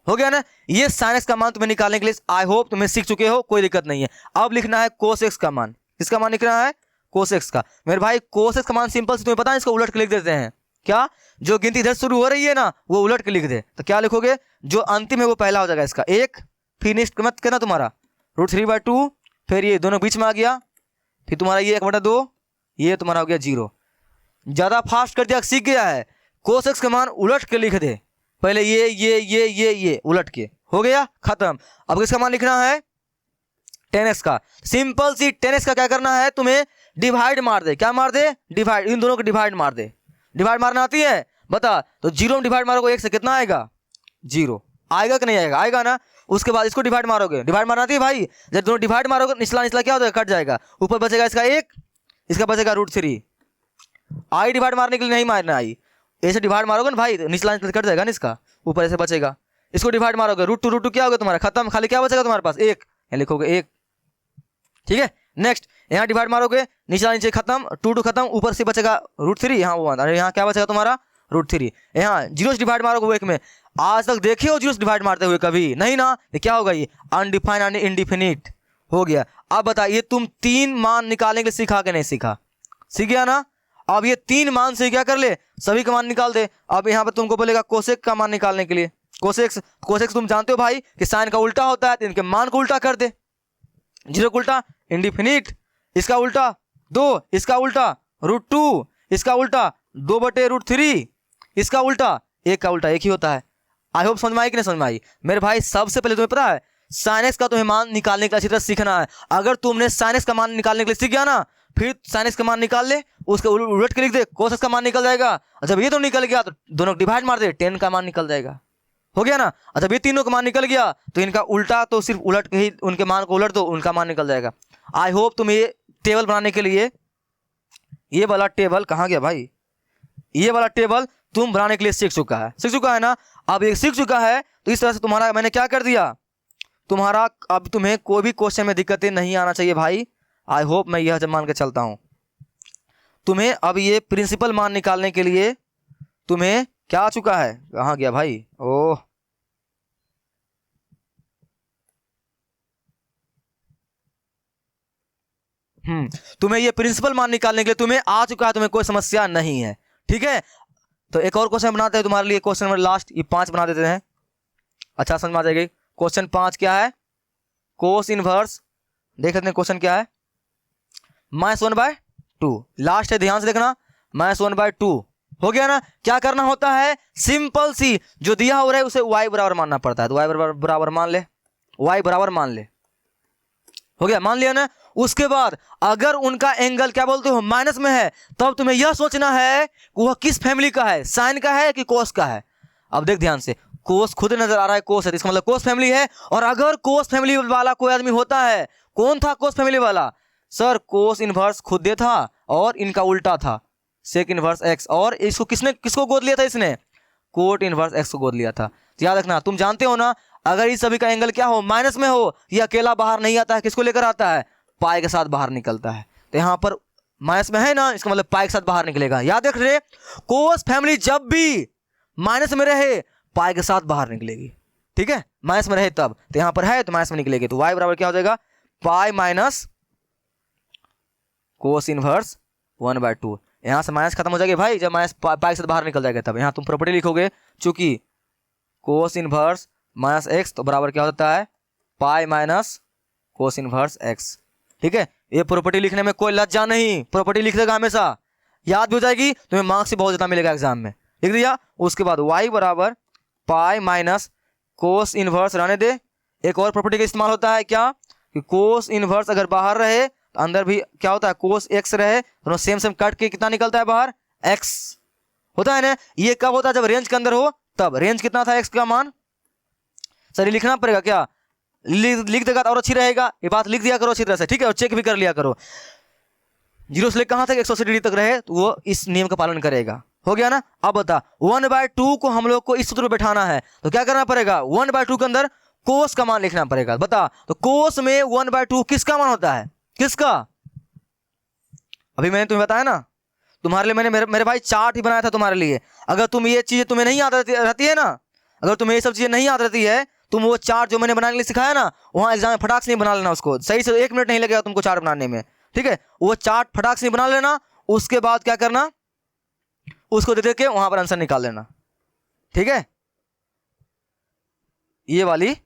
हो गया ना। ये sin x का मान तुम्हें निकालने के लिए आई होप तुम्हें सीख चुके हो, कोई दिक्कत नहीं है। अब लिखना है cos x का मान, किसका मान लिखना है cos x का। मेरे भाई cos x का मान सिंपल से तुम्हें पता है, इसको उलट के लिख देते हैं। क्या, जो गिनती इधर शुरू हो रही है ना वो उलट के लिख दे, तो क्या लिखोगे, जो अंतिम है वो पहला हो जाएगा इसका 1, फिनिश मत करना तुम्हारा √3/2, फिर ये दोनों बीच में आ गया, फिर तुम्हारा ये 1/2, ये तुम्हारा हो गया 0। ज्यादा फास्ट कर दिया, सीख गया है। cos x का मान उलट के लिख दे, पहले ये उलट के, हो गया खत्म। अब किसका मान लिखना है 10x का। सिंपल सी 10x का क्या करना है, तुम्हें डिवाइड मार दे, क्या मार दे डिवाइड, इन दोनों को डिवाइड मार दे। डिवाइड मारना आती है बता, तो 0 में डिवाइड मारोगे 1 से कितना आएगा 0, आएगा कि नहीं आएगा, आएगा ना। उसके बाद इसको डिवाइड मारोगे, डिवाइड मारना आती है भाई, जब दोनों डिवाइड मारोगे निचला निचला क्या हो जाएगा कट जाएगा, ऊपर बचेगा इसका 1, इसका बचेगा √3। आई डिवाइड मारने के लिए नहीं मारना, आई ऐसे डिवाइड मारोगे ना भाई, निचला निचला कट जाएगा ना, इसका ऊपर ऐसे बचेगा। इसको डिवाइड मारोगे √2 क्या होगा तुम्हारा खत्म, खाली क्या बचेगा तुम्हारे पास 1, यहाँ लिखोगे 1, ठीक है। नेक्स्ट यहाँ डिवाइड मारोगे, निचला नीचे खत्म, 2 खत्म, ऊपर से बचेगा √3, यहाँ वो अरे यहाँ क्या बचेगा तुम्हारा √3। यहाँ 0 से डिवाइड मारोगे वो 1 में, आज तक देखे हो 0 से डिवाइड मारते हुए कभी नहीं ना, ये क्या होगा ये अनडिफाइंड यानी इंडिफिनिट, हो गया। अब बताइए तुम 3 मान निकालने के लिए सीखा कि नहीं सीखा, सीख गया ना। अब ये 3 मान से क्या कर ले, सभी का मान निकाल दे। अब यहाँ पर तुमको बोलेगा कोसेक का मान निकालने के लिए, कोसेक तुम जानते हो भाई कि साइन का उल्टा होता है, तो इनके मान को उल्टा कर दे, 0 का उल्टा इंडिफिनिट, इसका उल्टा 2, इसका उल्टा √2, इसका उल्टा 2/√3, इसका उल्टा 1 का उल्टा 1 ही होता है। आई होप समझ में आई कि नहीं समझ में आई। मेरे भाई सबसे पहले तुम्हें पता है sin x का तुम्हें मान निकालने के लिए अच्छी तरह सीखना है। अगर तुमने sin x का मान निकालने के लिए सीख गया ना, फिर sin x का मान निकाल ले, उसके उलट के लिख दे, cos x का मान निकल जाएगा। जब ये तो निकल गया तो दोनों डिवाइड मार दे, 10 का मान निकल जाएगा, हो गया ना। जब ये तीनों का मान निकल गया तो इनका उल्टा तो सिर्फ उलट के ही उनके मान को उलट दो, उनका मान निकल जाएगा। आई होप तुम ये टेबल बनाने के लिए, ये वाला टेबल कहाँ गया भाई, ये वाला टेबल तुम बनाने के लिए सीख चुका है ना। अब ये सीख चुका है तो इस तरह से तुम्हारा मैंने क्या कर दिया, तुम्हारा अब तुम्हें कोई भी क्वेश्चन में दिक्कतें नहीं आना चाहिए भाई। आई होप मैं यह मान के चलता हूं। तुम्हें अब ये प्रिंसिपल मान निकालने के लिए तुम्हें क्या आ चुका है, कहाँ गया भाई, ओह तुम्हें ये प्रिंसिपल मान निकालने के लिए तुम्हें आ चुका है, तुम्हें कोई समस्या नहीं है, ठीक है। तो एक और क्वेश्चन बनाते हैं तुम्हारे लिए, क्वेश्चन नंबर लास्ट, ये 5 बना देते हैं, अच्छा समझ में आ जाएगी। क्वेश्चन 5 क्या है, कोस इनवर्स, देख लेते हैं क्वेश्चन क्या है, -1/2, लास्ट है ध्यान से देखना, -1/2, हो गया ना। क्या करना होता है, सिंपल सी जो दिया हो रहा है उसे y बराबर मानना पड़ता है, तो y बराबर मान ले, y बराबर मान ले, हो गया, मान लिया ना। उसके बाद अगर उनका एंगल क्या बोलते हो माइनस में है, तब तुम्हें यह सोचना है कि वह किस फैमिली का है, साइन का है कि कोस का है। अब देख ध्यान से, कोस खुद नजर आ रहा है कोस है, इसका मतलब कोस फैमिली है। और अगर कोस फैमिली वाला कोई आदमी होता है, कौन था कोस फैमिली वाला? सर कोस इनवर्स खुद दे था और इनका उल्टा था सेक इनवर्स एक्स, और इसको किसको गोद लिया था? इसने कोट इनवर्स एक्स को गोद लिया था। तो याद रखना, तुम जानते हो ना, अगर इस सभी का एंगल क्या हो, माइनस में हो, ये अकेला बाहर नहीं आता है, किसको लेकर आता है? पाई के साथ बाहर निकलता है। तो यहाँ पर माइनस में है ना, इसका मतलब पाई के साथ बाहर निकलेगा। याद रख रहे, कोस फैमिली जब भी माइनस में रहे पाई के साथ बाहर निकलेगी, ठीक है, माइनस में रहे तब। तो यहाँ पर है तो माइनस में निकलेगी, तो y बराबर क्या हो जाएगा? Pi minus cos inverse 1/2। यहाँ से माइनस खत्म हो जाएगी भाई, जब माइनस पाई के साथ बाहर निकल जाएगा तब। यहाँ तुम प्रॉपर्टी लिखोगे, चूंकि कोस इनवर्स माइनस एक्स तो बराबर क्या होता है? Pi minus cos inverse x, ठीक है। ये प्रॉपर्टी लिखने में कोई लज्जा नहीं, प्रॉपर्टी लिख देगा हमेशा, याद भी हो जाएगी, तुम्हें मार्क्स से बहुत ज़्यादा मिलेगा एग्जाम में। लिख दिया। उसके बाद y बराबर पाई माइनस कोस इनवर्स रहने दे। एक और प्रॉपर्टी का इस्तेमाल होता है क्या, कि कोस इनवर्स अगर बाहर रहे तो अंदर भी क्या होता है? कोस एक्स रहे, दोनों सेम सेम कट के कितना निकलता है बाहर? एक्स होता है ना। ये कब होता है? जब रेंज के अंदर हो तब। रेंज कितना था एक्स का मान? सर ये लिखना पड़ेगा क्या? लिख देगा तो और अच्छी रहेगा, ये बात लिख दिया करो अच्छी तरह से, ठीक है, और चेक भी कर लिया करो। 0 से लेकर कहाँ तक? 180 डिग्री तक रहे तो वो इस नियम का पालन करेगा। हो गया ना। अब बता, 1/2 को हम लोग को इस सूत्र में बैठाना है, तो क्या करना पड़ेगा? 1/2 के अंदर कोस का मान लिखना पड़ेगा। बता, तो कोस में 1/2 किसका मान होता है? किसका? अभी मैंने तुम्हें बताया ना, तुम्हारे लिए मैंने मेरे भाई चार्ट ही बनाया था तुम्हारे लिए। अगर तुम ये चीजें तुम्हें नहीं याद रहती है ना, अगर तुम्हें ये सब चीजें नहीं याद रहती है, तुम वो चार्ट जो मैंने बनाने के लिए सिखाया ना, वहाँ एग्जाम में फटाक से नहीं बना लेना उसको, सही से 1 मिनट नहीं लगेगा तुमको चार्ट बनाने में, ठीक है। वो चार्ट फटाक से नहीं बना लेना, उसके बाद क्या करना, उसको दे के वहां पर आंसर निकाल लेना, ठीक है। ये वाली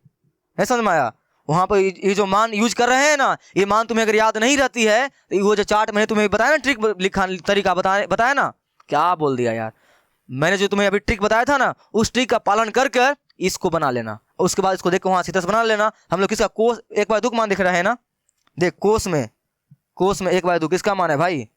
है, समझ में आया? वहां पर ये जो मान यूज कर रहे हैं ना, ये मान तुम्हें अगर याद नहीं रहती है तो वो जो चार्ट मैंने तुम्हें बताया ना, ट्रिक लिखा तरीका बताया ना, क्या बोल दिया यार, मैंने जो तुम्हें अभी ट्रिक बताया था ना, उस ट्रिक का पालन कर कर इसको बना लेना। उसके बाद इसको देख के वहां सीधा से बना लेना। हम लोग किसका कोस 1/2 मान दिख रहे हैं ना, देख कोस में 1/2 किसका मान है भाई?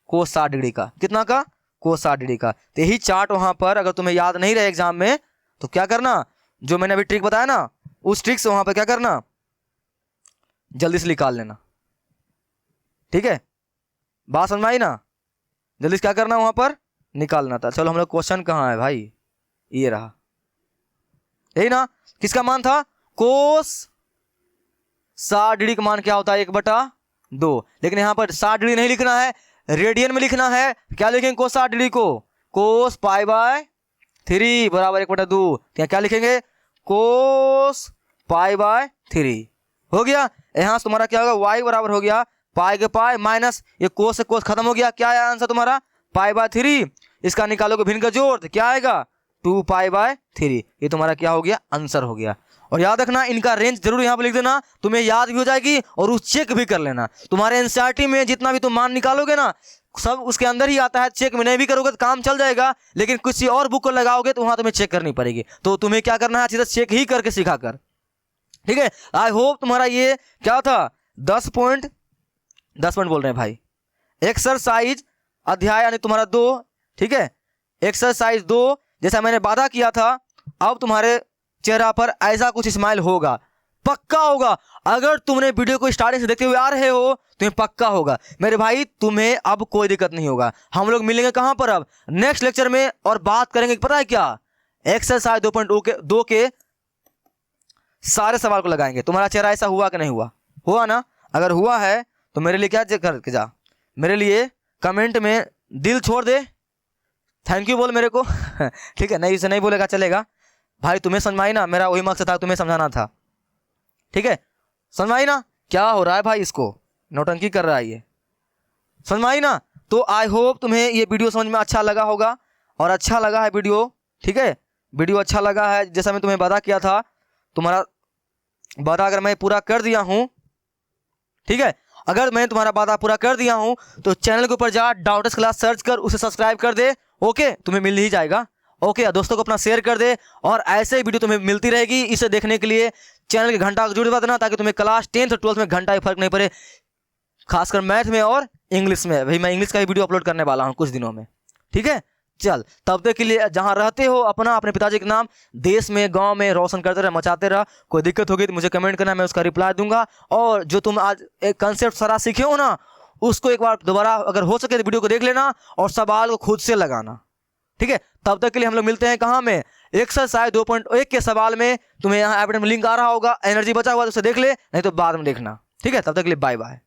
कोस 60 डिग्री का। कितना का? कोस 60 डिग्री का। तो यही चार्ट वहां पर अगर तुम्हें याद नहीं रहे एग्जाम में, तो क्या करना, जो मैंने अभी ट्रिक बताया ना, उस ट्रिक से वहां पर क्या करना, जल्दी से निकाल लेना, ठीक है। बात समझ में आई ना? जल्दी से क्या करना, वहां पर निकालना था। चलो हम लोग क्वेश्चन कहाँ है भाई? ये रहा, यही ना। किसका मान था? कोस 60 डिग्री का मान क्या होता है? 1/2। लेकिन यहां पर 60 डिग्री नहीं लिखना है, रेडियन में लिखना है। क्या लिखेंगे कोस 60 डिग्री को? कोस π/3 बराबर 1/2। क्या लिखेंगे? कोस π/3। हो गया। यहां से तुम्हारा क्या होगा? y बराबर हो गया पाई के पाई माइनस ये कोस से कोस खत्म हो गया। क्या है आंसर तुम्हारा? π/3। इसका निकालोगे भिन्न का जोड़ तो क्या आएगा? 2π/3। ये तुम्हारा क्या हो गया? आंसर हो गया। और याद रखना, इनका रेंज जरूर यहाँ पे लिख देना, तुम्हें याद भी हो जाएगी और उस चेक भी कर लेना। तुम्हारे एनसीईआरटी में जितना भी तुम मान निकालोगे ना, सब उसके अंदर ही आता है। चेक में नहीं भी करोगे तो काम चल जाएगा, लेकिन किसी और बुक को लगाओगे तो वहां तुम्हें चेक करनी पड़ेगी। तो तुम्हें क्या करना है, अच्छी तरह चेक ही करके सीखा कर, ठीक है। आई होप तुम्हारा ये क्या था 10 पॉइंट बोल रहे हैं भाई। एक्सरसाइज अध्याय यानी तुम्हारा 2, ठीक है। एक्सरसाइज 2 जैसा मैंने वादा किया था, अब तुम्हारे चेहरा पर ऐसा कुछ स्माइल होगा, पक्का होगा। अगर तुमने वीडियो को स्टार्टिंग से देखते हुए आ रहे हो, तुम्हें पक्का होगा मेरे भाई, तुम्हें अब कोई दिक्कत नहीं होगा। हम लोग मिलेंगे कहां पर? अब नेक्स्ट लेक्चर में, और बात करेंगे पता है क्या? एक्सरसाइज 2.2 के सारे सवाल को लगाएंगे। तुम्हारा चेहरा ऐसा हुआ कि नहीं हुआ? हुआ ना? अगर हुआ है तो मेरे लिए क्या करके जा, मेरे लिए कमेंट में दिल छोड़ दे, थैंक यू बोल मेरे को ठीक है। नहीं इसे नहीं बोलेगा चलेगा भाई। तुम्हें समझ में आई ना? मेरा वही मकसद था, तुम्हें समझाना था, ठीक है। समझ में आई ना? क्या हो रहा है भाई, इसको नौटंकी कर रहा है ये, समझ में आई ना? तो आई होप तुम्हें ये वीडियो समझ में अच्छा लगा होगा, और अच्छा लगा है वीडियो, ठीक है। वीडियो अच्छा लगा है, जैसा मैं तुम्हें वादा किया था, तुम्हारा वादा अगर मैं पूरा कर दिया हूं, ठीक है। अगर मैं तुम्हारा वादा पूरा कर दिया हूं तो चैनल के ऊपर जा, डाउटर्स क्लास सर्च कर, उसे सब्सक्राइब कर दे, ओके। तुम्हें मिल ही जाएगा। ओके दोस्तों को अपना शेयर कर दे, और ऐसे ही वीडियो तुम्हें मिलती रहेगी। इसे देखने के लिए चैनल के घंटा को जुड़ देना, ताकि तुम्हें क्लास 10th और 12th में घंटा ही फर्क नहीं पड़े, खासकर मैथ में और इंग्लिश में। भाई मैं इंग्लिश का भी वीडियो अपलोड करने वाला हूँ कुछ दिनों में, ठीक है। चल तब तक के लिए जहाँ रहते हो अपना अपने पिताजी के नाम देश में गांव में रोशन करते रह, मचाते रह। कोई दिक्कत होगी तो मुझे कमेंट करना, मैं उसका रिप्लाई दूंगा। और जो तुम आज एक कंसेप्ट सारा सीखे हो ना, उसको एक बार दोबारा अगर हो सके तो वीडियो को देख लेना और सवाल को खुद से लगाना, ठीक है। तब तक के लिए हम लोग मिलते हैं कहाँ में, एक्सरसाइज 2.1 के सवाल में। तुम्हें यहाँ एविडेंस लिंक आ रहा होगा, एनर्जी बचा हुआ तो उसे देख ले, नहीं तो बाद में देखना, ठीक है। तब तक के लिए बाय बाय।